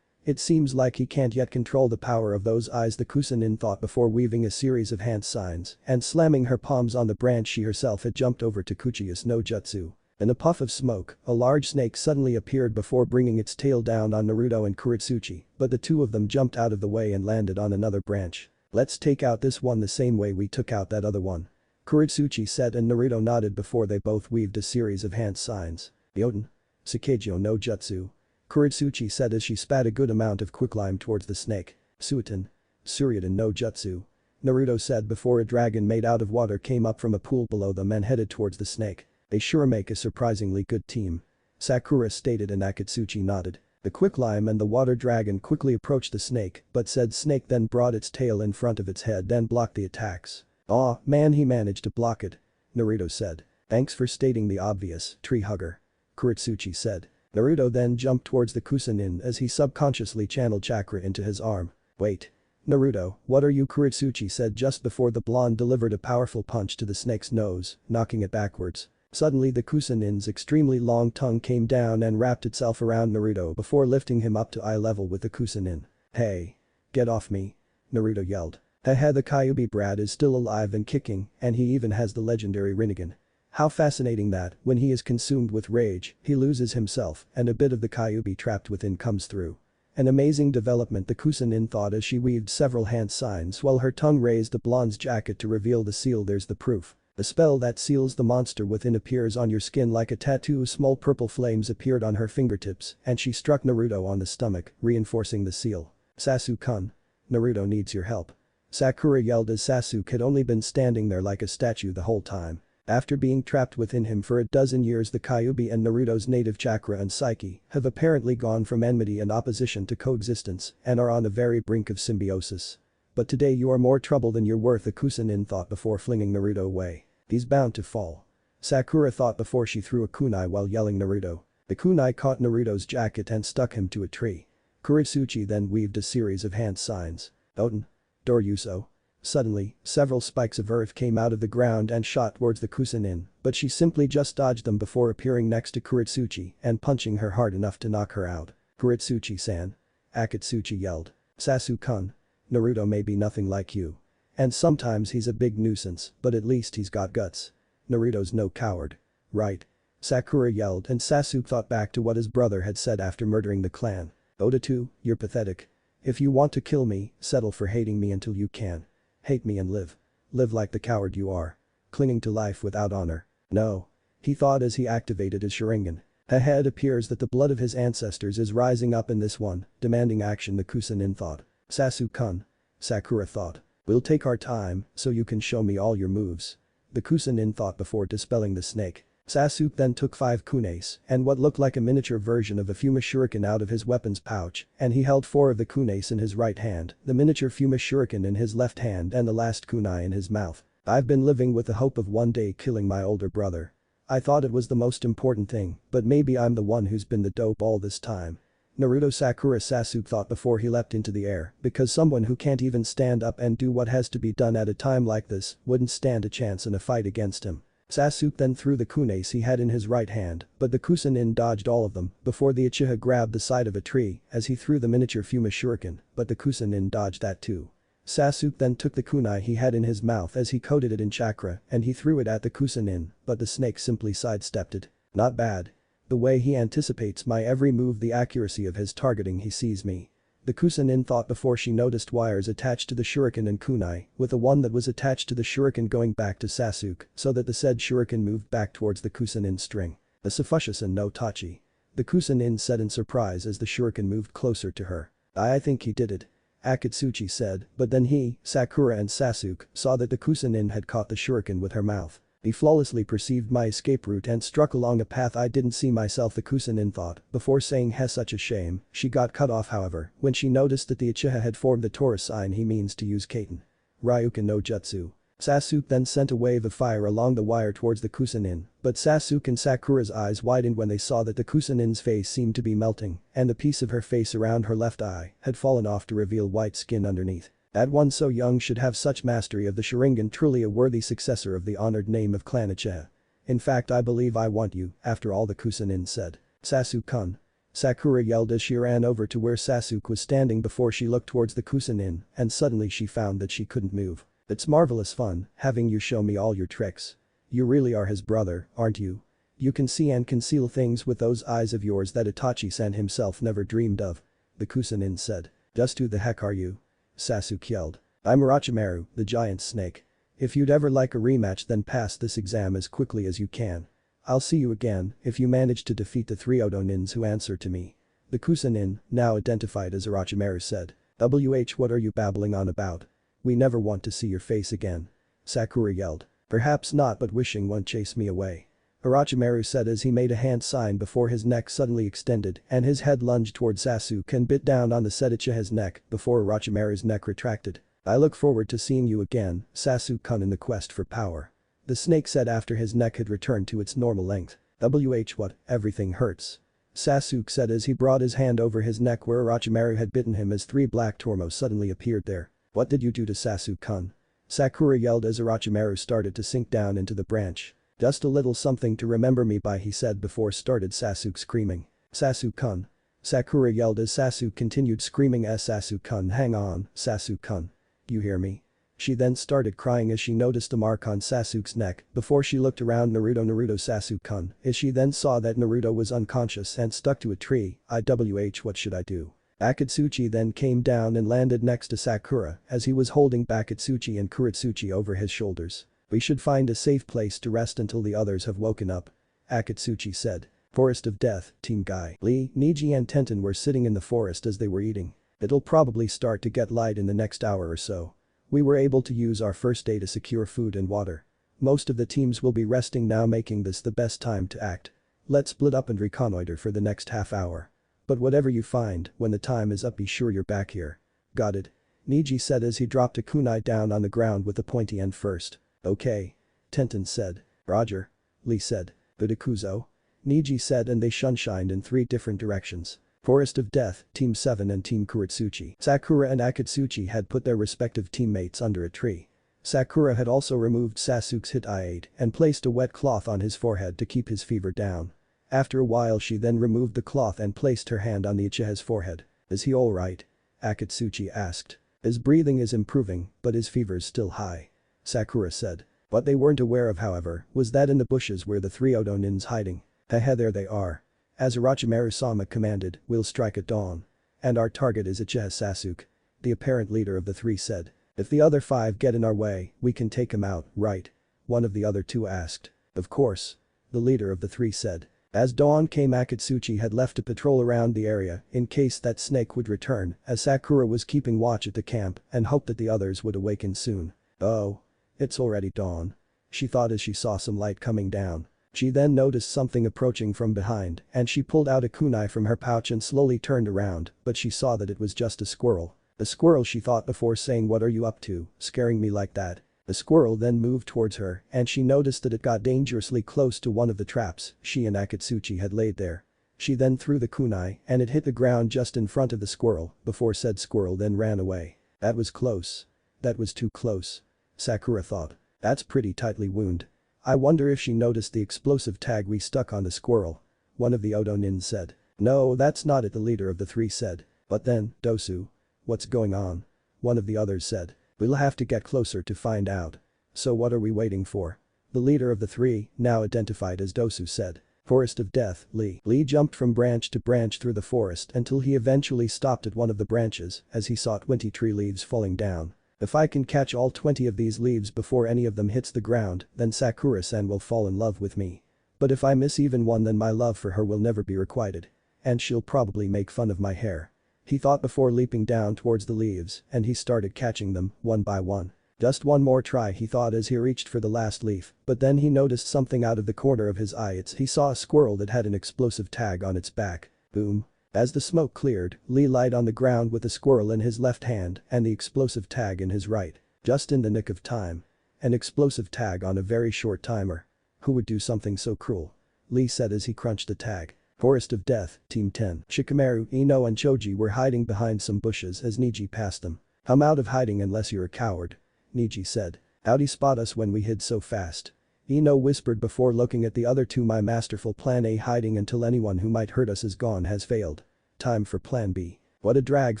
A: It seems like he can't yet control the power of those eyes, the Kusanin thought before weaving a series of hand signs and slamming her palms on the branch she herself had jumped over to. Kuchiyas no Jutsu. In a puff of smoke, a large snake suddenly appeared before bringing its tail down on Naruto and Kuretsuchi, but the two of them jumped out of the way and landed on another branch. Let's take out this one the same way we took out that other one. Kuretsuchi said, and Naruto nodded before they both weaved a series of hand signs. Yoten. Sakejo no Jutsu. Kuretsuchi said as she spat a good amount of quicklime towards the snake. Suiten. Suryudan no Jutsu. Naruto said before a dragon made out of water came up from a pool below them and headed towards the snake. They sure make a surprisingly good team. Sakura stated, and Akatsuchi nodded. The quicklime and the water dragon quickly approached the snake, but said snake then brought its tail in front of its head and blocked the attacks. Aw, man, he managed to block it. Naruto said. Thanks for stating the obvious, tree hugger. Kuretsuchi said. Naruto then jumped towards the Kusanin as he subconsciously channeled chakra into his arm. Wait. Naruto, what are you? Kuretsuchi said just before the blonde delivered a powerful punch to the snake's nose, knocking it backwards. Suddenly the Kusanin's extremely long tongue came down and wrapped itself around Naruto before lifting him up to eye level with the Kusanin. Hey. Get off me. Naruto yelled. Haha, the Kyuubi brat is still alive and kicking, and he even has the legendary Rinnegan. How fascinating that, when he is consumed with rage, he loses himself and a bit of the Kyuubi trapped within comes through. An amazing development, the Kusunin thought as she weaved several hand signs while her tongue raised the blonde's jacket to reveal the seal. There's the proof. The spell that seals the monster within appears on your skin like a tattoo. Small purple flames appeared on her fingertips and she struck Naruto on the stomach, reinforcing the seal. Sasuke-kun. Naruto needs your help. Sakura yelled as Sasuke had only been standing there like a statue the whole time. After being trapped within him for a dozen years, the Kyuubi and Naruto's native chakra and psyche have apparently gone from enmity and opposition to coexistence and are on the very brink of symbiosis. But today you are more trouble than you're worth, the Kusunin thought before flinging Naruto away. He's bound to fall. Sakura thought before she threw a kunai while yelling Naruto. The kunai caught Naruto's jacket and stuck him to a tree. Kuretsuchi then weaved a series of hand signs. Oten. Doryuso. Suddenly, several spikes of earth came out of the ground and shot towards the Kusunin, but she simply just dodged them before appearing next to Kuretsuchi and punching her hard enough to knock her out. Kuretsuchi-san. Akatsuchi yelled. Sasuke-kun. Naruto may be nothing like you. And sometimes he's a big nuisance, but at least he's got guts. Naruto's no coward. Right. Sakura yelled and Sasuke thought back to what his brother had said after murdering the clan. Oda-2, you're pathetic. If you want to kill me, settle for hating me until you can. Hate me and live. Live like the coward you are. Clinging to life without honor. No. He thought as he activated his Sharingan. Ahead appears that the blood of his ancestors is rising up in this one, demanding action, the Kusunin thought. Sasuke-kun. Sakura thought. We'll take our time, so you can show me all your moves. The Kusunin thought before dispelling the snake. Sasuke then took 5 kunes and what looked like a miniature version of a Fuma Shuriken out of his weapons pouch and he held 4 of the kunes in his right hand, the miniature Fuma Shuriken in his left hand and the last kunai in his mouth. I've been living with the hope of one day killing my older brother. I thought it was the most important thing, but maybe I'm the one who's been the dope all this time. Naruto. Sakura Sasuke thought before he leapt into the air because someone who can't even stand up and do what has to be done at a time like this wouldn't stand a chance in a fight against him. Sasuke then threw the kunes he had in his right hand, but the Kusunin dodged all of them before the Uchiha grabbed the side of a tree as he threw the miniature Fuma Shuriken, but the Kusunin dodged that too. Sasuke then took the kunai he had in his mouth as he coated it in chakra and he threw it at the Kusunin, but the snake simply sidestepped it. Not bad. The way he anticipates my every move, the accuracy of his targeting, he sees me. The Kusunin thought before she noticed wires attached to the shuriken and kunai, with the one that was attached to the shuriken going back to Sasuke so that the said shuriken moved back towards the Kusunin string. The Sufushisan no Tachi. The Kusunin said in surprise as the shuriken moved closer to her. I think he did it. Akatsuchi said, but then he, Sakura and Sasuke saw that the Kusunin had caught the shuriken with her mouth. He flawlessly perceived my escape route and struck along a path I didn't see myself, the Kusunin thought, before saying "Heh, such a shame." She got cut off however, when she noticed that the Uchiha had formed the Taurus sign. He means to use Kaiten. Ryuken no Jutsu. Sasuke then sent a wave of fire along the wire towards the Kusunin, but Sasuke and Sakura's eyes widened when they saw that the Kusunin's face seemed to be melting, and the piece of her face around her left eye had fallen off to reveal white skin underneath. That one so young should have such mastery of the Sharingan, truly a worthy successor of the honored name of Clan Uchiha. In fact, I believe I want you, after all, the Kusunin said. Sasuke-kun. Sakura yelled as she ran over to where Sasuke was standing before she looked towards the Kusunin and suddenly she found that she couldn't move. It's marvelous fun, having you show me all your tricks. You really are his brother, aren't you? You can see and conceal things with those eyes of yours that Itachi-san himself never dreamed of. The Kusunin said. Just who the heck are you? Sasuke yelled. I'm Orochimaru, the giant snake. If you'd ever like a rematch, then pass this exam as quickly as you can. I'll see you again if you manage to defeat the 3 Otonins who answer to me. The Kusunin, now identified as Orochimaru, said. What are you babbling on about? We never want to see your face again. Sakura yelled. Perhaps not, but wishing won't chase me away. Orochimaru said as he made a hand sign before his neck suddenly extended and his head lunged toward Sasuke and bit down on the said Uchiha's neck before Orochimaru's neck retracted. I look forward to seeing you again, Sasuke-kun, in the quest for power. The snake said after his neck had returned to its normal length. What, everything hurts. Sasuke said as he brought his hand over his neck where Orochimaru had bitten him as 3 black tormos suddenly appeared there. What did you do to Sasuke-kun? Sakura yelled as Orochimaru started to sink down into the branch. Just a little something to remember me by, he said before started Sasuke screaming. Sasuke-kun. Sakura yelled as Sasuke continued screaming as Sasuke-kun, hang on, Sasuke-kun. You hear me? She then started crying as she noticed a mark on Sasuke's neck before she looked around. Naruto Sasuke-kun, as she then saw that Naruto was unconscious and stuck to a tree. What should I do? Akatsuchi then came down and landed next to Sakura as he was holding Bakatsuchi and Kuratsuchi over his shoulders. We should find a safe place to rest until the others have woken up. Akatsuchi said. Forest of Death, Team Guy. Lee, Niji and Tenten were sitting in the forest as they were eating. It'll probably start to get light in the next hour or so. We were able to use our first day to secure food and water. Most of the teams will be resting now, making this the best time to act. Let's split up and reconnoiter for the next half hour. But whatever you find, when the time is up be sure you're back here. Got it. Niji said as he dropped a kunai down on the ground with the pointy end first. Okay. Tenten said. Roger. Lee said. Budakuzo. Niji said and they shunshined in 3 different directions. Forest of Death, Team 7 and Team Kuratsuchi. Sakura and Akatsuchi had put their respective teammates under a tree. Sakura had also removed Sasuke's hit I-8 and placed a wet cloth on his forehead to keep his fever down. After a while she then removed the cloth and placed her hand on the Uchiha's forehead. Is he alright? Akatsuchi asked. His breathing is improving, but his fever's still high. Sakura said. What they weren't aware of however, was that in the bushes were the 3 Odo nins hiding. Haha, there they are. As Orochimaru-sama commanded, we'll strike at dawn. And our target is Uchiha Sasuke. The apparent leader of the 3 said. If the other 5 get in our way, we can take him out, right? One of the other 2 asked. Of course. The leader of the 3 said. As dawn came, Akatsuchi had left to patrol around the area in case that snake would return, as Sakura was keeping watch at the camp and hoped that the others would awaken soon. Oh. It's already dawn. She thought as she saw some light coming down. She then noticed something approaching from behind and she pulled out a kunai from her pouch and slowly turned around, but she saw that it was just a squirrel. A squirrel, she thought before saying, what are you up to, scaring me like that? The squirrel then moved towards her and she noticed that it got dangerously close to one of the traps she and Akatsuchi had laid there. She then threw the kunai and it hit the ground just in front of the squirrel before said squirrel then ran away. That was close. That was too close. Sakura thought. That's pretty tightly wound. I wonder if she noticed the explosive tag we stuck on the squirrel. One of the Odo nins said. No, that's not it, the leader of the 3 said. But then, Dosu. What's going on? One of the others said. We'll have to get closer to find out. So what are we waiting for? The leader of the 3, now identified as Dosu, said. Forest of Death, Lee. Lee jumped from branch to branch through the forest until he eventually stopped at one of the branches as he saw 20 tree leaves falling down. If I can catch all 20 of these leaves before any of them hits the ground, then Sakura-san will fall in love with me. But if I miss even one, then my love for her will never be requited. And she'll probably make fun of my hair. He thought before leaping down towards the leaves and he started catching them one by one. Just one more try, he thought as he reached for the last leaf, but then he noticed something out of the corner of his eye. He saw a squirrel that had an explosive tag on its back. Boom. As the smoke cleared, Lee lied on the ground with the squirrel in his left hand and the explosive tag in his right. Just in the nick of time. An explosive tag on a very short timer. Who would do something so cruel? Lee said as he crunched the tag. Forest of Death, Team 10. Shikamaru, Ino and Choji were hiding behind some bushes as Niji passed them. I'm out of hiding unless you're a coward. Niji said. How'd he spot us when we hid so fast? Ino whispered before looking at the other 2. My masterful plan A, hiding until anyone who might hurt us is gone, has failed. Time for plan B. What a drag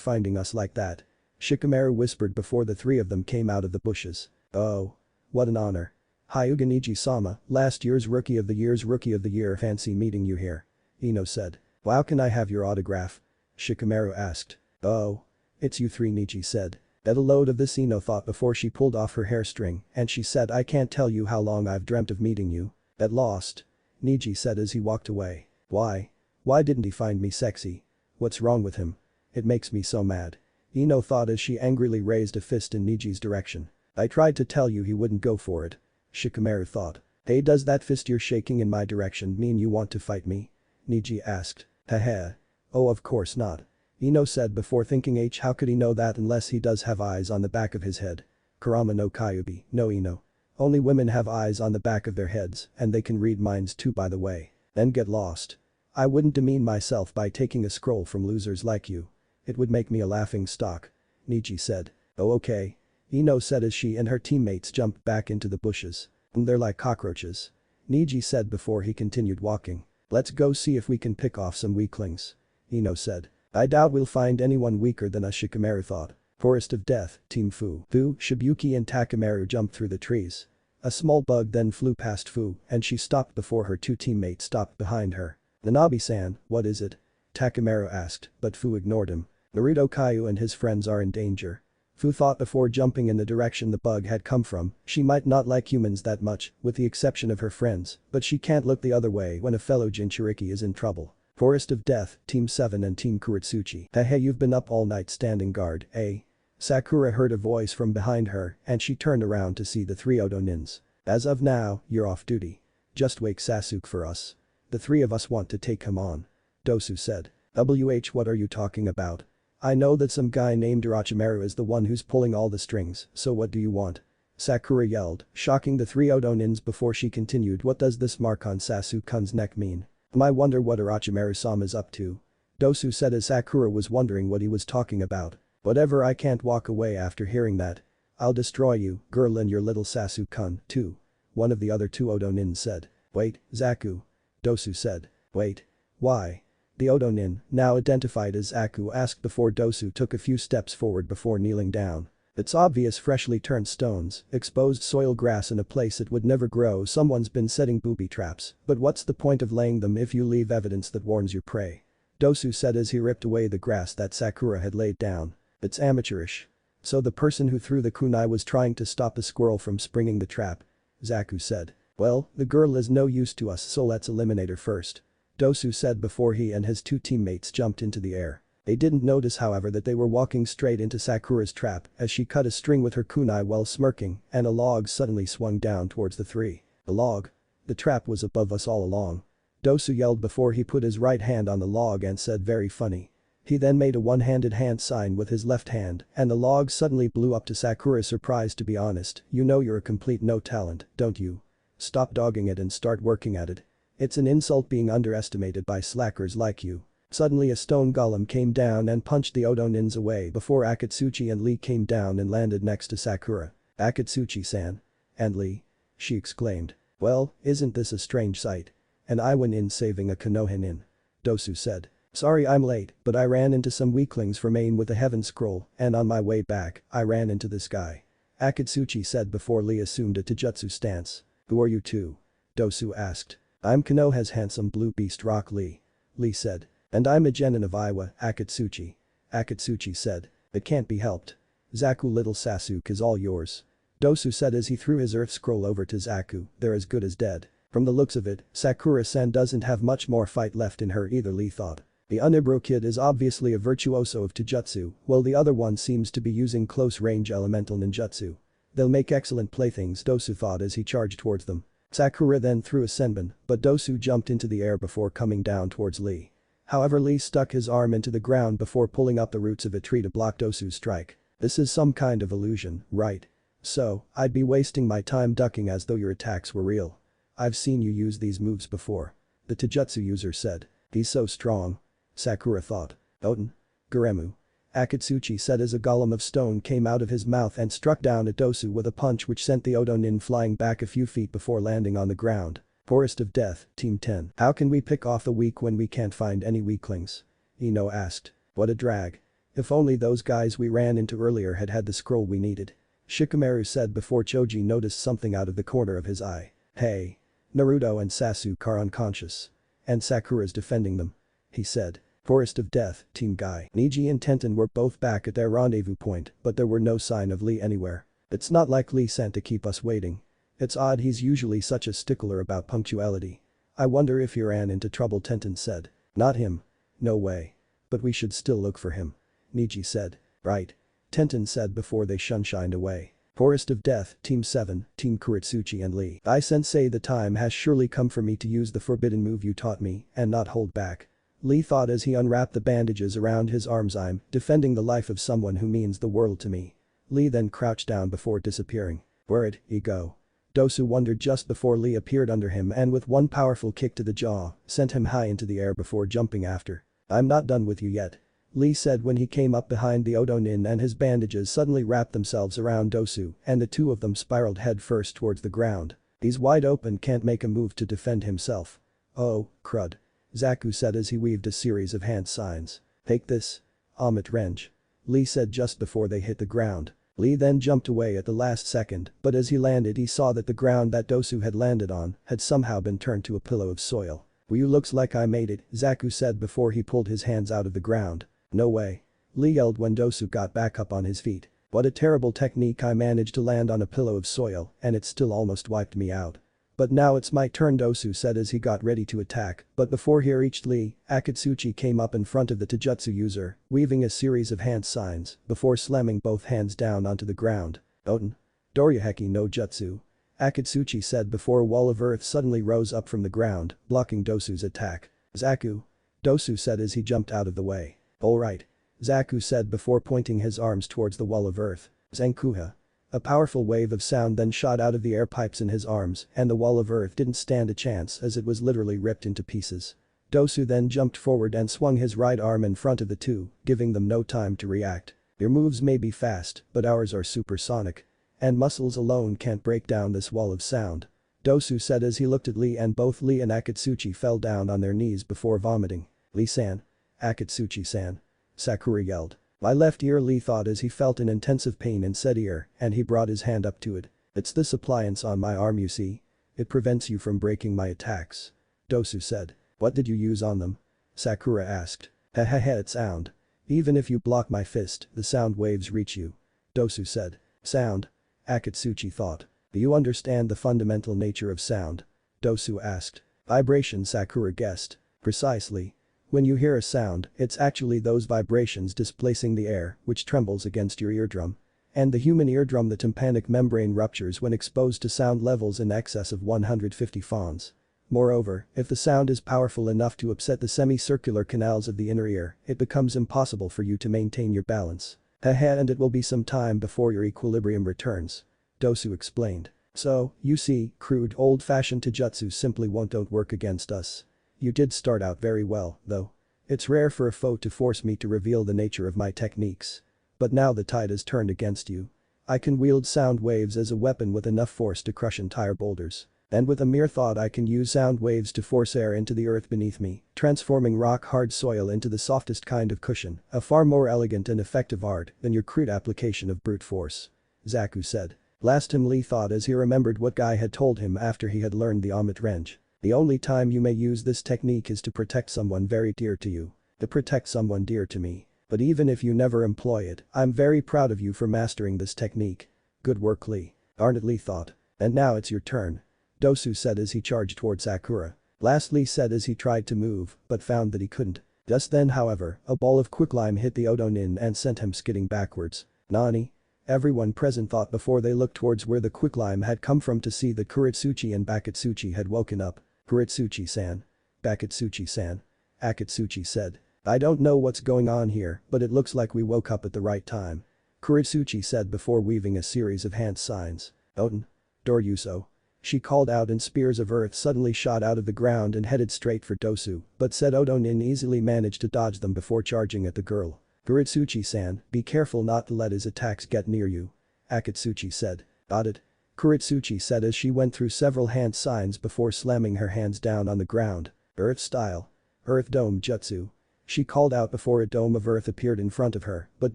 A: finding us like that. Shikamaru whispered before the 3 of them came out of the bushes. Oh. What an honor. Hyuga Niji-sama, last year's Rookie of the Year, fancy meeting you here. Ino said. Wow, can I have your autograph? Shikamaru asked. Oh. It's you 3, Niji said. Get a load of this, Ino thought before she pulled off her hairstring and she said, I can't tell you how long I've dreamt of meeting you. Get lost. Niji said as he walked away. Why? Why didn't he find me sexy? What's wrong with him? It makes me so mad. Ino thought as she angrily raised a fist in Niji's direction. I tried to tell you he wouldn't go for it. Shikamaru thought. Hey, does that fist you're shaking in my direction mean you want to fight me? Niji asked. Haha. Oh, of course not. Ino said before thinking, how could he know that unless he does have eyes on the back of his head? Kurama no Kyubi, no Ino. Only women have eyes on the back of their heads and they can read minds too, by the way. Then get lost. I wouldn't demean myself by taking a scroll from losers like you. It would make me a laughing stock. Niji said. Oh, okay. Ino said as she and her teammates jumped back into the bushes. They're like cockroaches. Niji said before he continued walking. Let's go see if we can pick off some weaklings. Ino said. I doubt we'll find anyone weaker than us, Shikamaru thought. Forest of Death, Team Fu. Fu, Shibuki and Takemaru jumped through the trees. A small bug then flew past Fu and she stopped before her 2 teammates stopped behind her. Nanabe-san, what is it? Takemaru asked, but Fu ignored him. Naruto Kaiu and his friends are in danger. Fu thought before jumping in the direction the bug had come from, she might not like humans that much, with the exception of her friends, but she can't look the other way when a fellow Jinchuriki is in trouble. Forest of Death, Team 7 and Team Kuretsuchi. Hey, you've been up all night standing guard, eh? Sakura heard a voice from behind her and she turned around to see the three Odo nins. As of now, you're off duty. Just wake Sasuke for us. The three of us want to take him on. Dosu said. What are you talking about? I know that some guy named Orochimaru is the one who's pulling all the strings, so what do you want? Sakura yelled, shocking the three Odo nins before she continued. What does this mark on Sasuke-kun's neck mean? I wonder what Orochimaru-sama's up to. Dosu said as Sakura was wondering what he was talking about. Whatever, I can't walk away after hearing that. I'll destroy you, girl, and your little Sasuke-kun, too. One of the other two Odo nins said. Wait, Zaku. Dosu said. Wait. Why? The Odo nin, now identified as Zaku, asked before Dosu took a few steps forward before kneeling down. It's obvious freshly turned stones, exposed soil grass in a place it would never grow. Someone's been setting booby traps, but what's the point of laying them if you leave evidence that warns your prey? Dosu said as he ripped away the grass that Sakura had laid down. It's amateurish. So the person who threw the kunai was trying to stop the squirrel from springing the trap. Zaku said. Well, the girl is no use to us, so let's eliminate her first. Dosu said before he and his two teammates jumped into the air. They didn't notice, however, that they were walking straight into Sakura's trap as she cut a string with her kunai while smirking, and a log suddenly swung down towards the three. The log? The trap was above us all along. Dosu yelled before he put his right hand on the log and said, very funny. He then made a one-handed hand sign with his left hand and the log suddenly blew up to Sakura's surprise. To be honest, you know you're a complete no talent, don't you? Stop dogging it and start working at it. It's an insult being underestimated by slackers like you. Suddenly a stone golem came down and punched the Odo nins away before Akatsuchi and Lee came down and landed next to Sakura. Akatsuchi-san. And Lee? She exclaimed. Well, isn't this a strange sight? And I went in saving a Konoha nin. Dosu said. Sorry I'm late, but I ran into some weaklings from Maine with the Heaven Scroll, and on my way back, I ran into this guy. Akatsuchi said before Lee assumed a taijutsu stance. Who are you two? Dosu asked. I'm Konoha's handsome blue beast Rock Lee. Lee said. And I'm a genin of Iwa, Akatsuchi. Akatsuchi said. It can't be helped. Zaku, little Sasuke is all yours. Dosu said as he threw his earth scroll over to Zaku. They're as good as dead. From the looks of it, Sakura-san doesn't have much more fight left in her either, Lee thought. The Unibro kid is obviously a virtuoso of taijutsu, while the other one seems to be using close-range elemental ninjutsu. They'll make excellent playthings, Dosu thought as he charged towards them. Sakura then threw a senbon, but Dosu jumped into the air before coming down towards Lee. However, Lee stuck his arm into the ground before pulling up the roots of a tree to block Dosu's strike. This is some kind of illusion, right? So, I'd be wasting my time ducking as though your attacks were real. I've seen you use these moves before. The taijutsu user said. He's so strong. Sakura thought. Oten? Garemu. Akatsuchi said as a golem of stone came out of his mouth and struck down at Dosu with a punch which sent the Odo nin flying back a few feet before landing on the ground. Forest of Death, Team 10. How can we pick off the weak when we can't find any weaklings? Ino asked. What a drag. If only those guys we ran into earlier had had the scroll we needed. Shikamaru said before Choji noticed something out of the corner of his eye. Hey. Naruto and Sasuke are unconscious. And Sakura's defending them. He said. Forest of Death, Team Guy. Neji and Tenten were both back at their rendezvous point, but there were no sign of Lee anywhere. It's not like Lee sent to keep us waiting. It's odd, he's usually such a stickler about punctuality. I wonder if he ran into trouble, Tenten said. Not him. No way. But we should still look for him. Neji said. Right. Tenten said before they shunshined away. Forest of Death, Team 7, Team Kuretsuchi and Lee. Sensei, the time has surely come for me to use the forbidden move you taught me and not hold back. Lee thought as he unwrapped the bandages around his arms. I'm defending the life of someone who means the world to me. Lee then crouched down before disappearing. Where'd he go? Dosu wondered just before Lee appeared under him and with one powerful kick to the jaw, sent him high into the air before jumping after. I'm not done with you yet. Lee said when he came up behind the Odo nin and his bandages suddenly wrapped themselves around Dosu and the two of them spiraled headfirst towards the ground. He's wide open, can't make a move to defend himself. Oh, crud. Zaku said as he weaved a series of hand signs. Take this. Amit Renge. Lee said just before they hit the ground. Lee then jumped away at the last second, but as he landed he saw that the ground that Dosu had landed on had somehow been turned to a pillow of soil. You looks like I made it, Zaku said before he pulled his hands out of the ground. No way. Lee yelled when Dosu got back up on his feet. What a terrible technique, I managed to land on a pillow of soil and it still almost wiped me out. But now it's my turn, Dosu said as he got ready to attack, but before he reached Lee, Akatsuchi came up in front of the taijutsu user, weaving a series of hand signs before slamming both hands down onto the ground. Oten. Doryuheki no Jutsu. Akatsuchi said before a wall of earth suddenly rose up from the ground, blocking Dosu's attack. Zaku. Dosu said as he jumped out of the way. Alright. Zaku said before pointing his arms towards the wall of earth. Zenkuha. A powerful wave of sound then shot out of the air pipes in his arms and the wall of earth didn't stand a chance as it was literally ripped into pieces. Dosu then jumped forward and swung his right arm in front of the two, giving them no time to react. Your moves may be fast, but ours are supersonic. And muscles alone can't break down this wall of sound. Dosu said as he looked at Lee and both Lee and Akatsuchi fell down on their knees before vomiting. Lee-san. Akatsuchi-san. Sakura yelled. My left ear, Lee thought as he felt an intensive pain in said ear and he brought his hand up to it. It's this appliance on my arm you see. It prevents you from breaking my attacks. Dosu said. What did you use on them? Sakura asked. Hahaha, it's sound. Even if you block my fist, the sound waves reach you. Dosu said. Sound? Akatsuchi thought. Do you understand the fundamental nature of sound? Dosu asked. Vibration, Sakura guessed. Precisely. When you hear a sound, it's actually those vibrations displacing the air which trembles against your eardrum. And the human eardrum, the tympanic membrane, ruptures when exposed to sound levels in excess of 150 fons. Moreover, if the sound is powerful enough to upset the semicircular canals of the inner ear, it becomes impossible for you to maintain your balance. Haha, and it will be some time before your equilibrium returns. Dosu explained. So, you see, crude old-fashioned taijutsu simply won't work against us. You did start out very well, though. It's rare for a foe to force me to reveal the nature of my techniques. But now the tide has turned against you. I can wield sound waves as a weapon with enough force to crush entire boulders. And with a mere thought I can use sound waves to force air into the earth beneath me, transforming rock-hard soil into the softest kind of cushion, a far more elegant and effective art than your crude application of brute force. Zaku said. Blast him, Lee thought as he remembered what Guy had told him after he had learned the Amit Renge. The only time you may use this technique is to protect someone very dear to you. To protect someone dear to me. But even if you never employ it, I'm very proud of you for mastering this technique. Good work, Lee. Darn it, Lee thought. And now it's your turn. Dosu said as he charged towards Sakura. Last, Lee said as he tried to move, but found that he couldn't. Just then, however, a ball of quicklime hit the Odonin and sent him skidding backwards. Nani? Everyone present thought before they looked towards where the quicklime had come from to see that Kuretsuchi and Bakatsuchi had woken up. Kuretsuchi-san. Bakatsuchi-san. Akatsuchi said. I don't know what's going on here, but it looks like we woke up at the right time. Kuretsuchi said before weaving a series of hand signs. Oten. Doryuso. She called out and spears of earth suddenly shot out of the ground and headed straight for Dosu, but said Odonin easily managed to dodge them before charging at the girl. Kuretsuchi-san, be careful not to let his attacks get near you. Akatsuchi said. Got it. Kuretsuchi said as she went through several hand signs before slamming her hands down on the ground. Earth style. Earth dome jutsu. She called out before a dome of earth appeared in front of her, but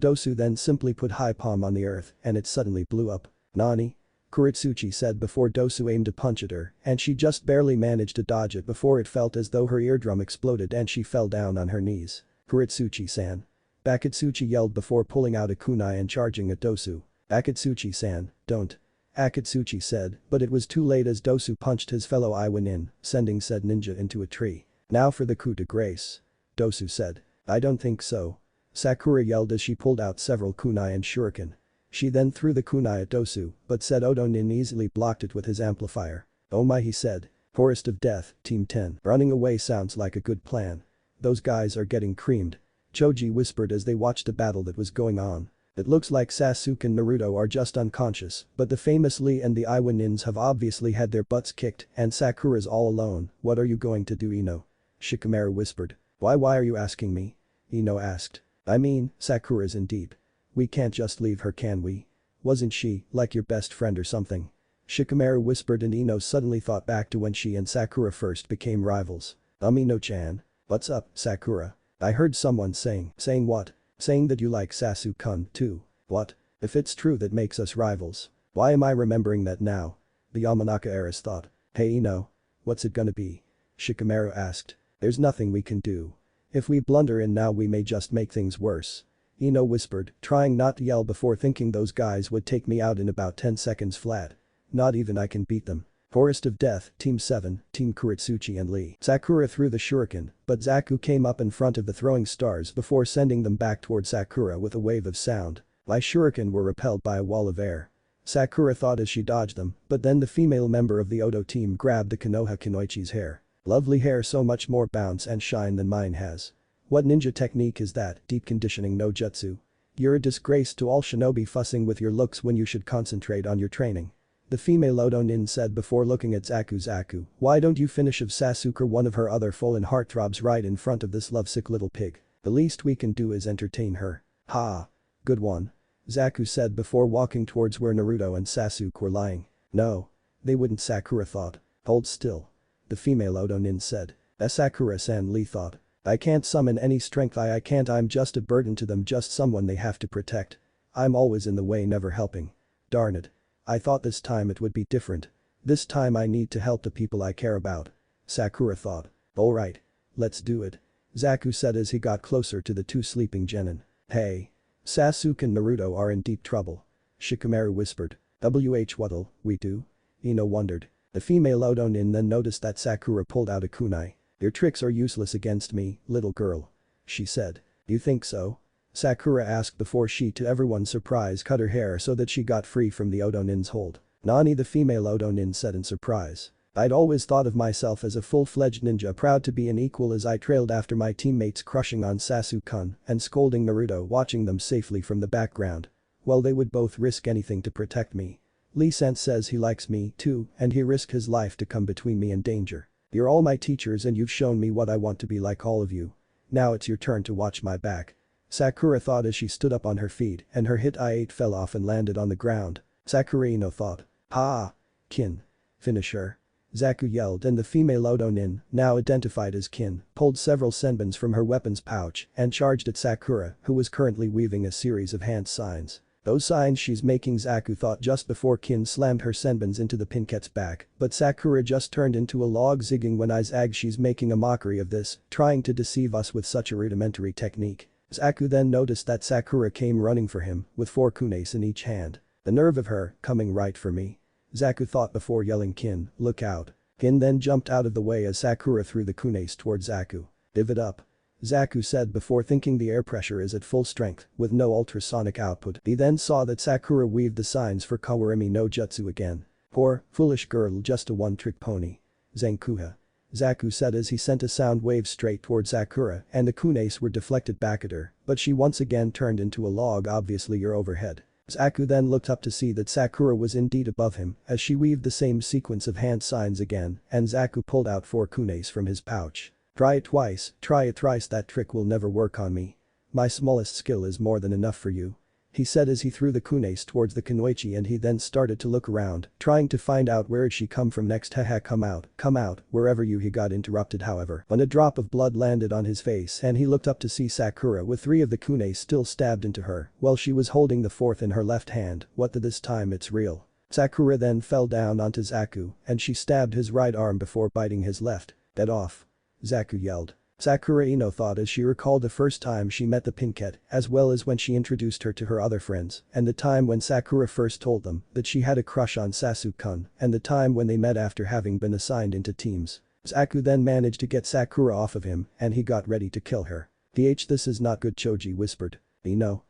A: Dosu then simply put high palm on the earth and it suddenly blew up. Nani? Kuretsuchi said before Dosu aimed to punch at her and she just barely managed to dodge it before it felt as though her eardrum exploded and she fell down on her knees. Kuretsuchi-san. Bakatsuchi yelled before pulling out a kunai and charging at Dosu. Akatsuchi-san, don't. Akatsuchi said, but it was too late as Dosu punched his fellow Iwanin, sending said ninja into a tree. Now for the coup de grace. Dosu said. I don't think so. Sakura yelled as she pulled out several kunai and shuriken. She then threw the kunai at Dosu, but said Odonin easily blocked it with his amplifier. Oh my, he said. Forest of Death, Team 10. Running away sounds like a good plan. Those guys are getting creamed. Choji whispered as they watched a battle that was going on. It looks like Sasuke and Naruto are just unconscious, but the famous Lee and the Iwanins have obviously had their butts kicked and Sakura's all alone. What are you going to do, Ino? Shikamaru whispered. Why are you asking me? Ino asked. I mean, Sakura's in deep. We can't just leave her, can we? Wasn't she, like your best friend or something? Shikamaru whispered and Ino suddenly thought back to when she and Sakura first became rivals. Ino-chan. What's up, Sakura? I heard someone saying what? Saying that you like Sasuke-kun too. What? If it's true that makes us rivals. Why am I remembering that now? The Yamanaka heiress thought. Hey Ino. What's it gonna be? Shikamaru asked. There's nothing we can do. If we blunder in now we may just make things worse. Ino whispered, trying not to yell before thinking those guys would take me out in about 10 seconds flat. Not even I can beat them. Forest of Death, Team 7, Team Kuretsuchi and Lee. Sakura threw the shuriken, but Zaku came up in front of the throwing stars before sending them back toward Sakura with a wave of sound. My shuriken were repelled by a wall of air. Sakura thought as she dodged them, but then the female member of the Odo team grabbed the Konoha Kunoichi's hair. Lovely hair, so much more bounce and shine than mine has. What ninja technique is that? Deep conditioning no jutsu. You're a disgrace to all shinobi, fussing with your looks when you should concentrate on your training. The female Odo nin said before looking at Zaku. Zaku, why don't you finish of Sasuke or one of her other fallen heartthrobs right in front of this lovesick little pig? The least we can do is entertain her. Ha. Good one. Zaku said before walking towards where Naruto and Sasuke were lying. No. They wouldn't, Sakura thought. Hold still. The female Odo nin said. Sakura-san, Lee thought. I can't summon any strength, I can't, I'm just a burden to them, just someone they have to protect. I'm always in the way, never helping. Darn it. I thought this time it would be different. This time I need to help the people I care about. Sakura thought. Alright. Let's do it. Zaku said as he got closer to the two sleeping genin. Hey. Sasuke and Naruto are in deep trouble. Shikamaru whispered. What'll we do? Ino wondered. The female Odo nin then noticed that Sakura pulled out a kunai. Your tricks are useless against me, little girl. She said. You think so? Sakura asked before she, to everyone's surprise, cut her hair so that she got free from the Odo nin's hold. Nani, the female Odo nin said in surprise. I'd always thought of myself as a full-fledged ninja, proud to be an equal, as I trailed after my teammates, crushing on Sasuke-kun and scolding Naruto, watching them safely from the background. Well, they would both risk anything to protect me. Lee-san says he likes me too, and he risked his life to come between me and danger. You're all my teachers and you've shown me what I want to be like, all of you. Now it's your turn to watch my back. Sakura thought as she stood up on her feet and her hit I-8 fell off and landed on the ground. Sakura Ino thought. Ha! Kin. Finish her. Zaku yelled, and the female Odo nin, now identified as Kin, pulled several senbons from her weapons pouch and charged at Sakura, who was currently weaving a series of hand signs. Those signs she's making, Zaku thought just before Kin slammed her senbons into the Pinkette's back, but Sakura just turned into a log, zigging when I zag. She's making a mockery of this, trying to deceive us with such a rudimentary technique. Zaku then noticed that Sakura came running for him, with 4 kunes in each hand. The nerve of her, coming right for me. Zaku thought before yelling, Kin, look out. Kin then jumped out of the way as Sakura threw the kunes towards Zaku. Div it up. Zaku said before thinking the air pressure is at full strength, with no ultrasonic output. He then saw that Sakura weaved the signs for Kawarimi no Jutsu again. Poor, foolish girl, just a one-trick pony. Zenkuha. Zaku said as he sent a sound wave straight towards Sakura, and the kunes were deflected back at her, but she once again turned into a log, obviously your overhead. Zaku then looked up to see that Sakura was indeed above him as she weaved the same sequence of hand signs again, and Zaku pulled out 4 kunes from his pouch. Try it twice, try it thrice, that trick will never work on me. My smallest skill is more than enough for you. He said as he threw the kunes towards the kunoichi, and he then started to look around, trying to find out where she come from next. Haha, come out, wherever you. He got interrupted however when a drop of blood landed on his face and he looked up to see Sakura with 3 of the kunes still stabbed into her while she was holding the 4th in her left hand. What the, this time it's real. Sakura then fell down onto Zaku and she stabbed his right arm before biting his left. Get off. Zaku yelled. Sakura Ino thought as she recalled the first time she met the Pinkette, as well as when she introduced her to her other friends, and the time when Sakura first told them that she had a crush on Sasuke-kun, and the time when they met after having been assigned into teams. Zaku then managed to get Sakura off of him and he got ready to kill her. This is not good, Choji whispered. Ino,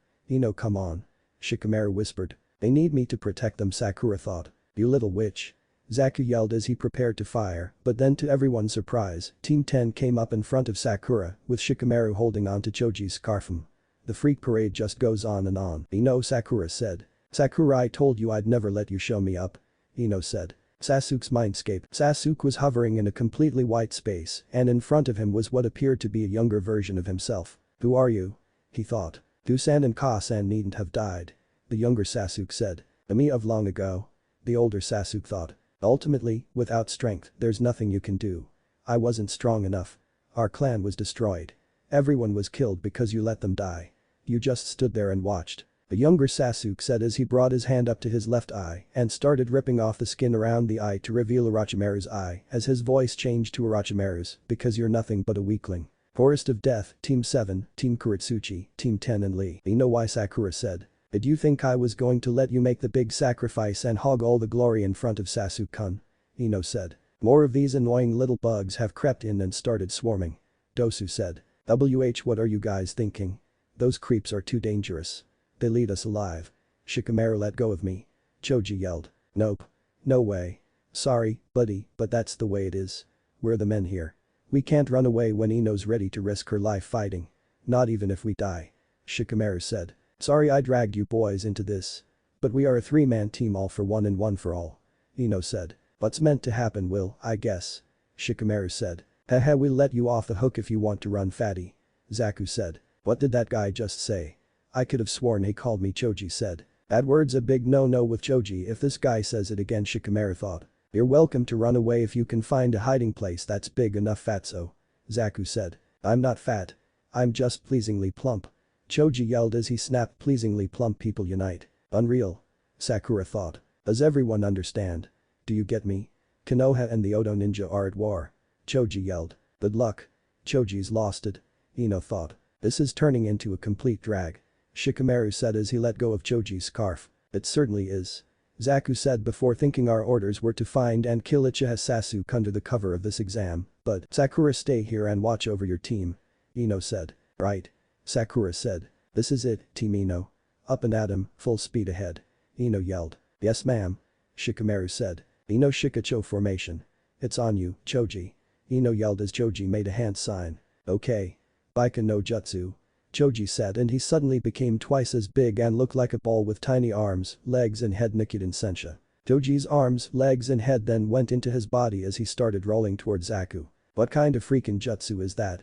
A: come on. Shikamaru whispered. They need me to protect them, Sakura thought. You little witch. Zaku yelled as he prepared to fire, but then to everyone's surprise, Team 10 came up in front of Sakura, with Shikamaru holding onto Choji's scarf. The freak parade just goes on and on. Ino, Sakura said. Sakura, I told you I'd never let you show me up. Ino said. Sasuke's mindscape. Sasuke was hovering in a completely white space, and in front of him was what appeared to be a younger version of himself. Who are you? He thought. Dusan and Ka-san needn't have died. The younger Sasuke said. Me of long ago. The older Sasuke thought. Ultimately, without strength, there's nothing you can do. I wasn't strong enough. Our clan was destroyed. Everyone was killed because you let them die. You just stood there and watched. The younger Sasuke said as he brought his hand up to his left eye and started ripping off the skin around the eye to reveal Orochimaru's eye as his voice changed to Orochimaru's, because you're nothing but a weakling. Forest of Death, Team 7, Team Kuretsuchi, Team 10 and Lee. You know why, Sakura said. Did you think I was going to let you make the big sacrifice and hog all the glory in front of Sasuke-kun? Ino said. More of these annoying little bugs have crept in and started swarming. Dosu said. What are you guys thinking? Those creeps are too dangerous. They lead us alive. Shikamaru, let go of me. Choji yelled. Nope. No way. Sorry, buddy, but that's the way it is. We're the men here. We can't run away when Ino's ready to risk her life fighting. Not even if we die. Shikamaru said. Sorry I dragged you boys into this. But we are a three-man team, all for one and one for all. Ino said. What's meant to happen will, I guess. Shikamaru said. Haha, we'll let you off the hook if you want to run, fatty. Zaku said. What did that guy just say? I could have sworn he called me Choji said. That word's a big no-no with Choji if this guy says it again, Shikamaru thought. You're welcome to run away if you can find a hiding place that's big enough, fatso. Zaku said. I'm not fat. I'm just pleasingly plump. Choji yelled as he snapped, pleasingly plump people unite. Unreal. Sakura thought. Does everyone understand? Do you get me? Konoha and the Odo ninja are at war. Choji yelled. Good luck. Choji's lost it. Ino thought. This is turning into a complete drag. Shikamaru said as he let go of Choji's scarf. It certainly is. Zaku said before thinking our orders were to find and kill Uchiha Sasuke under the cover of this exam, but Sakura, stay here and watch over your team. Ino said. Right. Sakura said. This is it, Team Ino. Up and at 'em, full speed ahead. Ino yelled. Yes ma'am. Shikamaru said. Ino Shikacho formation. It's on you, Choji. Ino yelled as Choji made a hand sign. Okay. Baiken no Jutsu. Choji said, and he suddenly became twice as big and looked like a ball with tiny arms, legs and head. Nikiden Sensha. Choji's arms, legs and head then went into his body as he started rolling towards Zaku. What kind of freaking jutsu is that?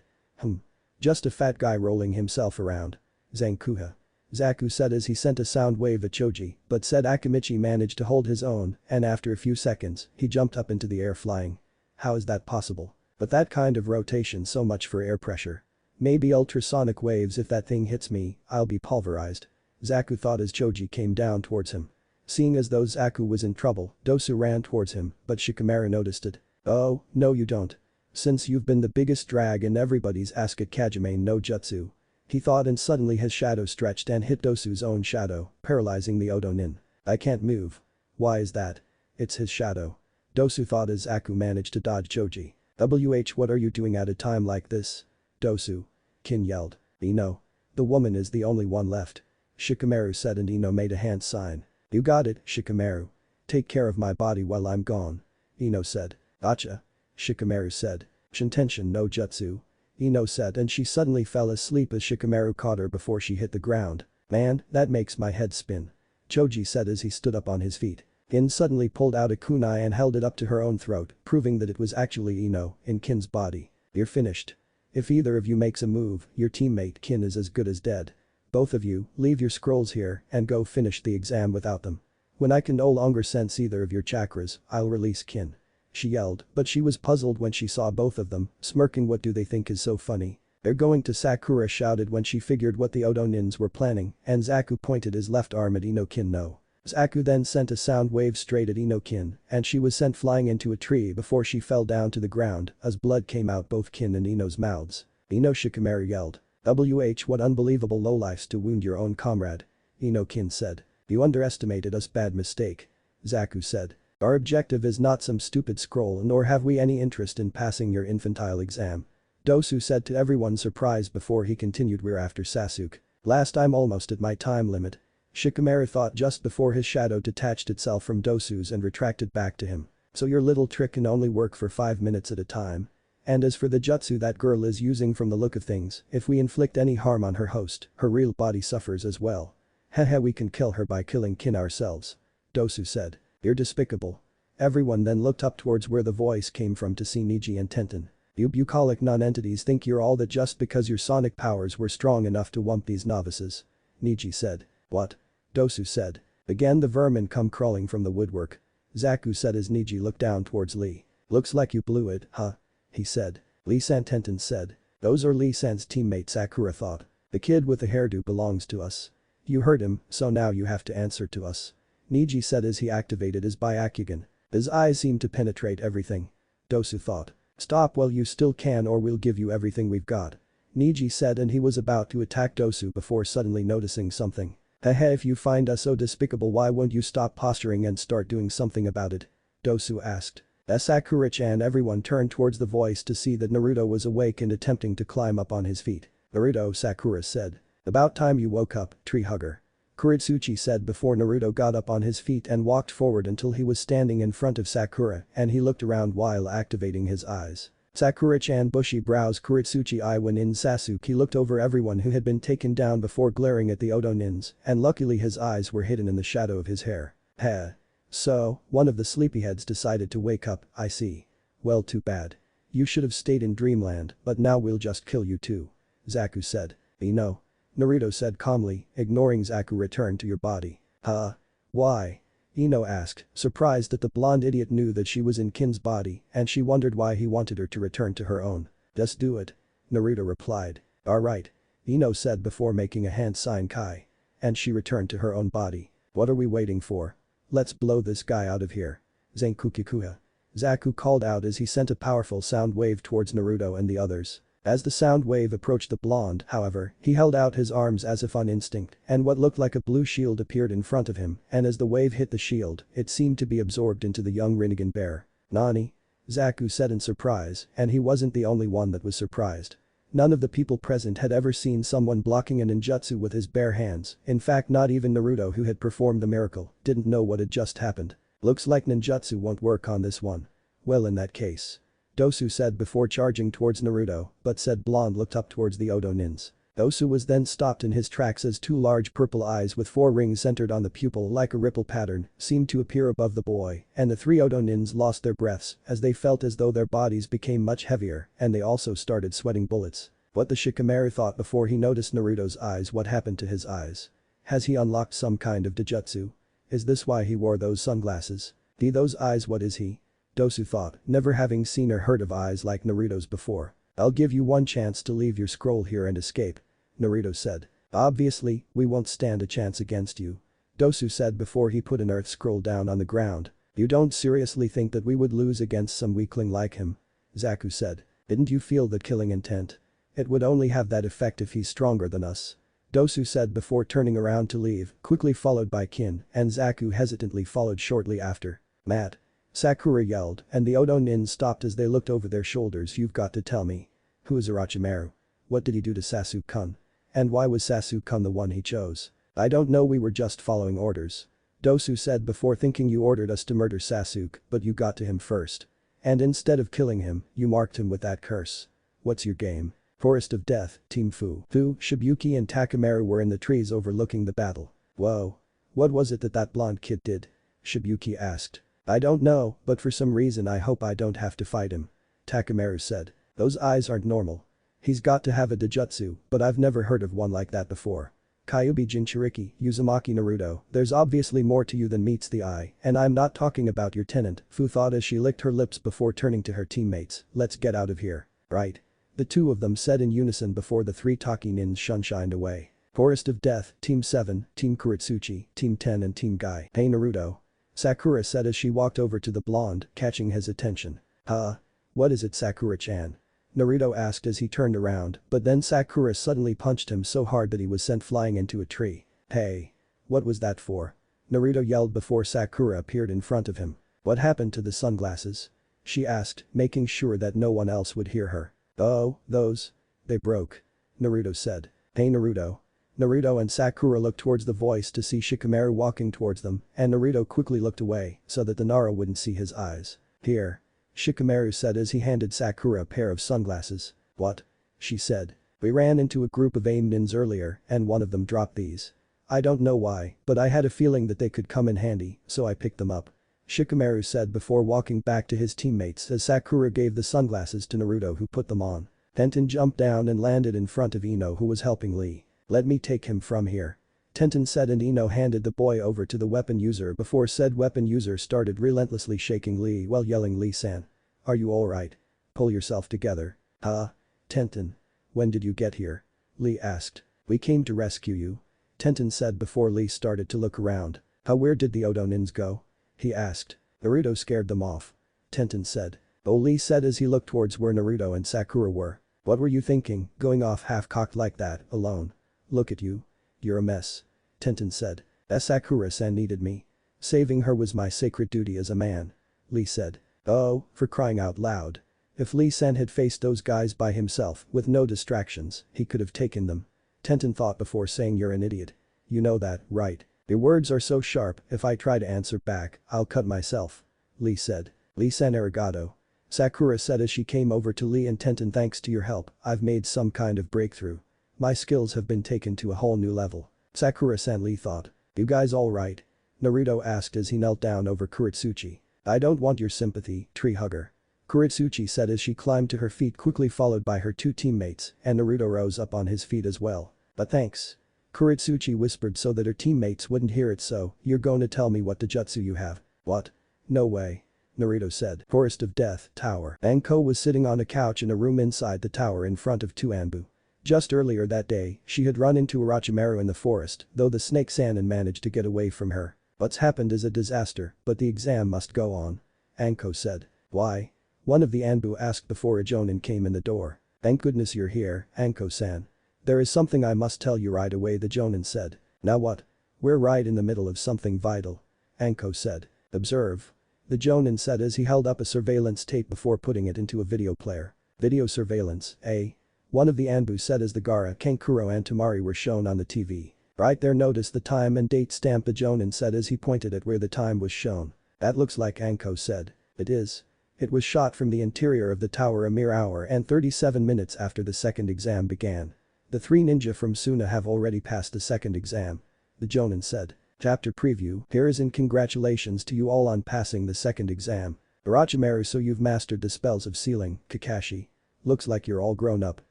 A: Just a fat guy rolling himself around. Zankuha. Zaku said as he sent a sound wave at Choji, but said Akimichi managed to hold his own and after a few seconds, he jumped up into the air flying. How is that possible? But that kind of rotation, so much for air pressure. Maybe ultrasonic waves, if that thing hits me, I'll be pulverized. Zaku thought as Choji came down towards him. Seeing as though Zaku was in trouble, Dosu ran towards him, but Shikamaru noticed it. Oh, no you don't. Since you've been the biggest drag in everybody's ass at Kajime no Jutsu. He thought, and suddenly his shadow stretched and hit Dosu's own shadow, paralyzing the Odo nin. I can't move. Why is that? It's his shadow. Dosu thought as Zaku managed to dodge Choji. What are you doing at a time like this? Dosu. Kin yelled. Ino. The woman is the only one left. Shikamaru said and Ino made a hand sign. You got it, Shikamaru. Take care of my body while I'm gone. Ino said. Gotcha. Shikamaru said. Shintention no Jutsu. Ino said, and she suddenly fell asleep as Shikamaru caught her before she hit the ground. Man, that makes my head spin. Choji said as he stood up on his feet. Kin suddenly pulled out a kunai and held it up to her own throat, proving that it was actually Ino in Kin's body. You're finished. If either of you makes a move, your teammate Kin is as good as dead. Both of you, leave your scrolls here and go finish the exam without them. When I can no longer sense either of your chakras, I'll release Kin. She yelled, but she was puzzled when she saw both of them, smirking. What do they think is so funny? They're going to, Sakura shouted when she figured what the Odo nins were planning, and Zaku pointed his left arm at Ino Kin. No. Zaku then sent a sound wave straight at Ino Kin, and she was sent flying into a tree before she fell down to the ground as blood came out both Kin and Ino's mouths. Ino, Shikamaru yelled. What unbelievable lowlifes to wound your own comrade. Ino Kin said. You underestimated us, bad mistake. Zaku said. Our objective is not some stupid scroll, nor have we any interest in passing your infantile exam. Dosu said to everyone surprised before he continued. We're after Sasuke. Last I'm almost at my time limit. Shikamaru thought just before his shadow detached itself from Dosu's and retracted back to him. So your little trick can only work for 5 minutes at a time. And as for the jutsu that girl is using, from the look of things, if we inflict any harm on her host, her real body suffers as well. Haha, we can kill her by killing Kin ourselves. Dosu said. You're despicable. Everyone then looked up towards where the voice came from to see Niji and Tenten. You bucolic non-entities think you're all that just because your sonic powers were strong enough to wump these novices. Niji said. What? Dosu said. Again the vermin come crawling from the woodwork. Zaku said as Niji looked down towards Lee. Looks like you blew it, huh? He said. Lee-san, Tenten said. Those are Lee-san's teammates, Sakura thought. The kid with the hairdo belongs to us. You heard him, so now you have to answer to us. Niji said as he activated his Byakugan. His eyes seemed to penetrate everything. Dosu thought. Stop while you still can or we'll give you everything we've got. Niji said, and he was about to attack Dosu before suddenly noticing something. Haha, if you find us so despicable, why won't you stop posturing and start doing something about it? Dosu asked. As Sakura-chan, everyone turned towards the voice to see that Naruto was awake and attempting to climb up on his feet. Naruto, Sakura said. About time you woke up, tree hugger. Kuretsuchi said before Naruto got up on his feet and walked forward until he was standing in front of Sakura, and he looked around while activating his eyes. Sakura-chan bushy brows Kuretsuchi Iwa Nin Sasuke looked over everyone who had been taken down before glaring at the Odo Nins, and luckily his eyes were hidden in the shadow of his hair. Heh. So, one of the sleepyheads decided to wake up, I see. Well, too bad. You should have stayed in Dreamland, but now we'll just kill you too. Zaku said. No. Naruto said calmly, ignoring Zaku. Return to your body. Huh? Why? Ino asked, surprised that the blonde idiot knew that she was in Kin's body, and she wondered why he wanted her to return to her own. Just do it. Naruto replied. Alright. Ino said before making a hand sign Kai. And she returned to her own body. What are we waiting for? Let's blow this guy out of here. Zenkukikuha. Zaku called out as he sent a powerful sound wave towards Naruto and the others. As the sound wave approached the blonde, however, he held out his arms as if on instinct, and what looked like a blue shield appeared in front of him, and as the wave hit the shield, it seemed to be absorbed into the young Rinnegan bear. Nani? Zaku said in surprise, and he wasn't the only one that was surprised. None of the people present had ever seen someone blocking a ninjutsu with his bare hands, in fact not even Naruto, who had performed the miracle, didn't know what had just happened. Looks like ninjutsu won't work on this one. Well, in that case. Dosu said before charging towards Naruto, but said blonde looked up towards the Odo Nins. Dosu was then stopped in his tracks as two large purple eyes with 4 rings centered on the pupil like a ripple pattern seemed to appear above the boy, and the 3 Odo Nins lost their breaths as they felt as though their bodies became much heavier, and they also started sweating bullets. What the Shikamaru thought before he noticed Naruto's eyes. What happened to his eyes? Has he unlocked some kind of Dojutsu? Is this why he wore those sunglasses? Those eyes, what is he? Dosu thought, never having seen or heard of eyes like Naruto's before. I'll give you one chance to leave your scroll here and escape. Naruto said. Obviously, we won't stand a chance against you. Dosu said before he put an earth scroll down on the ground. You don't seriously think that we would lose against some weakling like him? Zaku said. Didn't you feel that killing intent? It would only have that effect if he's stronger than us. Dosu said before turning around to leave, quickly followed by Kin, and Zaku hesitantly followed shortly after. Matt. Sakura yelled, and the Odo Nin stopped as they looked over their shoulders. You've got to tell me. Who is Orochimaru? What did he do to Sasuke-kun? And why was Sasuke-kun the one he chose? I don't know, we were just following orders. Dosu said before thinking. You ordered us to murder Sasuke, but you got to him first. And instead of killing him, you marked him with that curse. What's your game? Forest of Death, Team Fu. Shibuki and Takamaru were in the trees overlooking the battle. Whoa. What was it that blonde kid did? Shibuki asked. I don't know, but for some reason I hope I don't have to fight him. Takamaru said. Those eyes aren't normal. He's got to have a Dojutsu, but I've never heard of one like that before. Kyuubi Jinchuriki, Uzumaki Naruto, there's obviously more to you than meets the eye, and I'm not talking about your tenant, Fu thought as she licked her lips before turning to her teammates. Let's get out of here. Right. The two of them said in unison before the 3 Taki Nins shunshined away. Forest of Death, Team 7, Team Kuretsuchi, Team 10 and Team Guy. Hey Naruto. Sakura said as she walked over to the blonde, catching his attention. Huh? What is it, Sakura-chan? Naruto asked as he turned around, but then Sakura suddenly punched him so hard that he was sent flying into a tree. Hey. What was that for? Naruto yelled before Sakura appeared in front of him. What happened to the sunglasses? She asked, making sure that no one else would hear her. Oh, those. They broke. Naruto said. Hey Naruto. Naruto and Sakura looked towards the voice to see Shikamaru walking towards them, and Naruto quickly looked away so that the Nara wouldn't see his eyes. Here. Shikamaru said as he handed Sakura a pair of sunglasses. What? She said. We ran into a group of AIM Nins earlier and one of them dropped these. I don't know why, but I had a feeling that they could come in handy, so I picked them up. Shikamaru said before walking back to his teammates as Sakura gave the sunglasses to Naruto, who put them on. Tenten jumped down and landed in front of Ino, who was helping Lee. Let me take him from here. Tenten said, and Ino handed the boy over to the weapon user before said weapon user started relentlessly shaking Lee while yelling, Lee-san. Are you alright? Pull yourself together. Huh? Tenten. When did you get here? Lee asked. We came to rescue you. Tenten said before Lee started to look around. Where did the Odo Nins go? He asked. Naruto scared them off. Tenten said. Oh, Lee said as he looked towards where Naruto and Sakura were. What were you thinking, going off half-cocked like that, alone? Look at you. You're a mess. Tenten said. Sakura-san needed me. Saving her was my sacred duty as a man. Lee said. Oh, for crying out loud. If Lee-san had faced those guys by himself with no distractions, he could have taken them. Tenten thought before saying you're an idiot. You know that, right? Your words are so sharp, if I try to answer back, I'll cut myself. Lee said. Lee-san arigato. Sakura said as she came over to Lee and Tenten. Thanks to your help, I've made some kind of breakthrough. My skills have been taken to a whole new level. Sakura-san, Lee thought. You guys alright? Naruto asked as he knelt down over Kuretsuchi. I don't want your sympathy, tree hugger. Kuretsuchi said as she climbed to her feet, quickly followed by her two teammates, and Naruto rose up on his feet as well. But thanks. Kuretsuchi whispered so that her teammates wouldn't hear it. So, you're gonna tell me what jutsu you have? What? No way. Naruto said. Forest of Death, Tower. Anko was sitting on a couch in a room inside the tower in front of two Anbu. Just earlier that day, she had run into Orochimaru in the forest, though the snake Sannin managed to get away from her. What's happened is a disaster, but the exam must go on. Anko said. Why? One of the Anbu asked before a Jonin came in the door. Thank goodness you're here, Anko-san. There is something I must tell you right away, the Jonin said. Now what? We're right in the middle of something vital. Anko said. Observe. The Jonin said as he held up a surveillance tape before putting it into a video player. Video surveillance, eh? One of the Anbu said as the Gaara, Kankuro and Temari were shown on the TV. Right there, notice the time and date stamp, the Jonin said as he pointed at where the time was shown. That looks like, Anko said. It is. It was shot from the interior of the tower a mere hour and 37 minutes after the second exam began. The three ninja from Suna have already passed the second exam. The Jonin said. Chapter preview. Here is in congratulations to you all on passing the second exam. Orochimaru, so you've mastered the spells of sealing, Kakashi. Looks like you're all grown up.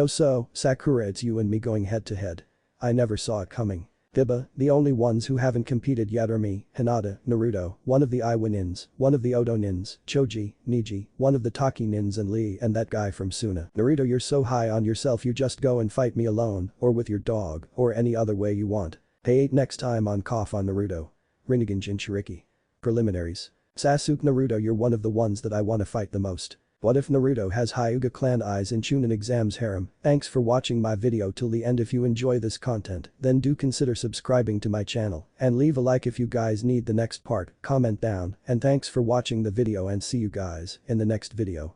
A: So, Sakura, it's you and me going head to head. I never saw it coming. Hiba, the only ones who haven't competed yet are me, Hinata, Naruto, one of the Iwa nins, one of the Odo nins, Choji, Niji, one of the Taki nins and Lee and that guy from Suna. Naruto, you're so high on yourself you just go and fight me alone, or with your dog, or any other way you want. Hey, next time on Cough on Naruto. Rinnegan Jinchuriki. Preliminaries. Sasuke, Naruto, you're one of the ones that I wanna fight the most. What if Naruto has Hyuga clan eyes in Chunin exams harem? Thanks for watching my video till the end. If you enjoy this content, then do consider subscribing to my channel and leave a like if you guys need the next part, comment down, and thanks for watching the video and see you guys in the next video.